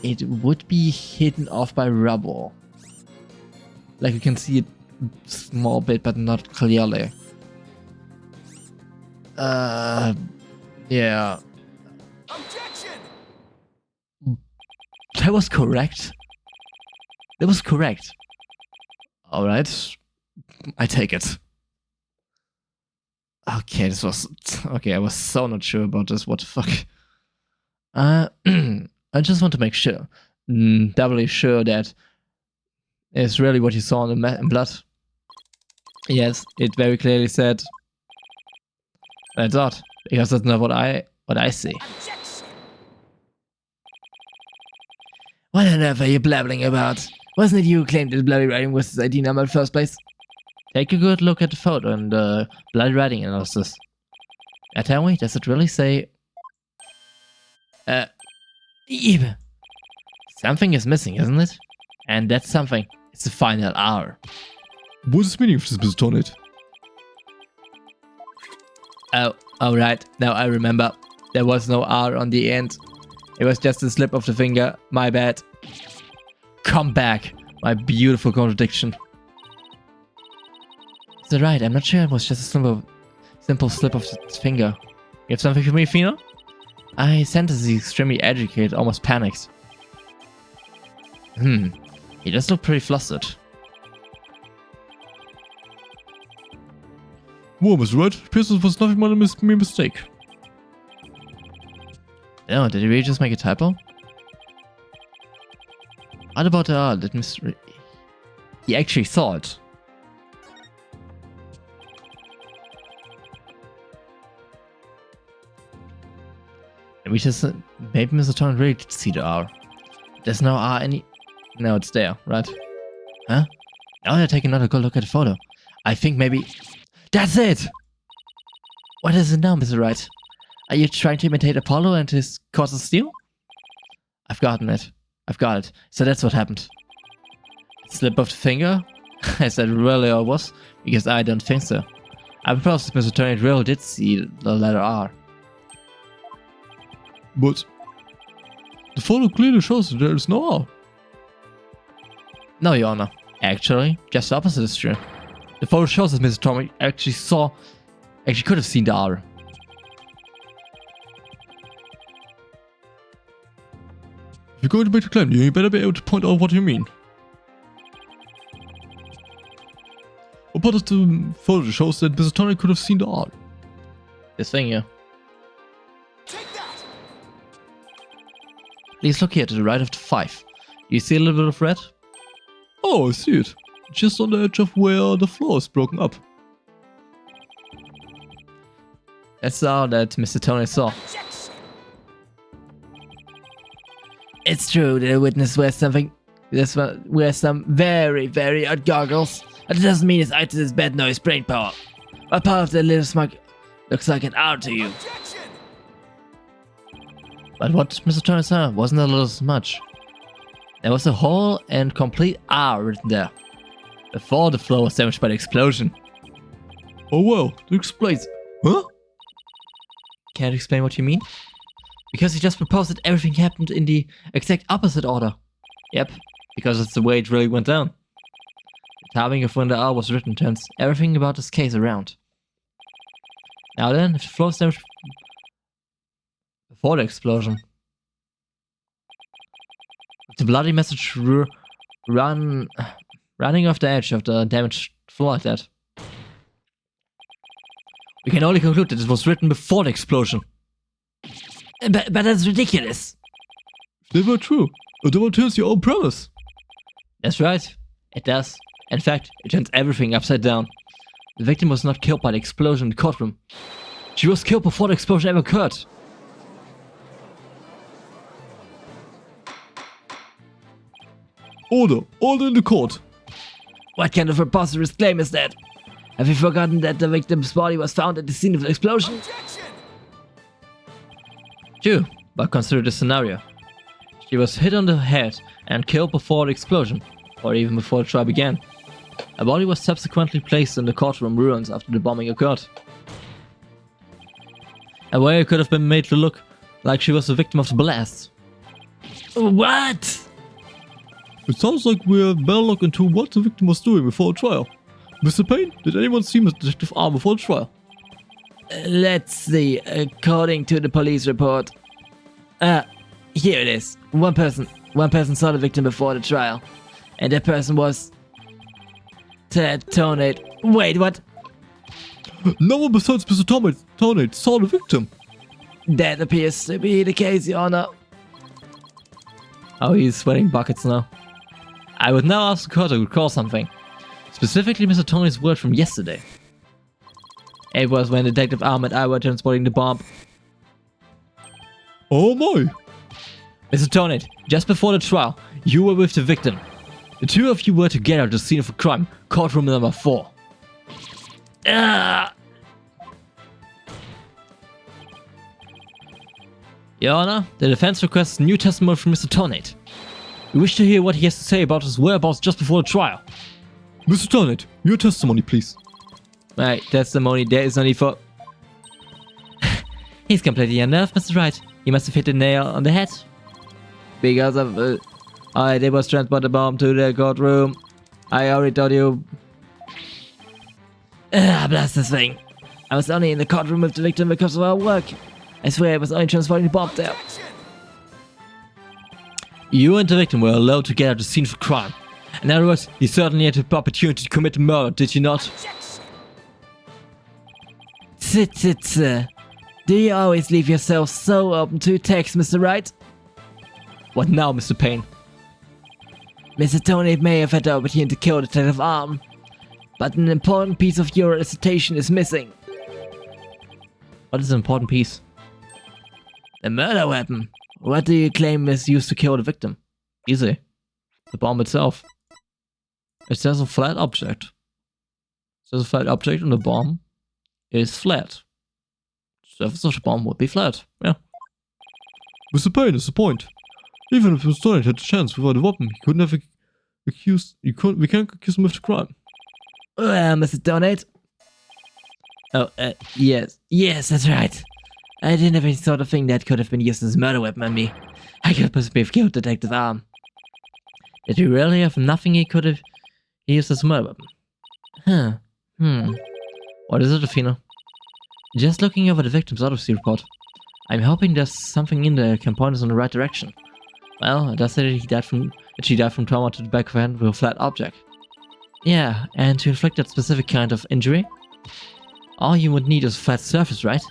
it would be hidden off by rubble. Like you can see it a small bit, but not clearly. Yeah. Objection! That was correct. That was correct. Alright. I take it. Okay, this was... Okay, I was so not sure about this. What the fuck? I just want to make sure. Doubly sure that it's really what you saw in the blood. Yes, it very clearly said... That's odd. Because that's not what I see. Objection! What on earth are you blabbling about? Wasn't it you who claimed that bloody writing was his ID number in the first place? Take a good look at the photo and the bloody writing analysis. Now tell me, does it really say... Eve. Something is missing, isn't it? And that something is the final R. What is the meaning of this, Mr. Tonate? Oh, right. Now I remember. There was no R on the end. It was just a slip of the finger. My bad. Come back, my beautiful contradiction. Is that right? I'm not sure it was just a simple slip of the finger. You have something for me, Fino? I sense he's extremely agitated, almost panicked. He does look pretty flustered. Well, Mr. Wright, appears this was nothing more than a mere mistake. No, did he really just make a typo? What about the R? Did Mr. He actually saw it. We just maybe Mr. Torrent really did see the R. There's no R any. No, it's there, right? Huh? Now I take another good look at the photo. I think maybe that's it. What is it now, Mr. Wright? Are you trying to imitate Apollo and his cause of steel? I've gotten it. I've got it. So that's what happened. Slip of the finger? I said really I was, because I don't think so. I propose Mr. Torrent really did see the letter R. But the photo clearly shows that there is no R. No, Your Honor. Actually, just the opposite is true. The photo shows that Mr. Torrent actually could have seen the R. If you're going to make a claim, you better be able to point out what you mean. What part of the photo shows that Mr. Torrent could have seen the R? This thing here. Take that! Please look here to the right of the 5. Do you see a little bit of red? Oh, I see it. Just on the edge of where the floor is broken up. That's the R that Mr. Tony saw. Objection! It's true that a witness wears some very, very odd goggles. But it doesn't mean his item is bad noise brain power. What part of that little smug looks like an R to you? Objection! But what Mr. Turner saw wasn't a little smudge. There was a whole and complete R written there. Before the floor was damaged by the explosion. Oh well, that explains. Huh? Can't explain what you mean? Because he just proposed that everything happened in the exact opposite order. Yep, because it's the way it really went down. The timing of when the R was written turns everything about this case around. Now then, if the floor was damaged before the explosion, the bloody message running off the edge of the damaged floor like that, we can only conclude that it was written before the explosion. But that's ridiculous. If they were true, it overturns your own premise. That's right, it does. In fact, it turns everything upside down. The victim was not killed by the explosion in the courtroom. She was killed before the explosion ever occurred. Order! Order in the court! What kind of preposterous claim is that? Have you forgotten that the victim's body was found at the scene of the explosion? Objection! True, but consider this scenario. She was hit on the head and killed before the explosion, or even before the trial began. Her body was subsequently placed in the courtroom ruins after the bombing occurred. A way it could have been made to look like she was the victim of the blast. What? It sounds like we're better look into what the victim was doing before the trial. Mr. Payne, did anyone see Mr. Detective R before the trial? Let's see, according to the police report. Here it is. One person saw the victim before the trial. And that person was... Ted Tonate. Wait, what? No one besides Mr. Tonate saw the victim. That appears to be the case, Your Honor. Oh, he's sweating buckets now. I would now ask the court to recall something. Specifically Mr. Tony's word from yesterday. It was when Detective Arm and I were transporting the bomb. Oh my! Mr. Tonate, just before the trial, you were with the victim. The two of you were together at the scene of a crime, courtroom number 4. Your Honor, the defense requests new testimony from Mr. Tonate. We wish to hear what he has to say about his whereabouts just before the trial. Mr. Tonate, your testimony, please. My testimony, there is no need for... He's completely unnerved, Mr. Wright. He must have hit the nail on the head. Because of... they was transport the bomb to the courtroom. I already told you... blast this thing. I was only in the courtroom with the victim because of our work. I swear I was only transporting the bomb there. You and the victim were alone together at the scene of the crime. In other words, you certainly had the opportunity to commit the murder, did you not? Do you always leave yourself so open to attacks, Mr. Wright? What now, Mr. Payne? Mr. Tony may have had the opportunity to kill Detective Arm, but an important piece of your recitation is missing. What is an important piece? The murder weapon. What do you claim is used to kill the victim? Easy. The bomb itself. It says a flat object. It says a flat object and the bomb is flat. The surface of the bomb would be flat. Yeah. Mr. Payne is the point. Even if Mr. Tonate had a chance without a weapon, he could never accuse... we can't accuse him of the crime. Mr. Donate? Oh, yes. Yes, that's right. I didn't have any sort of thing that could have been used as a murder weapon on me. I could possibly have killed Detective Arm. Did you really have nothing he could have used as a murder weapon? What is it, Athena? Just looking over the victim's autopsy report. I'm hoping there's something in there that can point us in the right direction. Well, it does say that she died from trauma to the back of her head with a flat object. Yeah, and to inflict that specific kind of injury, all you would need is a flat surface, right?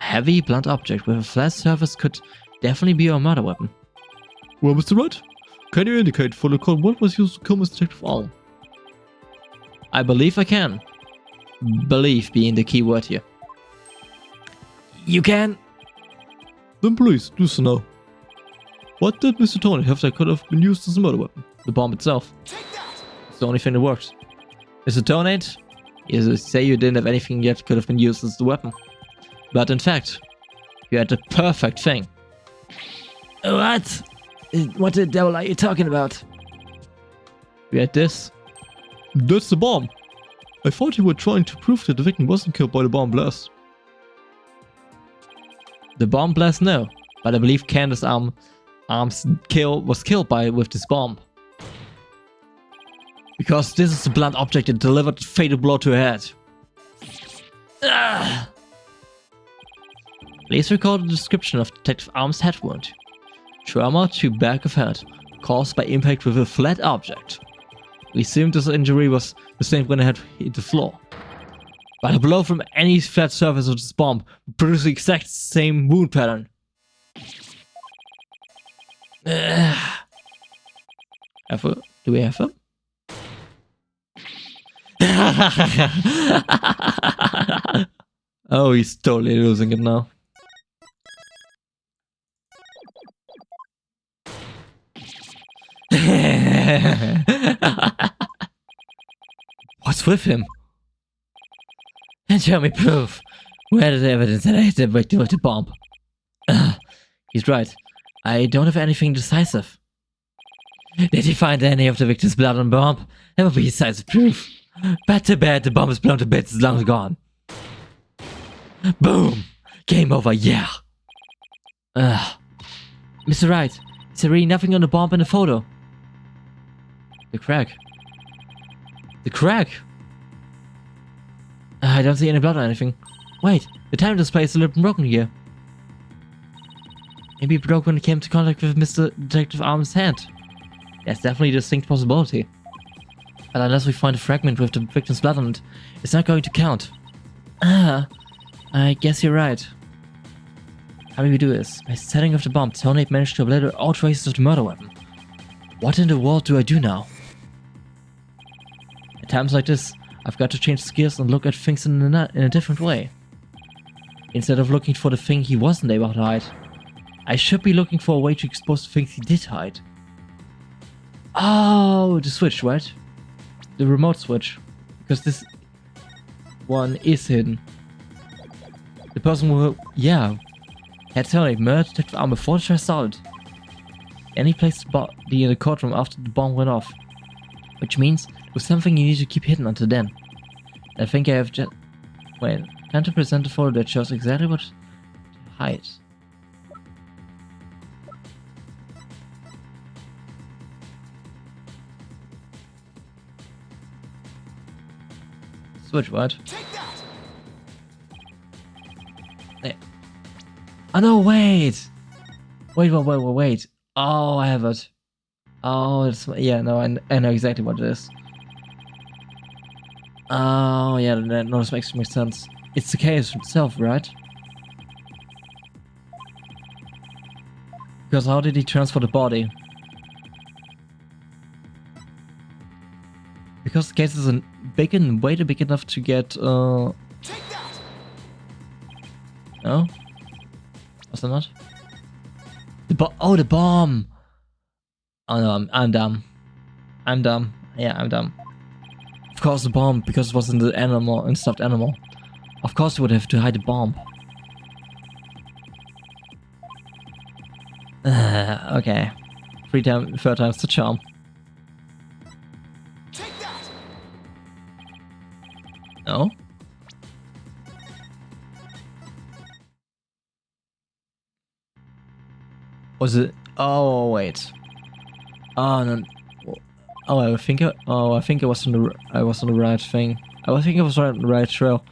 A heavy, blunt object with a flat surface could definitely be a murder weapon. Well, Mr. Wright, can you indicate for the court what was used to kill Mr. Detective Arm? I believe I can. Believe being the key word here. You can? Then please, do so now. What did Mr. Tony have that could have been used as a murder weapon? The bomb itself. It's the only thing that works. Mr. Tonate, you say you didn't have anything yet could have been used as the weapon. But in fact, you had the perfect thing. What? What the devil are you talking about? You had this. That's the bomb. I thought you were trying to prove that the victim wasn't killed by the bomb blast. The bomb blast, no. But I believe Candace's arm's kill was killed with this bomb. Because this is the blunt object that delivered the fatal blow to her head. Please record the description of Detective Arm's head wound. Trauma to back of head, caused by impact with a flat object. We assume this injury was sustained when the head hit the floor. But a blow from any flat surface of this bomb would produce the exact same wound pattern. Do we have him? Oh, he's totally losing it now. What's with him? Show me proof. Where is the evidence that I hit the victim with the bomb? He's right. I don't have anything decisive. Did he find any of the victim's blood on the bomb? That would be decisive proof. But too bad the bomb is blown to bits, it's long gone. Boom! Game over, yeah! Mr. Wright, is there really nothing on the bomb in the photo? The crack. The crack! I don't see any blood or anything. Wait, the time display is a little broken here. Maybe it broke when it came to contact with Mr. Detective Arm's hand. That's definitely a distinct possibility. But unless we find a fragment with the victim's blood on it, it's not going to count. I guess you're right. How do we do this? By setting off the bomb, Tony managed to obliterate all traces of the murder weapon. What in the world do I do now? At times like this, I've got to change gears and look at things in a different way. Instead of looking for the thing he wasn't able to hide, I should be looking for a way to expose the things he did hide. Oh, the switch, right? The remote switch. Because this one is hidden. The person who, yeah, had totally murdered Detective Arm before the trial started. And he placed the body in the courtroom after the bomb went off. Which means it was something you need to keep hidden until then. I think I have just... Wait, time to present a photo that shows exactly what to hide. Switch, what? Take that! There. Oh no, wait! Wait. Oh, I have it. Oh, it's... Yeah, no, I know exactly what it is. Oh, yeah, that this makes more sense. It's the case itself, right? Because how did he transfer the body? Because the case is big and way too big enough to get, Take that! No? Was that not? The bomb! Oh no, I'm dumb. I'm dumb. Yeah, I'm dumb. Of course the bomb, because it was in the animal, in stuffed animal. Of course you would have to hide the bomb. Okay. Third time's the charm. Take that! No? Was it? Oh wait. Oh no. Oh, I think it was on the right thing. I think it was on the right trail.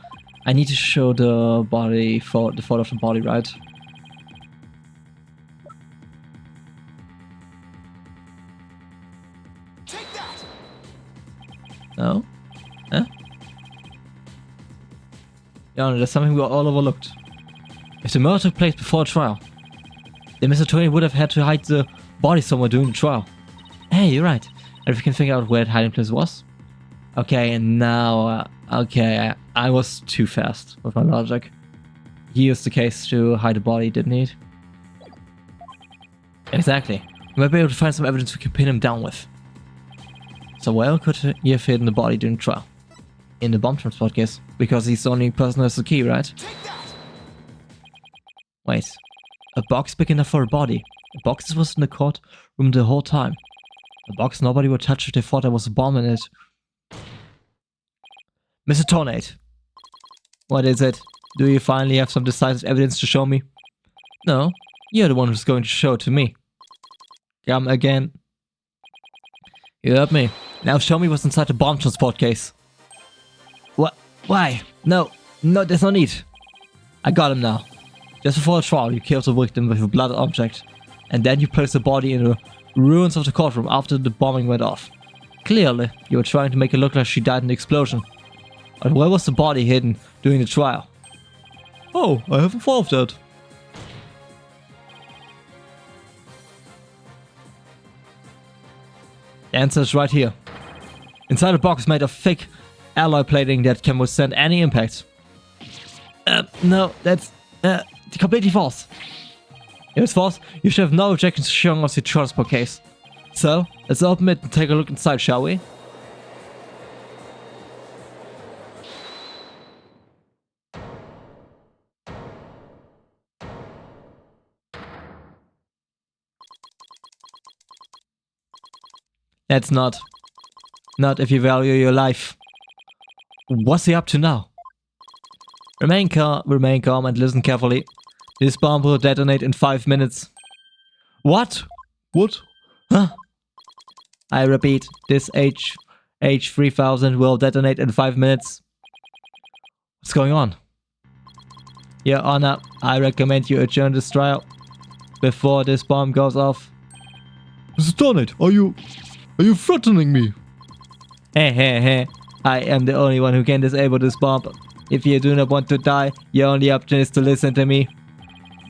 I need to show the body for the photo of the body, right? Take that! No? Huh? Yeah, there's something we all overlooked. If the murder took place before trial, then Mr. Tony would have had to hide the body somewhere during the trial. Hey, you're right. And if we can figure out where the hiding place was. Okay, and now, okay, I was too fast with my logic. He used the case to hide the body, didn't he? Exactly. We might be able to find some evidence we can pin him down with. So where could he have hidden the body during the trial? In the bomb transport case, because he's the only person who has the key, right? Take that! Wait. A box big enough for a body. A box that was in the courtroom the whole time. A box nobody would touch if they thought there was a bomb in it. Mr. Tornade. What is it? Do you finally have some decisive evidence to show me? No, you're the one who's going to show it to me. Come again. You heard me. Now show me what's inside the bomb transport case. What? Why? No, there's no need. I got him now. Just before the trial, you killed the victim with a blood object. And then you placed the body in the ruins of the courtroom after the bombing went off. Clearly, you were trying to make it look like she died in the explosion. But where was the body hidden during the trial? Oh, I haven't thought of that. The answer is right here. Inside a box made of thick alloy plating that can withstand any impact. No, that's completely false. If it's false, you should have no objections to showing us the transport case. So, let's open it and take a look inside, shall we? That's not if you value your life. What's he up to now? Remain calm and listen carefully. This bomb will detonate in 5 minutes. What? What? Huh? I repeat, this H3000 will detonate in 5 minutes. What's going on? Your Honor, I recommend you adjourn this trial before this bomb goes off. Mr. Tornade, are you threatening me? Hey. I am the only one who can disable this bomb. If you do not want to die, your only option is to listen to me.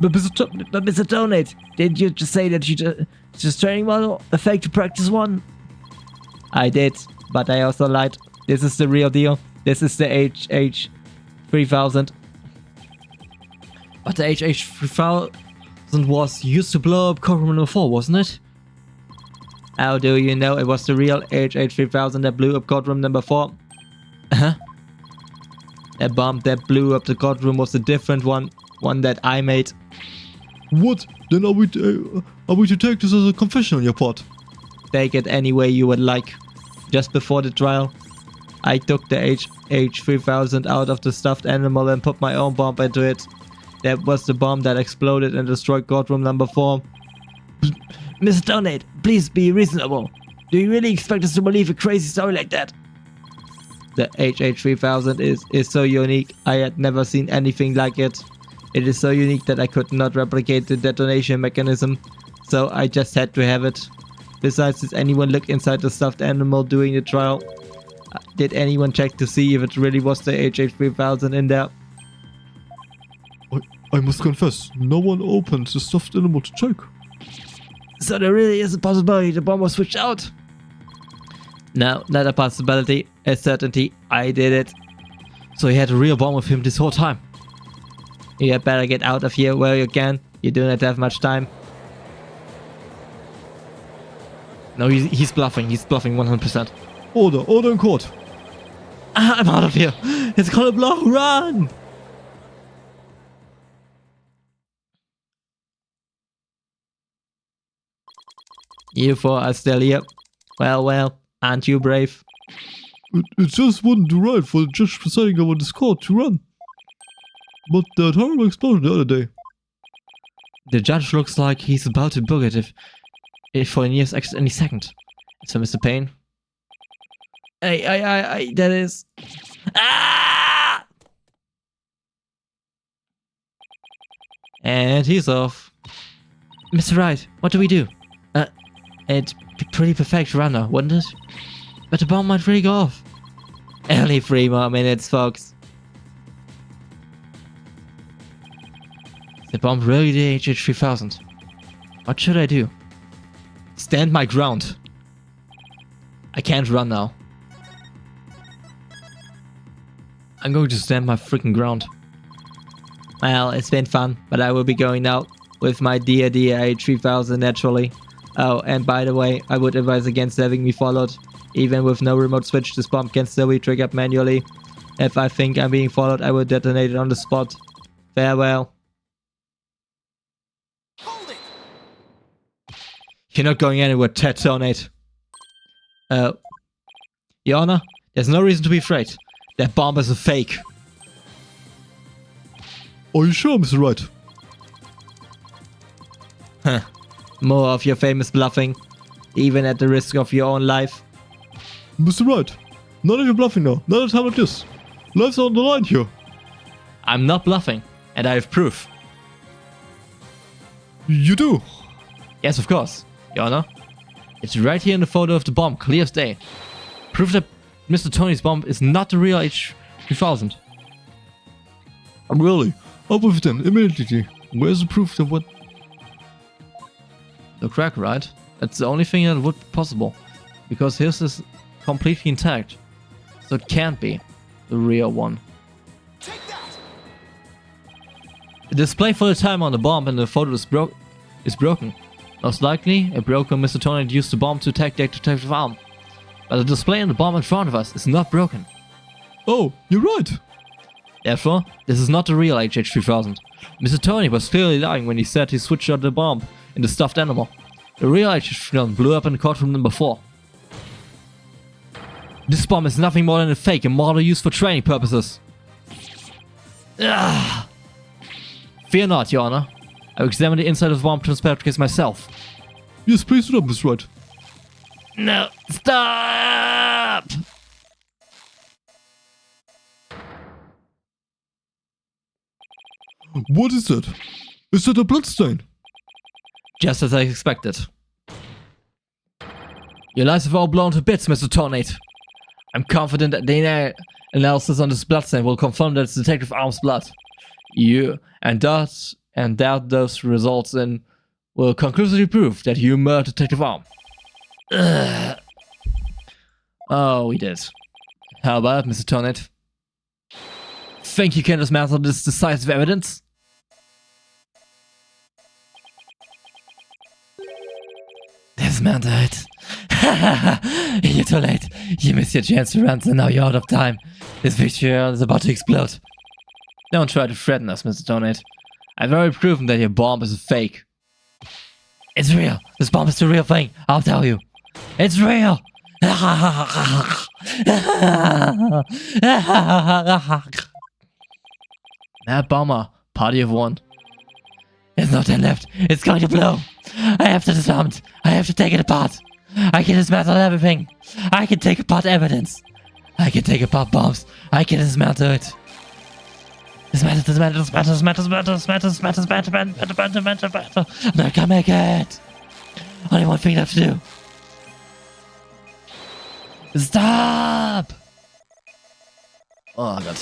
But Mr. Donate, did you just say that you just training model? A fake to practice one? I did, but I also lied. This is the real deal. This is the HH3000. But the HH3000 was used to blow up courtroom number 4, wasn't it? How do you know it was the real HH3000 that blew up courtroom number 4? Huh? That bomb that blew up the courtroom was a different one that I made. What? Then are we to take this as a confession on your part? Take it any way you would like. Just before the trial, I took the HH3000 out of the stuffed animal and put my own bomb into it. That was the bomb that exploded and destroyed courtroom number 4. Mr. Donate, please be reasonable. Do you really expect us to believe a crazy story like that? The HH3000 is so unique, I had never seen anything like it. It is so unique that I could not replicate the detonation mechanism, so I just had to have it. Besides, did anyone look inside the stuffed animal during the trial? Did anyone check to see if it really was the HH3000 in there? I must confess, no one opened the stuffed animal to check. So there really is a possibility the bomb was switched out? No, not a possibility, a certainty. I did it. So he had a real bomb with him this whole time. You had better get out of here while you can. You do not have much time. No, he's bluffing. He's bluffing 100%. Order in court. I'm out of here. It's gonna blow. Run! You four are still here. Well, aren't you brave? It just wouldn't do right for the judge presiding over this court to run. But that horrible explosion the other day. The judge looks like he's about to book it if for nearest exit any second. So, Mr. Payne. Hey, that is... Ah! And he's off. Mr. Wright, what do we do? It'd be pretty perfect runner, wouldn't it? But the bomb might really go off. Only 3 more minutes, folks. The bomb really the HH3000. What should I do? Stand my ground. I can't run now. I'm going to stand my freaking ground. Well, it's been fun, but I will be going now with my dear HH3000 naturally. Oh, and by the way, I would advise against having me followed. Even with no remote switch, this bomb can still be triggered manually. If I think I'm being followed, I will detonate it on the spot. Farewell. Hold it! You're not going anywhere, Ted Donate. Your Honor, there's no reason to be afraid. That bomb is a fake. Are you sure, Mr. Wright? Huh. More of your famous bluffing, even at the risk of your own life. Mr. Wright, none of your bluffing now. Not a time like this. Life's on the line here. I'm not bluffing, and I have proof. You do? Yes, of course, Your Honor. It's right here in the photo of the bomb, clear as day. Proof that Mr. Tony's bomb is not the real H3000. Really? Up with it then, immediately. Where's the proof that what... The crack, right? That's the only thing that would be possible. Because his is completely intact. So it can't be the real one. Take that! The display for the time on the bomb in the photo is broken. Most likely, it broke when Mr. Tony used the bomb to attack the detective arm. But the display on the bomb in front of us is not broken. Oh, you're right. Therefore, this is not the real HH3000. Mr. Tony was clearly lying when he said he switched out the bomb in the stuffed animal. The real HH3000 blew up in the courtroom number 4. This bomb is nothing more than a fake and model used for training purposes. Ugh. Fear not, Your Honor. I will examine the inside of the bomb transparent case myself. Yes, please do that, Mr. Wright. No, stop! What is that? Is that a bloodstain? Just as I expected. Your lives have all blown to bits, Mr. Tornate. I'm confident that DNA analysis on this bloodstain will confirm that it's Detective Arm's blood. That those results will conclusively prove that you murdered Detective Arm. Ugh. Oh, we did. How about it, Mr. Tornate? Think you can dismantle this decisive evidence? Dismantle it. You're too late. You missed your chance to run, so now you're out of time. This picture is about to explode. Don't try to threaten us, Mr. Donate. I've already proven that your bomb is a fake. It's real. This bomb is the real thing. I'll tell you. It's real. Mad bomber. Party of one. There's no time left. It's going to blow. I have to disarm it. I have to take it apart. I can dismantle everything. I can take apart evidence. I can take apart bombs. I can dismantle it. Dismantle. I'm not gonna make it. Only one thing left to do. Stop! Oh god.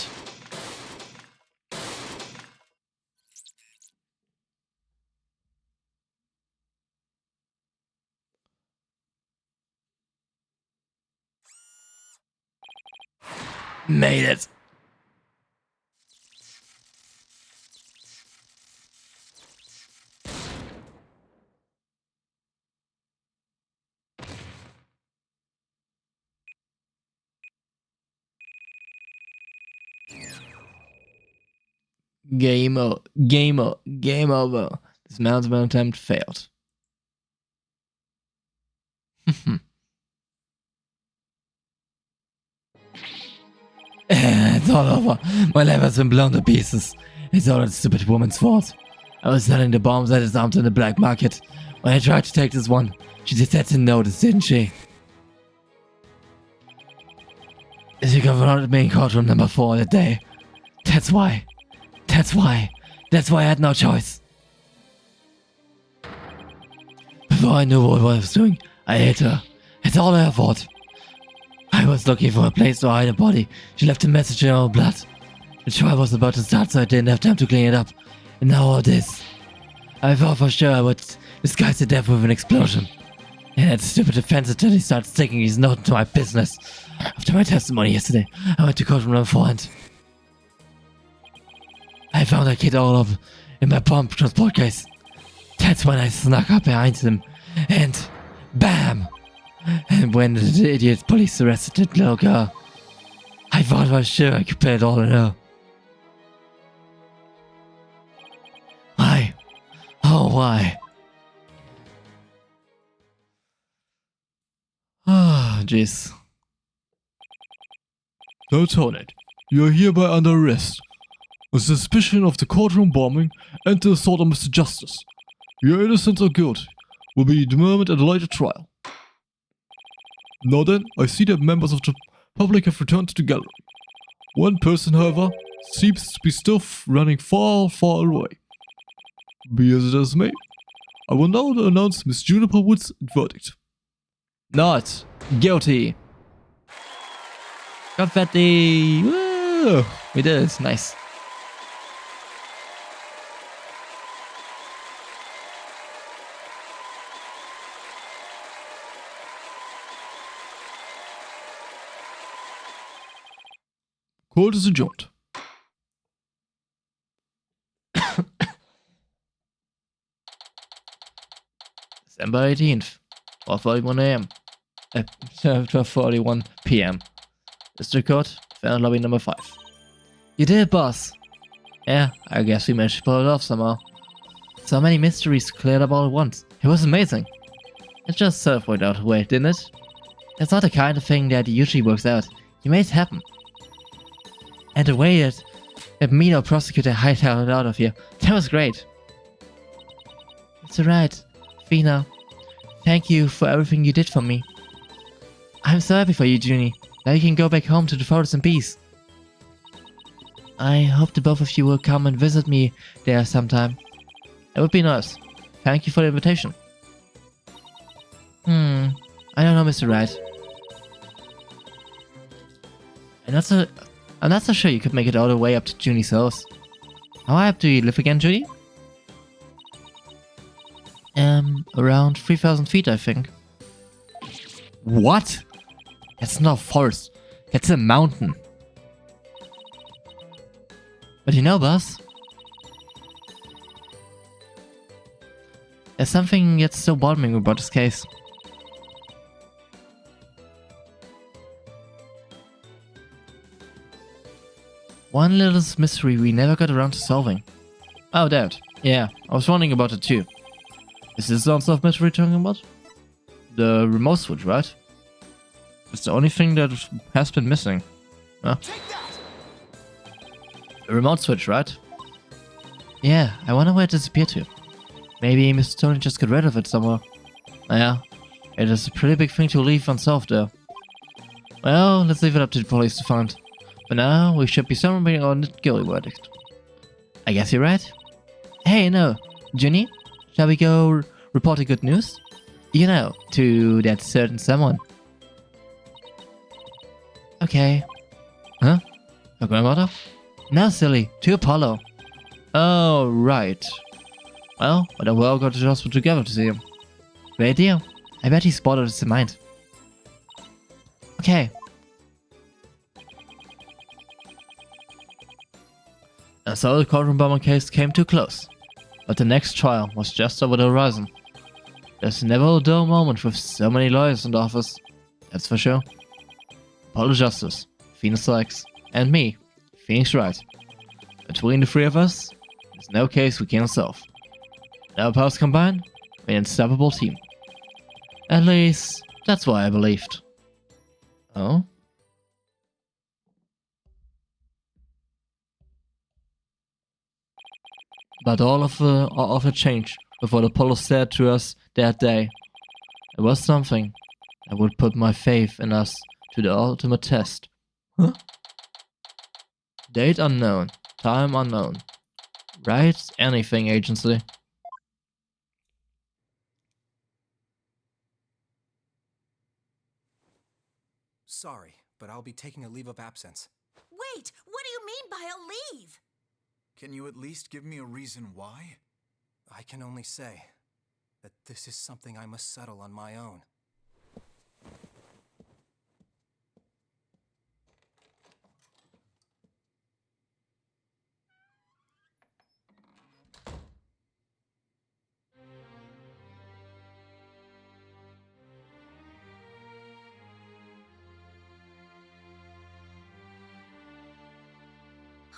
Made it. Game over. This management attempt failed. It's all over. My life has been blown to pieces. It's all that stupid woman's fault. I was selling the bombs I disarmed in the black market. When I tried to take this one, she just had to notice, didn't she? She confronted me in courtroom number 4 that day. That's why I had no choice. Before I knew what I was doing, I hit her. It's all her fault. I was looking for a place to hide a body. She left a message in her blood. The trial was about to start, so I didn't have time to clean it up. And now all this. I thought for sure I would disguise the death with an explosion. And that stupid defense attorney started sticking his note into my business. After my testimony yesterday, I went to courtroom number 4 and I found a kid all over in my bomb transport case. That's when I snuck up behind him and BAM! And when the idiot police arrested that little girl, I thought for sure I could play it all on her. Why? Oh, why? Ah, jeez. Lieutenant, you are hereby under arrest. On suspicion of the courtroom bombing and the assault on Mr. Justice. Your innocence or guilt will be determined at a later trial. Now then, I see that members of the public have returned to the gallery. One person, however, seems to be still running far, far away. Be as it as may, I will now announce Miss Juniper Wood's verdict. Not guilty. Confetti. Woo! We did it. Nice. Court is adjourned. December 18th, 12:41 a.m. 12:41 p.m. District Court, Defendant Lobby number 5. You did it, boss. Yeah, I guess we managed to pull it off somehow. So many mysteries cleared up all at once. It was amazing. It just sort of worked out way, didn't it? It's not the kind of thing that usually works out. You made it happen. And the way that me, our prosecutor, hightailed out of here, that was great. It's alright. Fina, thank you for everything you did for me. I'm so happy for you, Junie. Now you can go back home to the forest in peace. I hope the both of you will come and visit me there sometime. It would be nice. Thank you for the invitation. I don't know, Mr. Wright. I'm not so sure you could make it all the way up to Junie's house. How high up do you live again, Junie? Around 3,000 feet, I think. What? That's not a forest. That's a mountain. But you know, boss, there's something that's so bothering me about this case. One little mystery we never got around to solving. Oh, that. Yeah, I was wondering about it too. Is this the unsolved mystery you're talking about? The remote switch, right? It's the only thing that has been missing. Huh? Take that! The remote switch, right? Yeah, I wonder where it disappeared to. Maybe Mr. Tony just got rid of it somewhere. Yeah, it is a pretty big thing to leave unsolved though. Well, let's leave it up to the police to find. For now, we should be summarizing our guilty verdict. I guess you're right. Hey, no, Ginny, shall we go report the good news? You know, to that certain someone. Okay. Huh? Your grandmother? No, silly, to Apollo. Oh, right. Well, then we'll all go to the hospital together to see him. Great idea. I bet he's bothered us in mind. Okay. And so the courtroom bomber case came to a close. But the next trial was just over the horizon. There's never a dull moment with so many lawyers in the office. That's for sure. Apollo Justice, Phoenix Lex, and me, Phoenix Wright. Between the three of us, there's no case we can't solve. Our powers combined, we're an unstoppable team. At least, that's what I believed. Oh? But all of it changed with what Apollo said to us that day. It was something that would put my faith in us to the ultimate test. Huh? Date unknown, time unknown. Right? Anything, agency. Sorry, but I'll be taking a leave of absence. Wait, what do you mean by a leave? Can you at least give me a reason why? I can only say that this is something I must settle on my own.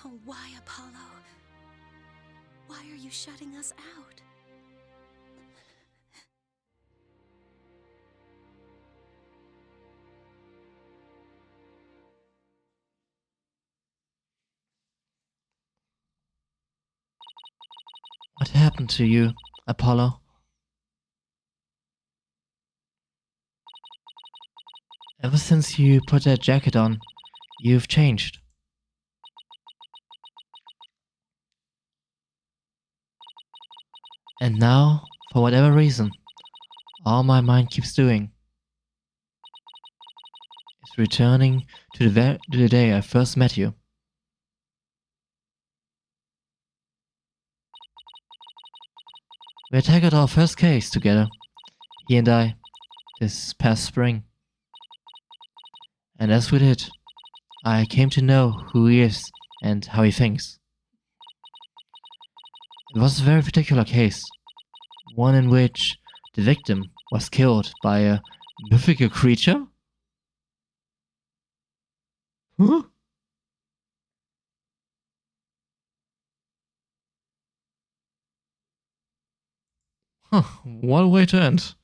Oh, why, Apollo? Why are you shutting us out? What happened to you, Apollo? Ever since you put that jacket on, you've changed. And now, for whatever reason, all my mind keeps doing is returning to the day I first met you. We tackled our first case together, he and I, this past spring. And as we did, I came to know who he is and how he thinks. It was a very particular case, one in which the victim was killed by a mythical creature? Huh? Huh, what a way to end.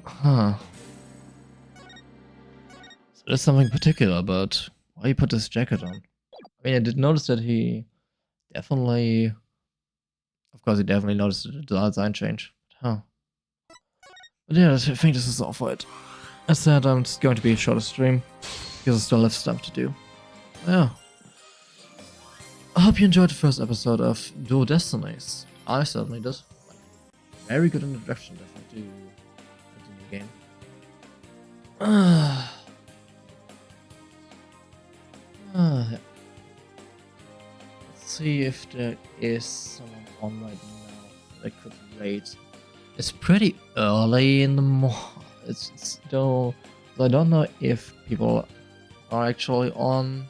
Huh. So there's something particular about why he put this jacket on. I mean, I did notice that he definitely... Of course, he definitely noticed the design change. Huh. But yeah, I think this is all for it. As said, it's going to be a shorter stream, because I still have stuff to do. Yeah. I hope you enjoyed the first episode of Dual Destinies. I certainly did. Very good introduction, definitely, to the new game. Yeah. Let's see if there is someone on right now that I could rate. It's pretty early in the morning. It's still... I don't know if people are actually on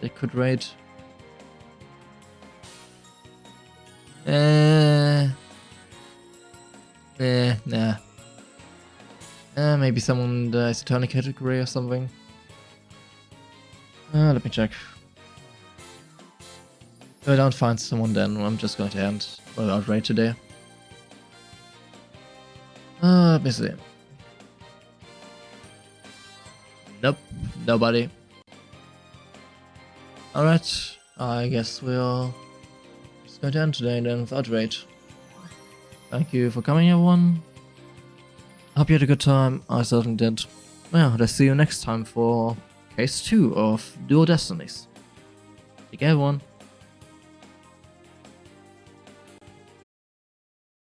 they could raid. Nah. Maybe someone in the esoteric category or something. Let me check. If I don't find someone, then I'm just going to end without raid today. Let me see. Nope, nobody. Alright, I guess we'll just going to end today then without raid. Thank you for coming, everyone. Hope you had a good time. I certainly did. Well, let's see you next time for Case 2 of Dual Destinies. Take care, everyone.